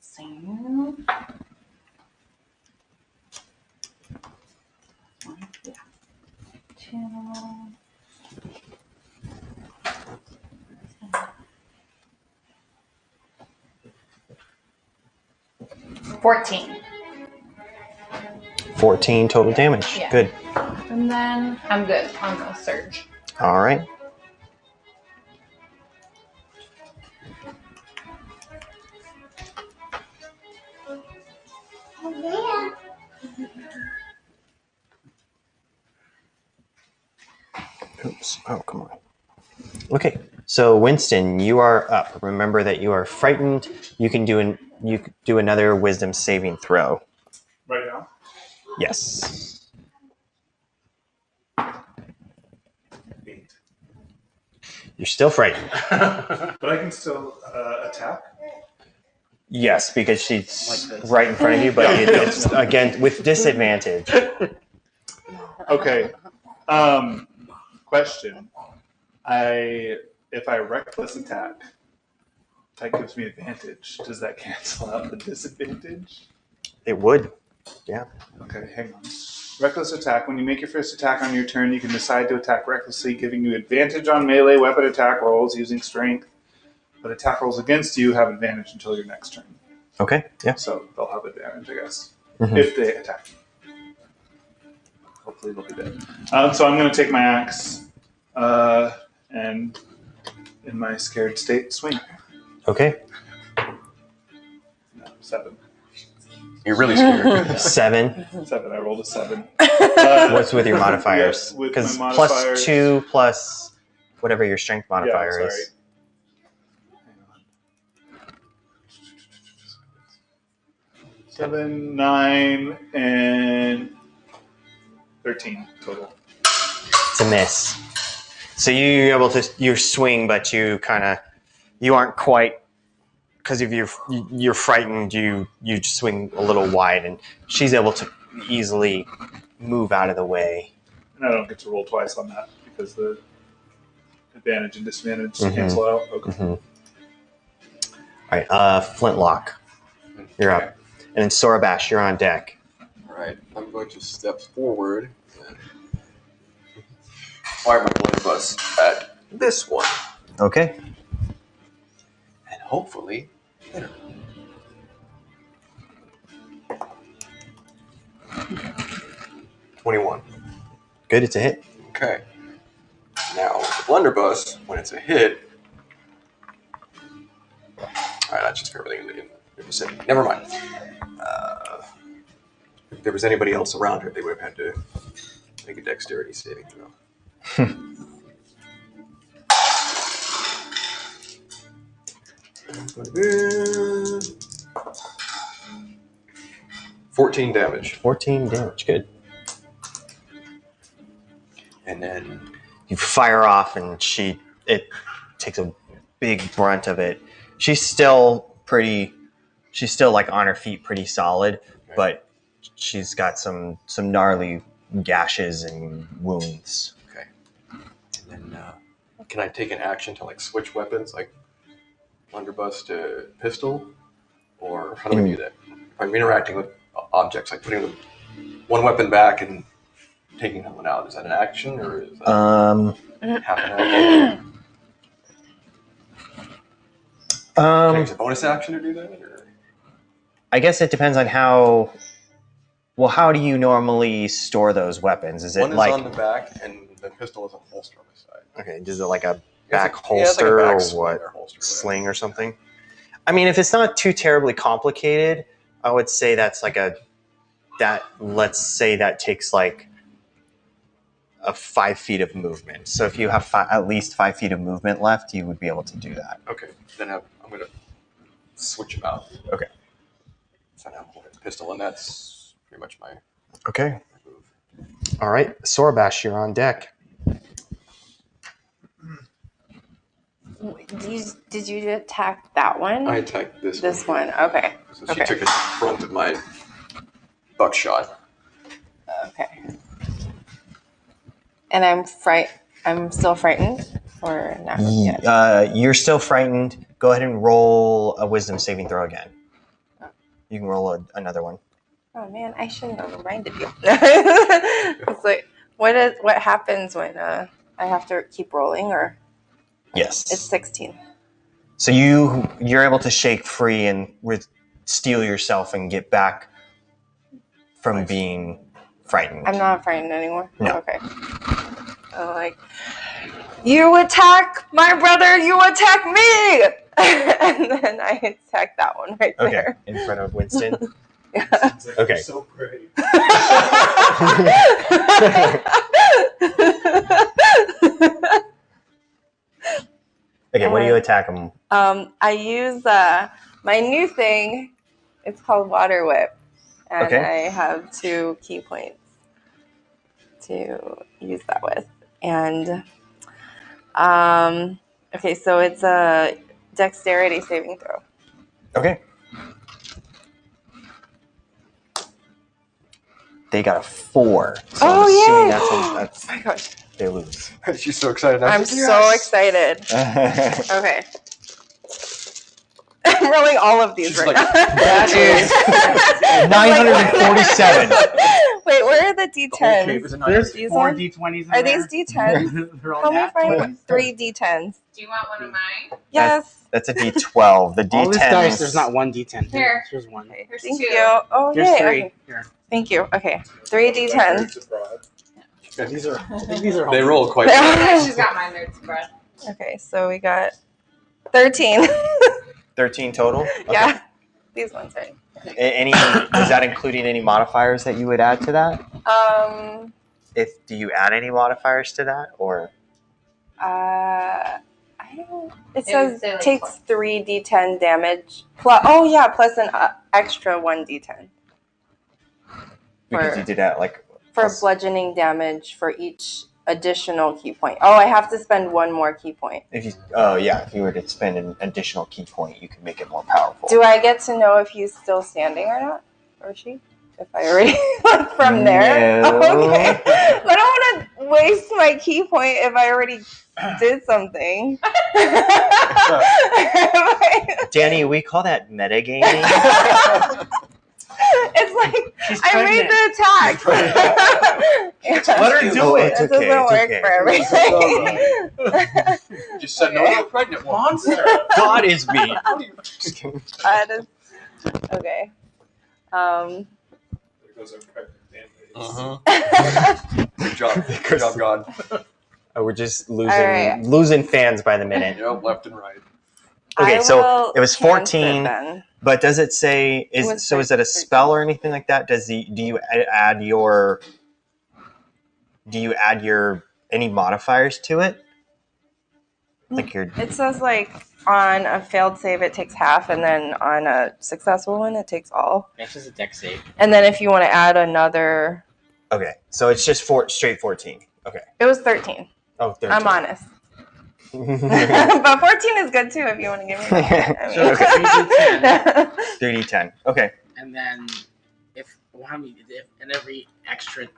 So, 2, 14. 14 total damage. Yeah. Good. And then I'm good on the surge. All right. Oops. Oh, come on. Okay. So Winston, you are up. Remember that you are frightened. You can do another wisdom saving throw. Right now. Yes. 8. You're still frightened. But I can still attack. Yes, because she's Like this. right in front of you, but it's again with disadvantage. Okay. Question. If I reckless attack, that gives me advantage. Does that cancel out the disadvantage? It would. Yeah. Okay, hang on. Reckless attack. When you make your first attack on your turn, you can decide to attack recklessly, giving you advantage on melee weapon attack rolls using strength. But attack rolls against you have advantage until your next turn. Okay. Yeah. So they'll have advantage, I guess, Mhm. if they attack. Hopefully they'll be dead. So I'm going to take my axe and, in my scared state, swing. Okay. No, 7. You're really scared. 7. 7. I rolled a 7. What's with your modifiers? Yeah, with Because my modifiers. +2 plus whatever your strength modifier Yeah, is. Hang on. 7, 9, and 13 total. It's a miss. So you're able to swing, but you aren't quite, because if you're frightened, you just swing a little wide, and she's able to easily move out of the way. And I don't get to roll twice on that because the advantage and disadvantage Mhm. cancel out. Okay. Mm-hmm. All right, Flintlock, you're up, and then Sorabash, you're on deck. All right, I'm going to step forward and fire my blunderbuss at this one, Okay. and hopefully hit her. 21. Good, it's a hit. Okay. Now, the blunderbuss, when it's a hit. Alright, that's just for everything in the vicinity. Never mind. If there was anybody else around her, they would have had to make a dexterity saving throw. 14 damage. 14 damage, good. And then You fire off, and it takes a big brunt of it. She's still like on her feet, pretty solid, but she's got some gnarly gashes and wounds. okay. And then can I take an action to like switch weapons, like blunderbuss to pistol? Or how do we do that? If I'm interacting with objects, like putting one weapon back and taking that one out, is that an action or is that half an action? Can I use a bonus action to do that? Or? I guess it depends on how. Well, how do you normally store those weapons? Is it One is like on the back and the pistol is a holster on the side. okay? Is it like a It's back like- yeah, it's like a holster back or sling what? or holster, Sling or something? I mean, if it's not too terribly complicated, I would say that's like let's say that takes like a 5 feet of movement. So if you have at least 5 feet of movement left, you would be able to do that. Okay, then I'm going to switch them out. Okay. So now I'm holding the pistol, and that's pretty much my Okay. move. All right, Sorabash, you're on deck. Did you attack that one? I attacked this one. Okay. So she Okay. took a front of my buckshot. Okay. And I'm still frightened, or not yet? You're still frightened. Go ahead and roll a wisdom saving throw again. You can roll another one. Oh man, I shouldn't have reminded you. It's like, what happens when I have to keep rolling, or Yes. it's 16. So you're able to shake free and steel yourself and get back from being frightened. I'm not frightened anymore. No. Okay. I'm like, you attack my brother, you attack me, and then I attack that one right Okay, there. in front of Winston. Okay. So brave. Okay, what do you attack him? I use my new thing. It's called Water Whip, and Okay. I have 2 key points to use that with. And okay, so it's a dexterity saving throw. Okay. They got a 4. So I'm assuming yay! that's Oh my gosh, they lose. She's so excited. I'm so excited. Okay. I'm rolling all of these She's right like, now. That is 947. Wait, where are the The whole cave D10s? is a There's These 4 ones? D20s in Are there. these D10s? They're all Help me nat find 20s. 3 D10s. Do you want one of mine? Yes. That's a D12. The All this dice, D10s. there's not one D10. Here. Here's one. Okay, There's thank 2. you. Oh, Here's yay. 3. Okay. Here. Thank you. Okay. 3 D10s. These are. I think these are. They roll quite well. Yeah, she's got mine there, spread. Okay, so we got 13. 13 total? Okay. Yeah. These ones, right? Any is that including any modifiers that you would add to that? Do you add any modifiers to that or? I don't. It It says would say, like, takes 3 D10 damage. Plus, oh yeah, plus an extra 1 D10 Because For- you did that like for plus- bludgeoning damage for each additional key point. Oh, I have to spend 1 more key point. if you if you were to spend an additional key point, you could make it more powerful. Do I get to know if he's still standing or not, or she? If I already from there? No. Okay. I don't want to waste my key point if I already did something. Danny, we call that metagaming. It's like She's I made pregnant. the attack. Let her do Oh, it. it's It okay, doesn't it's work okay. for everything. Just said no to a pregnant one. Monster. God is me. That is okay. There goes our pregnant band-aids. Good job. Good job, God. We're just All right. losing fans by the minute. Yep, left and right. Okay, I so will it was cancel 14. then. But does it say It was is it a 13. spell or anything like that? Do you add your any modifiers to it? Like your It says like on a failed save it takes half, and then on a successful one it takes all. That's just a deck save. And then if you want to add another, okay, so it's just straight 14. Okay. it was 13. Oh, 13. I'm honest. But 14 is good too if you want to give me that. I So it's 3D10, 3d10. Okay. and then if every extra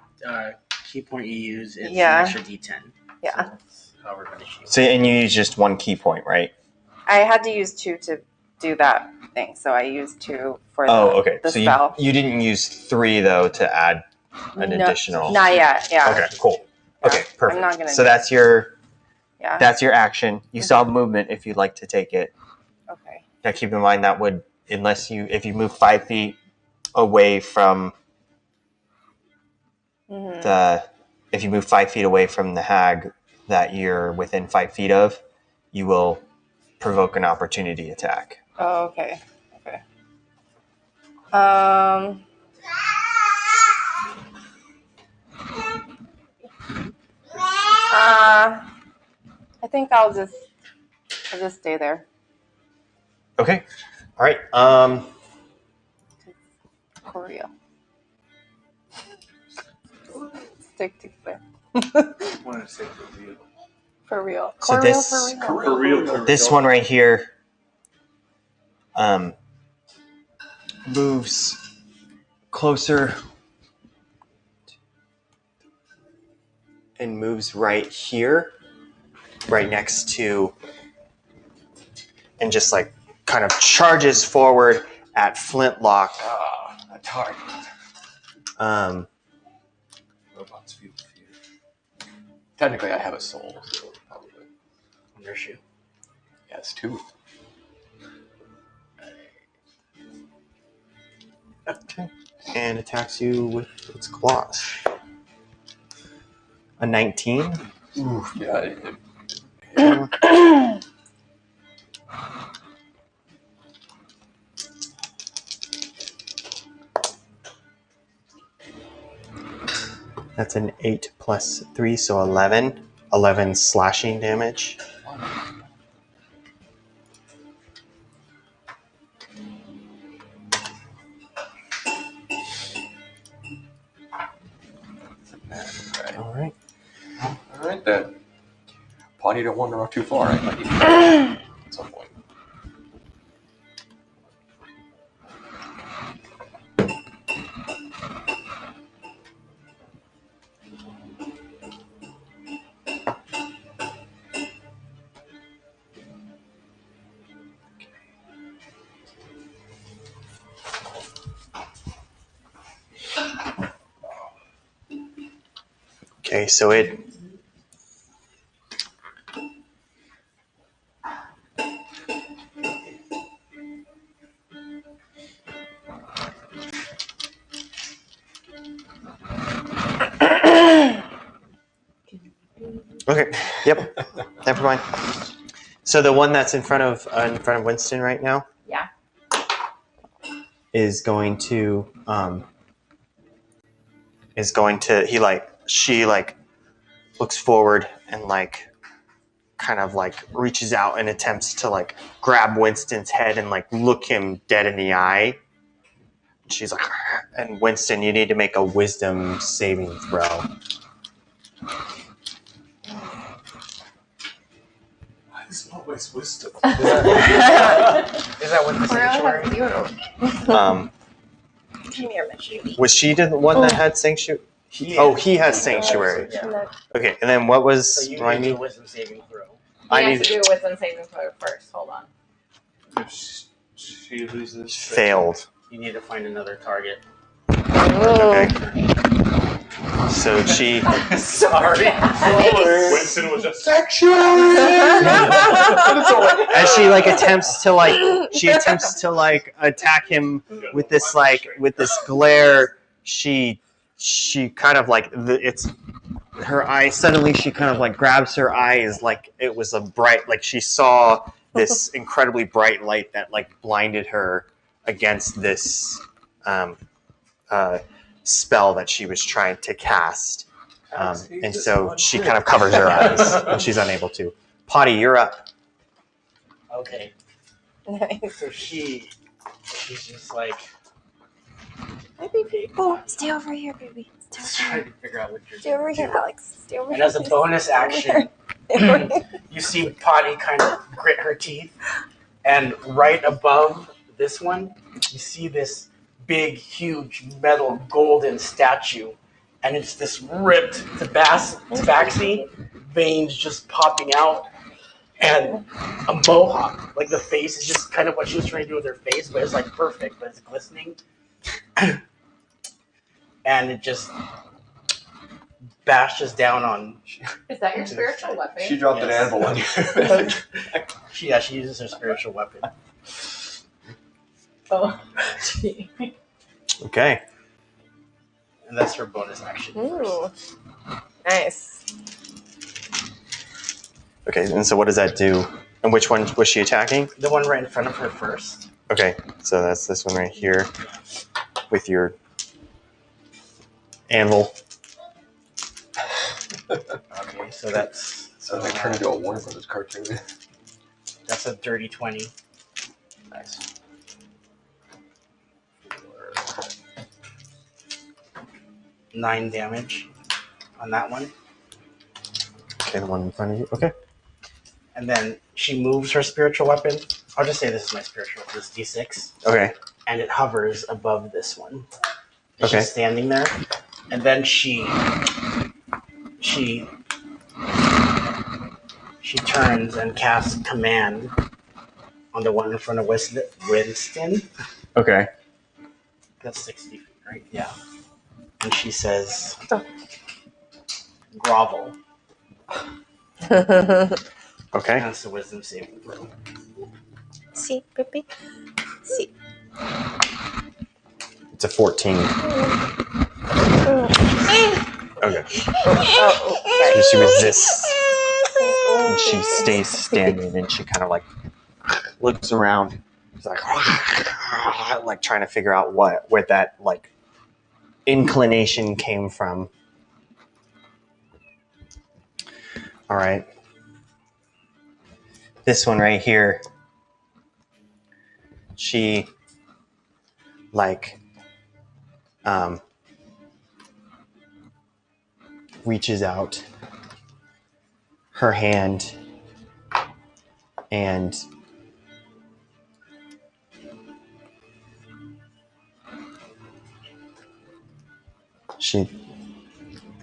key point you use, it's Yeah. an extra D10. Yeah. So that's how we're going to shoot. So and you use just 1 key point, right? I had to use 2 to do that thing, so I used 2 for Okay. the So spell. you didn't use 3 though to add an additional. Not yet, yeah. Okay, cool. Okay, Yeah, perfect. I'm not gonna so do that's your Yeah. That's your action. You still have movement if you'd like to take it. Okay. Now keep in mind that would, if you move 5 feet away from if you move 5 feet away from the hag that you're within 5 feet of, you will provoke an opportunity attack. Oh, okay. Okay. I think I'll just stay there. Okay. All right. For real. Stick together. I wanted to say for real. For real. So this- For real. For real. This one right here moves closer and moves right here, right next to, and just like kind of charges forward at Flintlock. A target. Robots feel fear. Technically, I have a soul, so probably. On their shoe. Yes, 2. And attacks you with its claws. A 19. Ooh, yeah. That's an 8 plus 3, so 11. 11 slashing damage. All right. All right then. Pawnee, don't wander off too far. I might need to at some point. Okay, so it. Okay. Yep. Never mind. So the one that's in front of Winston right now. Yeah. Is going to she looks forward and kind of reaches out and attempts to grab Winston's head and look him dead in the eye. She's like, and Winston, you need to make a wisdom saving throw. It's always wisdom. Is that what the sanctuary? Come here, Michi. Was she the one that had sanctuary? He has sanctuary. Yeah. Okay, and then what was? So you remind need me? a wisdom saving throw. I He has need to do a wisdom saving throw first. Hold on. If she loses, failed. You need to find another target. Okay. So she. Sorry. Winston was just As she attempts to attack him with this glare, she kind of it's her eye suddenly she kind of grabs her eyes like it was a bright she saw this incredibly bright light that blinded her against this spell that she was trying to cast. And so she kind of covers her eyes and she's unable to. Potty, you're up. Okay. Nice. So she's just Hi, baby. Oh, stay over here, baby. just trying to figure out what you're Stay over doing. here, Alex. Stay over And here. as a bonus action, you see Potty kind of grit her teeth, and right above this one, you see this big, huge metal golden statue, and it's this ripped tabaxi veins just popping out, and a mohawk. The face is just kind of what she was trying to do with her face, but it's perfect, but it's glistening, and it just bashes down on. Is that your spiritual weapon? She dropped an Yes. anvil on you. She uses her spiritual weapon. Oh, gee. Okay. And that's her bonus action. Ooh. Nice. Okay, and so what does that do? And which one was she attacking? The one right in front of her first. Okay, so that's this one right here with your anvil. Okay, so that's Sounds like turning into a Warner Brothers cartoon. that's a dirty 20. Nice. 9 damage on that one. Okay, the one in front of you. Okay. And then she moves her spiritual weapon. I'll just say this is my spiritual weapon. It's D6. Okay. And it hovers above this one. And Okay. She's standing there. And then she turns and casts command on the one in front of Winston. Okay. That's 60 feet, right? Yeah. And she says, grovel. Okay. That's the wisdom saving throw. See, baby. See. It's a 14. Okay. So she resists and she stays standing and she kind of looks around. She's trying to figure out where that inclination came from. All right. This one right here. She reaches out her hand and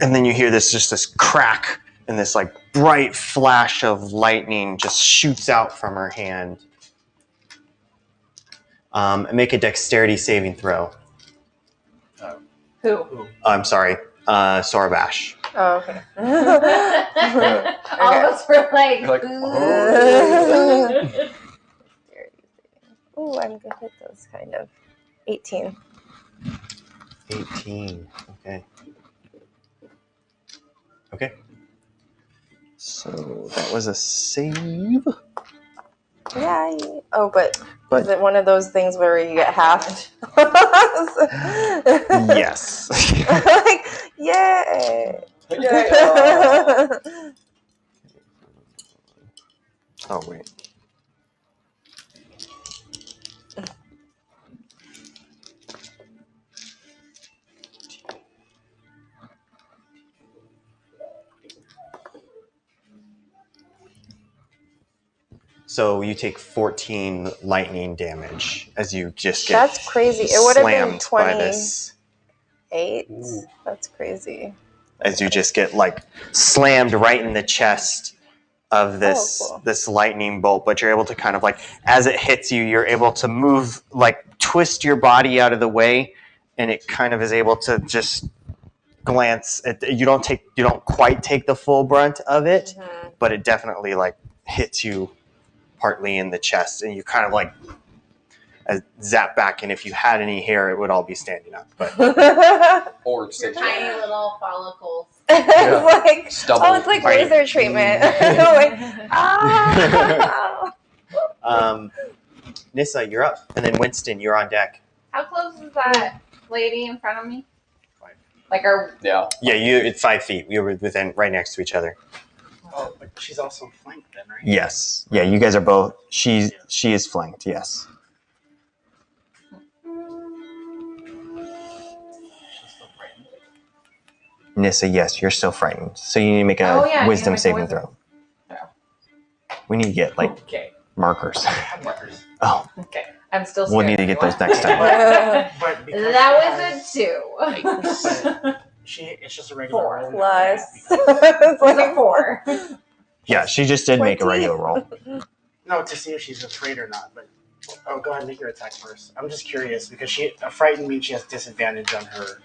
and then you hear this crack, and this like bright flash of lightning just shoots out from her hand. Make a dexterity saving throw. Who? Oh, I'm sorry, Sorbash. Oh, okay. All of us were like, You're like, ooh. Ooh, I'm good at those kind of. 18. 18. Okay. Okay. So that was a save. Yeah. Oh, but But is it one of those things where you get halved? yes. Like, yay! yeah. Oh wait. So you take 14 lightning damage as you just get That's crazy. It would have been slammed by this. 28. Ooh. That's crazy. As you just get like slammed right in the chest of this Oh, cool. this lightning bolt, but you're able to kind of like, as it hits you, you're able to move, like twist your body out of the way, and it kind of is able to just glance at, you don't quite take the full brunt of it, but it definitely like hits you partly in the chest, and you kind of like zap back, and if you had any hair, it would all be standing up. But Or Your six. tiny little follicles. It's like, Stubble. oh, it's like laser treatment. Like, ah. Nissa, you're up, and then Winston, you're on deck. How close is that lady in front of me? Like, our Yeah. Yeah, it's 5 feet. We were within right next to each other. Oh, but she's also flanked then, right? Yes. Yeah, you guys are both. She is flanked. Yes. She's still frightened. Nissa, yes, you're still frightened. So you need to make a Oh, yeah, wisdom make a saving wisdom. throw. Yeah. We need to get like Okay. markers. I have markers. Oh, Okay. I'm still scared. we'll need to get those next time. But because That was a 2. it's just a regular Four. roll. Plus. Because- It's Was like a 4. Yeah, she just did make a 20. regular roll. No, to see if she's afraid or not. But go ahead and make your attack first. I'm just curious because frightened means she has disadvantage on her.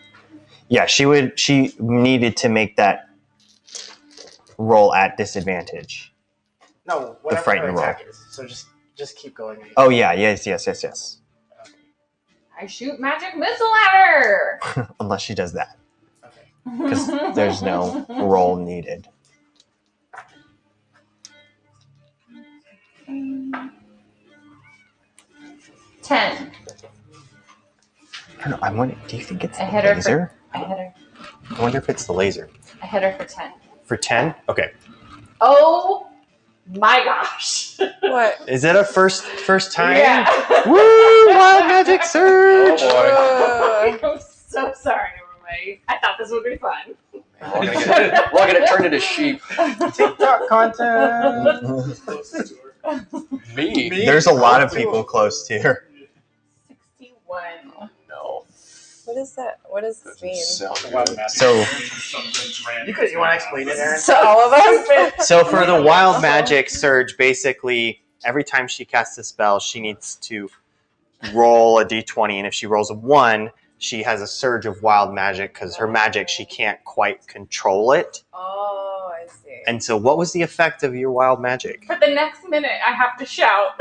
Yeah, she needed to make that roll at disadvantage. No, whatever frightened her attack is. So just keep going. Oh yeah, yes. I shoot magic missile at her. Unless she does that, Okay. because there's no roll needed. 10. I don't know. I'm wondering. Do you think it's I the hit her laser? I hit her. I wonder if it's the laser. I hit her for 10. For 10? Okay. Oh my gosh. What? Is it a first time? Yeah. Woo! Wild magic surge. Oh I'm so sorry, everybody. I thought this would be fun. We're all gonna get turned into sheep. TikTok content. Me? There's a lot of people close to her. 61. No. What is that? What does this mean? Wild magic. So, You want to explain it, Aaron? To all of us? so for the wild magic surge, basically, every time she casts a spell, she needs to roll a d20, and if she rolls a 1, she has a surge of wild magic, because her magic, she can't quite control it. Oh, I see. And so what was the effect of your wild magic? For the next minute, I have to shout.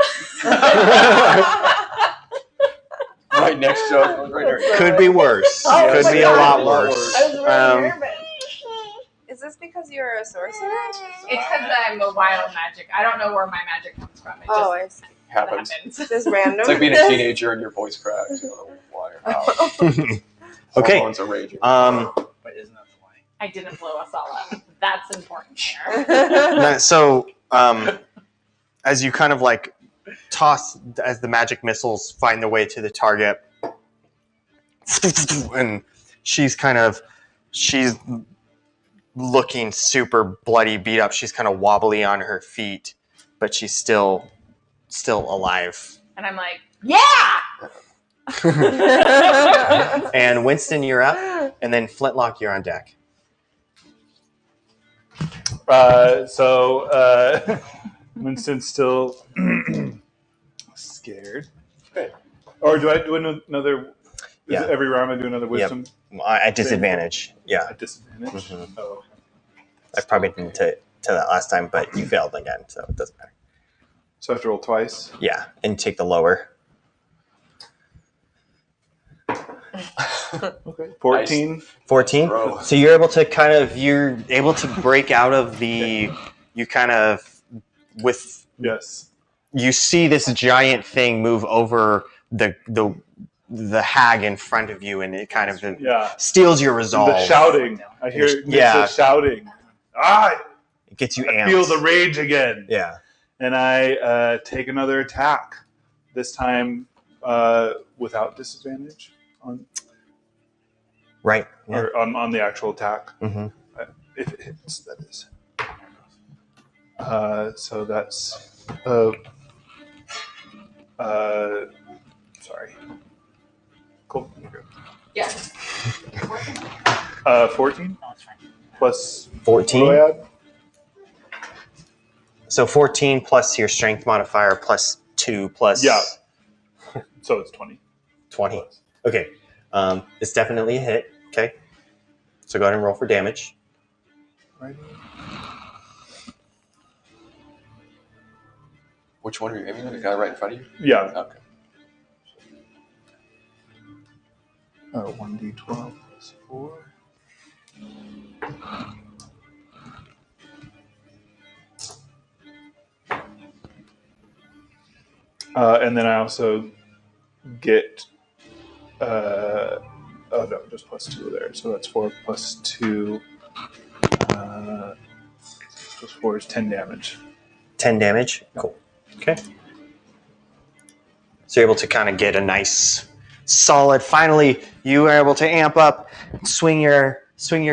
Right next to us. Right there. Could be worse. Oh, Could my be a God. lot worse. I was really nervous. Is this because you're a sorcerer? It's because I'm a wild magic. I don't know where my magic comes from. It just Oh, I see. Happens. Just random. It's like being a teenager and your voice cracks. You don't know why or how. Okay. Hormones are raging. But isn't that the line? I didn't blow us all up. That's important here. So, as you kind of like toss, as the magic missiles find their way to the target, and she's looking super bloody, beat up. She's kind of wobbly on her feet, but she's still alive. And I'm like, yeah! And Winston, you're up, and then Flintlock, you're on deck. Winston's still scared. Okay. Or do I do another? Yeah. Every round I do another wisdom At disadvantage. Yeah. at disadvantage. Mhm. Oh. I probably didn't to that last time, but you failed again, so it doesn't matter. So I have to roll twice. Yeah, and take the lower. Okay. 14. 14. Bro. So you're able to break out of the. You kind of Yes. you see this giant thing move over the hag in front of you, and it kind of Yeah. steals your resolve. The shouting. I hear Yeah. the shouting. It gets you I amped. feel the rage again. Yeah. And I take another attack. This time without disadvantage Right. Yeah. or on the actual attack. Mm-hmm. If it hits, that is. So that's sorry. Cool. Yeah. 14 No, it's fine. plus 14. what do I add? So 14 plus your strength modifier plus 2 plus Yeah. So it's 20. 20. Okay. It's definitely a hit. Okay. So go ahead and roll for damage. Right. Which one are you aiming at? The guy right in front of you? Yeah. Okay. 1d12 plus 4. And then I also get just plus 2 there. So that's 4 plus 2 plus 4 is 10 damage. 10 damage. Cool. Okay. So you're able to kind of get a nice solid. Finally, you are able to amp up, swing your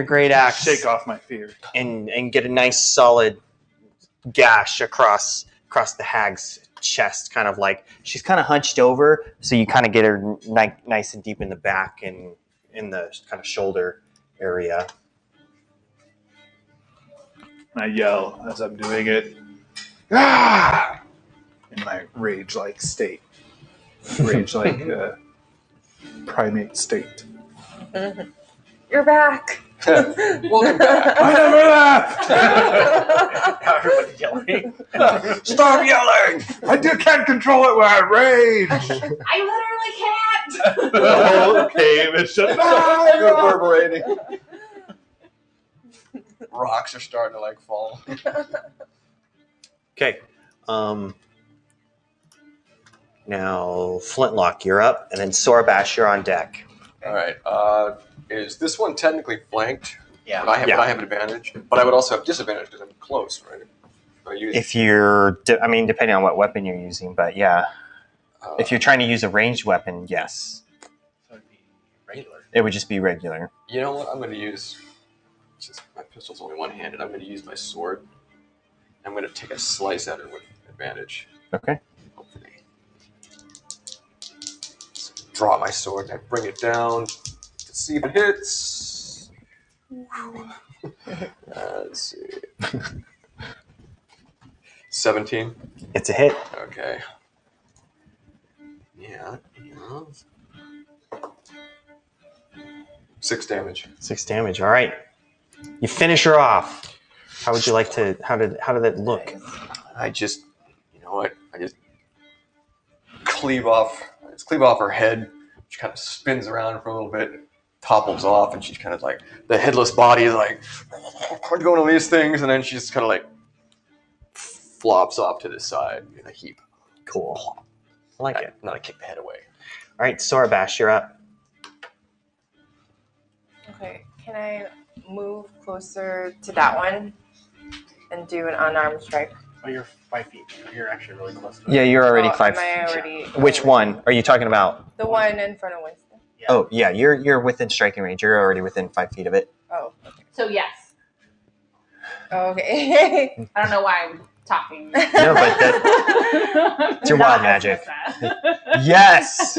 great axe, Shake off my fear. and get a nice solid gash across the hag's chest, kind of like she's kind of hunched over, so you kind of get her nice and deep in the back and in the kind of shoulder area. And I yell as I'm doing it. Ah! In my rage-like state. Rage-like primate state. You're back. Welcome back. I never left! Everybody's yelling. Stop yelling! Can't control it when I rage! I literally can't. The whole cave is shut down. Reverberating. Rocks are starting to like fall. Okay. Now Flintlock, you're up, and then Sorbash, you're on deck. All right. Is this one technically flanked? Yeah. But I have an advantage. But I would also have disadvantage because I'm close, right? If you're, depending on what weapon you're using, but yeah, if you're trying to use a ranged weapon, yes, So it'd be regular. it would just be regular. You know what? I'm going to use. Since my pistol's only one-handed, I'm going to use my sword. I'm going to take a slice at her with advantage. Okay. Hopefully. So draw my sword and I bring it down to see if it hits. Let's see. 17. It's a hit. Okay. Yeah. 6 damage. 6 damage. All right. You finish her off. How would you like to? How did that look? I just, you know what? I just cleave off her head. She kind of spins around for a little bit, topples off, and she's kind of like the headless body is like going on these things, and then she just kind of like flops off to the side in a heap. Cool. I like it. Not a kick the head away. All right, Sorbash, you're up. Okay, can I move closer to that one and do an unarmed strike. Oh, you're 5 feet. You're actually really close to it. Yeah, you're already Oh, 5 am I feet. already? Which one are you talking about? The one in front of Winston. Yeah. Oh, yeah, you're within striking range. You're already within 5 feet of it. Oh. So yes. Oh, okay. I don't know why I'm talking. No, but it's your wild magic. Yes!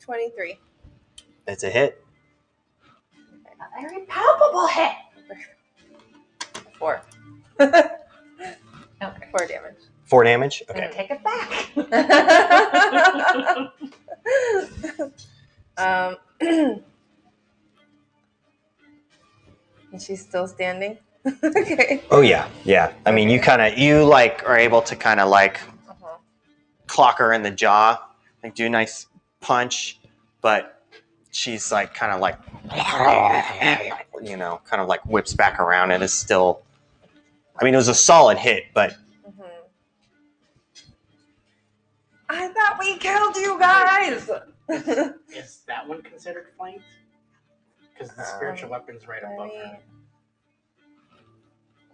23. It's a hit. A very palpable hit. 4. Okay. 4 damage. 4 damage? Okay. Take it back. And she's still standing. Okay. Oh, yeah. Yeah. I mean, you are able to kind of like Uh-huh. clock her in the jaw, like do a nice punch, but she's like kind of like, kind of like whips back around and is still, I mean, it was a solid hit, but Mhm. I thought we killed you guys. Is that one considered flanked? Because the spiritual weapon's right above her.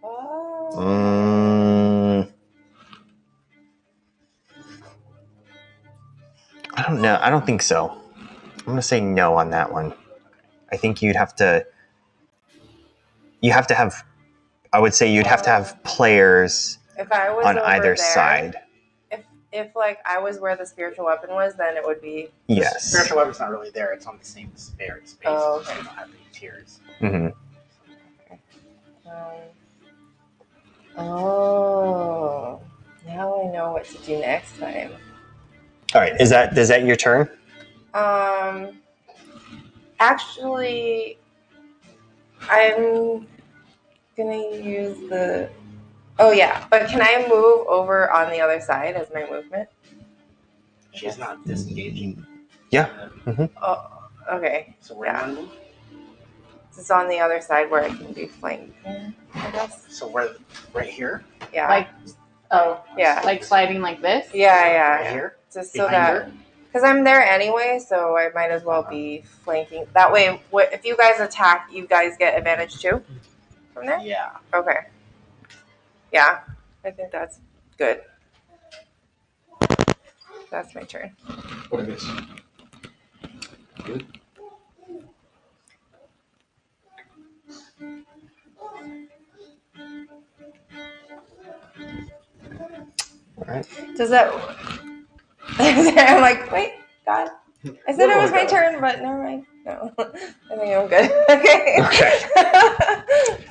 Oh. I don't know. I don't think so. I'm going to say no on that one. I think you'd have to have, I would say you'd have to have players If I was on over either there, side. If like I was where the spiritual weapon was, then it would be. Yes. The spiritual weapon's not really there. It's on the same space. Oh, okay. So you don't have any tiers. Mm-hmm. Oh. Now I know what to do next time. All right. Is that your turn? Actually, I'm gonna use the. Oh yeah, but can I move over on the other side as my movement? She's not disengaging. Yeah. Oh, okay. So where do you want to move? It's on the other side where I can be flanked, I guess. So where? Right here? Yeah. Like, oh, Yeah. like sliding like this. Yeah. Right here? Just so Behind that. her? Because I'm there anyway, so I might as well be flanking. That way, if you guys attack, you guys get advantage too from there? Yeah. Okay. Yeah, I think that's good. That's my turn. What a miss. Good. All right. Does that. I'm like, wait, God. I said it was my God. turn, but never mind. No. I think I'm good. Okay. Okay.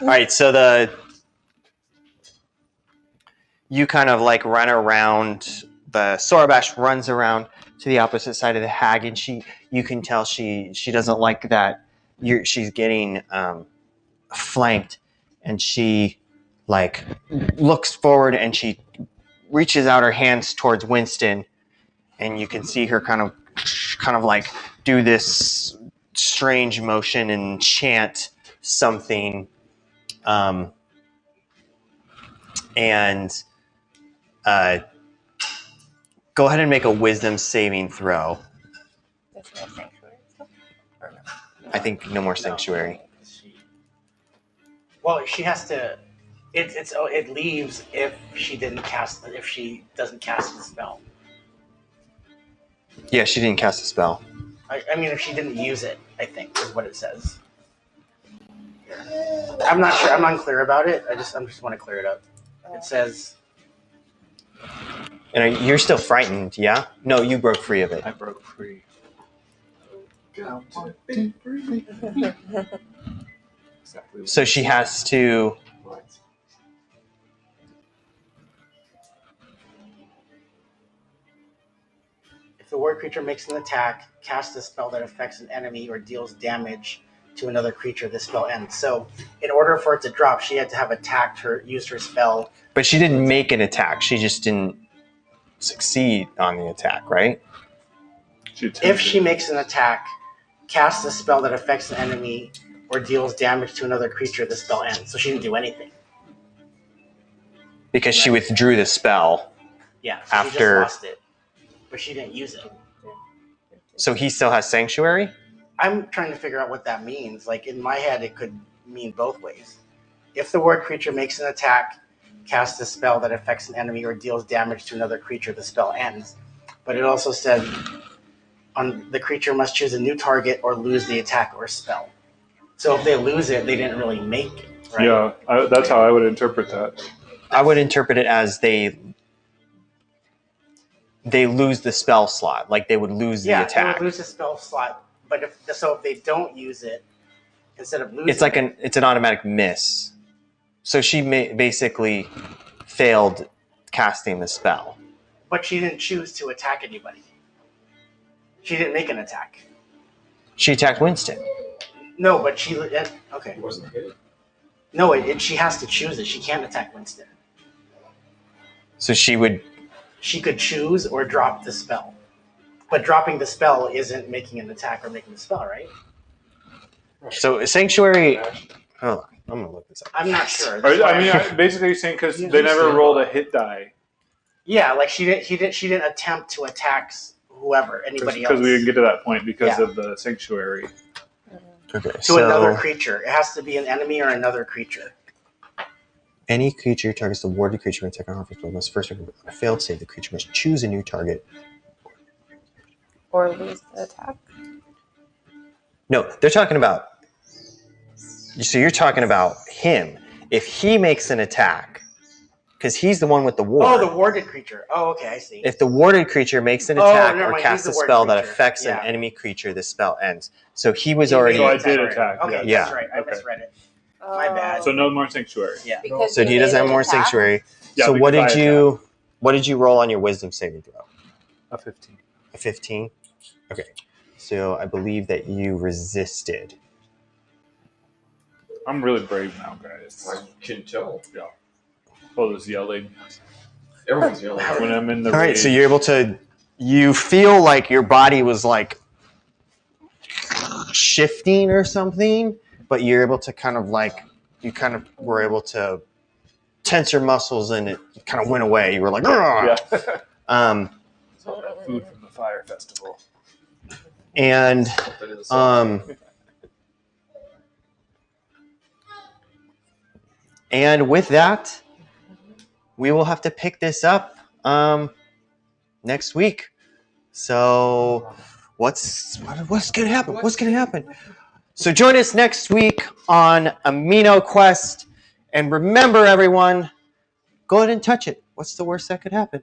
All right. So you kind of like run around. The Sorabash runs around to the opposite side of the hag, and you can tell she doesn't like that. She's getting flanked, and she like looks forward and she reaches out her hands towards Winston, and you can see her kind of like do this strange motion and chant something, and go ahead and make a wisdom saving throw. That's my sanctuary stuff? Or no? I think no more sanctuary. Well, she has to. It leaves if she doesn't cast the spell. Yeah, she didn't cast a spell. I mean, if she didn't use it, I think is what it says. I'm not sure. I'm unclear about it. I just want to clear it up. It says. And you're still frightened, yeah? No, you broke free of it. I broke free. So she has to. If the ward creature makes an attack, casts a spell that affects an enemy or deals damage to another creature, this spell ends. So, in order for it to drop, she had to have used her spell. But she didn't make an attack. She just didn't succeed on the attack, right? If she makes an attack, casts a spell that affects an enemy or deals damage to another creature, the spell ends. So she didn't do anything. Because she withdrew the spell. Yeah, so After- she just lost it. But she didn't use it. So he still has sanctuary? I'm trying to figure out what that means. Like in my head, it could mean both ways. If the ward creature makes an attack, casts a spell that affects an enemy, or deals damage to another creature, the spell ends. But it also said the creature must choose a new target or lose the attack or spell. So if they lose it, they didn't really make it, right? Yeah, that's how I would interpret that. I would interpret it as they lose the spell slot, like they would lose the Yeah, attack. they would lose the spell slot. But if they don't use it, instead of losing, It's an automatic miss. So she basically failed casting the spell. But she didn't choose to attack anybody. She didn't make an attack. She attacked Winston. No, but she okay. It wasn't hit. No, she has to choose it. She can't attack Winston. So she could choose or drop the spell. But dropping the spell isn't making an attack or making the spell, right? So Sanctuary. Hold on, I'm gonna look this up. I'm not sure. Basically saying because they never rolled a hit die. Yeah, like she didn't attempt to attack anybody else. Because we didn't get to that point because of the Sanctuary. Okay, to another creature. It has to be an enemy or another creature. Any creature targets the warded creature when attack on offense must first a failed save. The creature must choose a new target. Or lose the attack. No, they're talking about. So you're talking about him. If he makes an attack, because he's the one with the ward. Oh, the warded creature. Oh, okay, I see. If the warded creature makes an attack never or mind, casts he's a the spell warded that creature. affects Yeah. an enemy creature, the spell ends. So he was already. So I did attack. Okay, Yeah. that's right. I Okay. misread it. My bad. So no more Sanctuary. Yeah. Because So you he doesn't made have an more attack? Sanctuary. Yeah, So what because did you roll on your Wisdom saving throw? A 15. A 15? Okay. So I believe that you resisted. I'm really brave now, guys. I can tell. Yeah. Oh, this yelling. Everyone's yelling. When I'm in the All right, rage. so you're able to. You feel like your body was like shifting or something, but you're able to kind of like. You kind of were able to tense your muscles and it kind of went away. You were like, "Argh!" Yeah. It's all that food from the fire festival. And and with that, we will have to pick this up next week. So what's gonna happen? What's gonna happen? So join us next week on AminoQuest, and remember, everyone, go ahead and touch it. What's the worst that could happen?